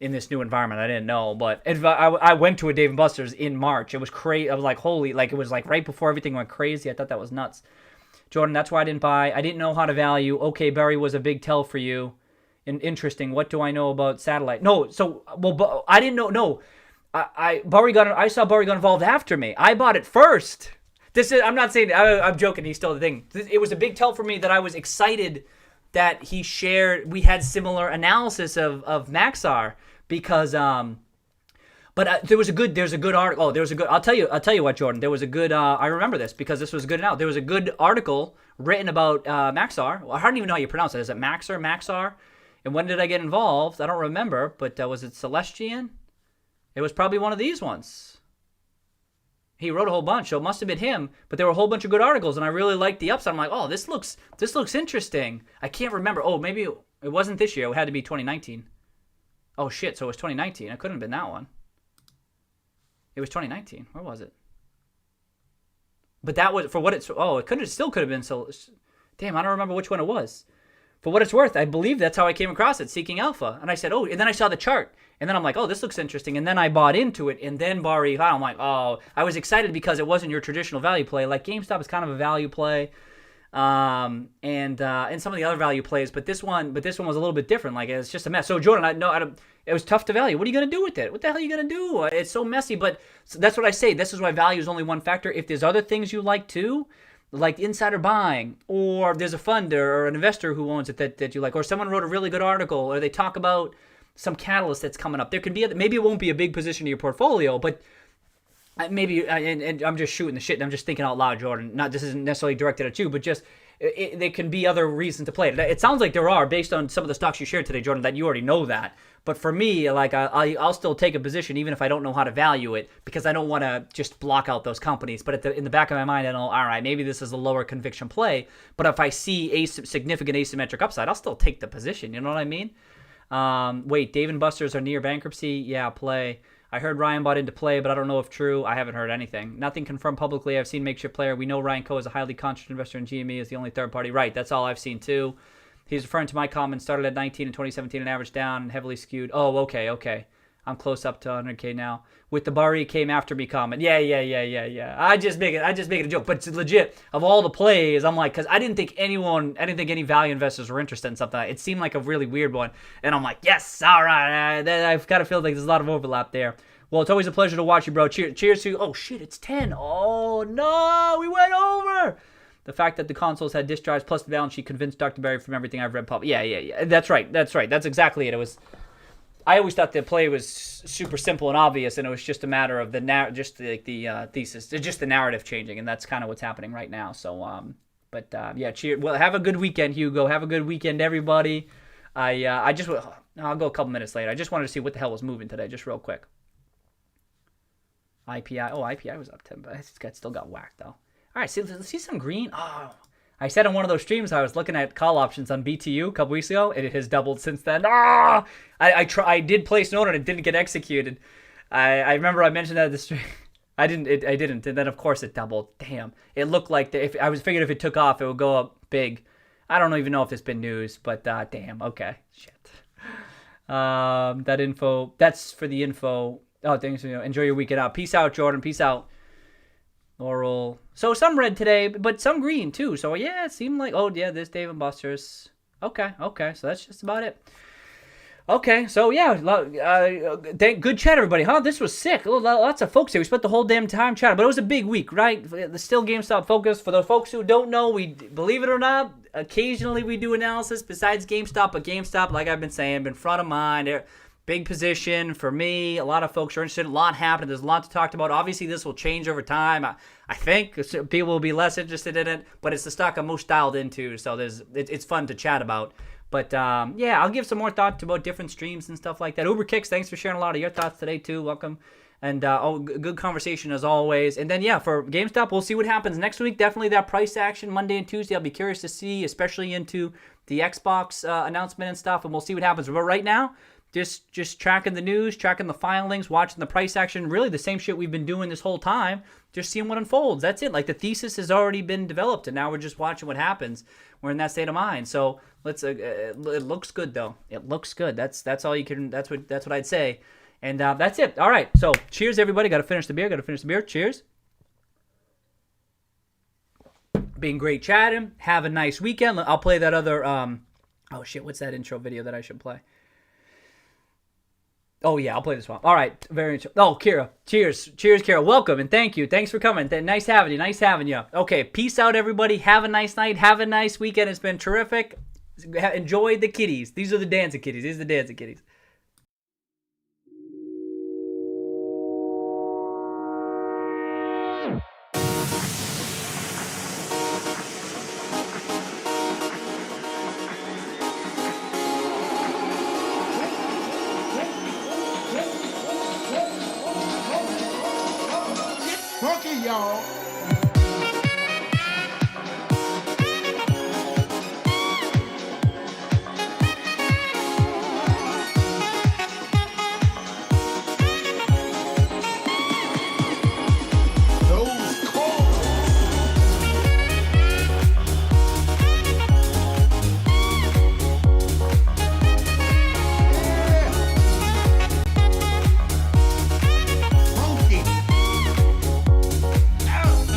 in this new environment. I didn't know, but I went to a Dave & Buster's in March. It was crazy. I was like, holy, like it was like right before everything went crazy. I thought that was nuts. Jordan, that's why I didn't buy. I didn't know how to value. Okay, Barry was a big tell for you. And interesting. What do I know about satellite? No, so, well, I didn't know. No, I saw Barry got involved after me. I bought it first. I'm not saying, I'm joking. He's still the thing. It was a big tell for me that I was excited that we had similar analysis of Maxar. Because, there's a good article. I'll tell you what, Jordan. There was a good. I remember this because this was good now. There was a good article written about Maxar. Well, I don't even know how you pronounce it. Is it Maxar? And when did I get involved? I don't remember. But was it Celestian? It was probably one of these ones. He wrote a whole bunch, so it must have been him. But there were a whole bunch of good articles, and I really liked the upside. I'm like, oh, this looks interesting. I can't remember. Oh, maybe it wasn't this year. It had to be 2019. Oh, shit, so it was 2019. It couldn't have been that one. It was 2019. Where was it? But that was, for what it's, still could have been, so, damn, I don't remember which one it was. For what it's worth, I believe that's how I came across it, Seeking Alpha. And I said, and then I saw the chart. And then I'm like, this looks interesting. And then I bought into it. And then I'm like, I was excited because it wasn't your traditional value play. Like GameStop is kind of a value play. And some of the other value plays, but this one was a little bit different. Like it's just a mess. So Jordan, it was tough to value. What are you gonna do with it? What the hell are you gonna do? It's so messy. But that's what I say. This is why value is only one factor. If there's other things you like too, like insider buying, or there's a fund or an investor who owns it that you like, or someone wrote a really good article, or they talk about some catalyst that's coming up. There could be maybe it won't be a big position in your portfolio, but maybe, and I'm just shooting the shit, and I'm just thinking out loud, Jordan. This isn't necessarily directed at you, but just there can be other reasons to play it. It sounds like there are, based on some of the stocks you shared today, Jordan, that you already know that. But for me, like I'll still take a position even if I don't know how to value it, because I don't want to just block out those companies. But in the back of my mind, I know, all right, maybe this is a lower conviction play. But if I see significant asymmetric upside, I'll still take the position. You know what I mean? Wait, Dave & Buster's are near bankruptcy? Yeah, play. I heard Ryan bought into play, but I don't know if true. I haven't heard anything. Nothing confirmed publicly. I've seen Makeshift Player. We know Ryan Coe is a highly conscious investor in GME, is the only third party. Right, that's all I've seen too. He's referring to my comment, started at 19 in 2017 and averaged down and heavily skewed. Oh, okay. I'm close up to 100K now. With the Bari came after me comment. Yeah. I just make it a joke, but it's legit. Of all the plays, I'm like, because I didn't think any value investors were interested in something. It seemed like a really weird one, and I'm like, yes, all right. I've got to feel like there's a lot of overlap there. Well, it's always a pleasure to watch you, bro. Cheers to you. Oh shit, it's 10. Oh no, we went over. The fact that the consoles had disk drives plus the balance sheet convinced Dr. Barry from everything I've read. Yeah. That's right. That's exactly it. It was. I always thought the play was super simple and obvious, and it was just a matter of the thesis, just the narrative changing, and that's kind of what's happening right now. So, yeah, cheers. Well, have a good weekend, Hugo. Have a good weekend, everybody. I'll go a couple minutes later. I just wanted to see what the hell was moving today, just real quick. IPI was up 10, but it still got whacked though. All right, let's see some green. Oh, I said on one of those streams I was looking at call options on BTU a couple weeks ago, and it has doubled since then. I did place an order and it didn't get executed. I remember I mentioned that at the stream. I didn't, and then of course it doubled. Damn, it looked like if I was figuring if it took off, it would go up big. I don't even know if there's been news, but damn, okay, shit. That info. That's for the info. Oh, thanks. Enjoy your weekend out. Peace out, Jordan. Peace out, Laurel. So some red today, but some green too. So yeah, it seemed like, oh yeah, this Dave and Buster's. Okay. So that's just about it. Okay, so yeah, good chat, everybody. Huh? This was sick. Lots of folks here. We spent the whole damn time chatting, but it was a big week, right? The still GameStop focus. For the folks who don't know, we believe it or not, occasionally we do analysis besides GameStop, but GameStop, like I've been saying, been front of mind. Big position for me. A lot of folks are interested. A lot happened. There's a lot to talk about. Obviously, this will change over time. I think people will be less interested in it, but it's the stock I'm most dialed into, so it's fun to chat about. But yeah, I'll give some more thought about different streams and stuff like that. Uber Kicks, thanks for sharing a lot of your thoughts today too. Welcome. And good conversation as always. And then yeah, for GameStop, we'll see what happens next week. Definitely that price action Monday and Tuesday. I'll be curious to see, especially into the Xbox announcement and stuff, and we'll see what happens. But right now, just tracking the news, tracking the filings, watching the price action, really the same shit we've been doing this whole time, just seeing what unfolds. That's it. Like the thesis has already been developed, and now we're just watching what happens. We're in that state of mind. So let's. It looks good though. It looks good. That's all you can. That's what I'd say. And that's it. All right. So cheers, everybody. Got to finish the beer. Cheers. Been great chatting. Have a nice weekend. I'll play that other. Oh shit! What's that intro video that I should play? Oh, yeah, I'll play this one. All right, very interesting. Oh, Kira, cheers, Kira. Welcome, and thank you. Thanks for coming. Nice having you. Okay, peace out, everybody. Have a nice night. Have a nice weekend. It's been terrific. Enjoy the kitties. These are the dancing kitties. Funky, y'all.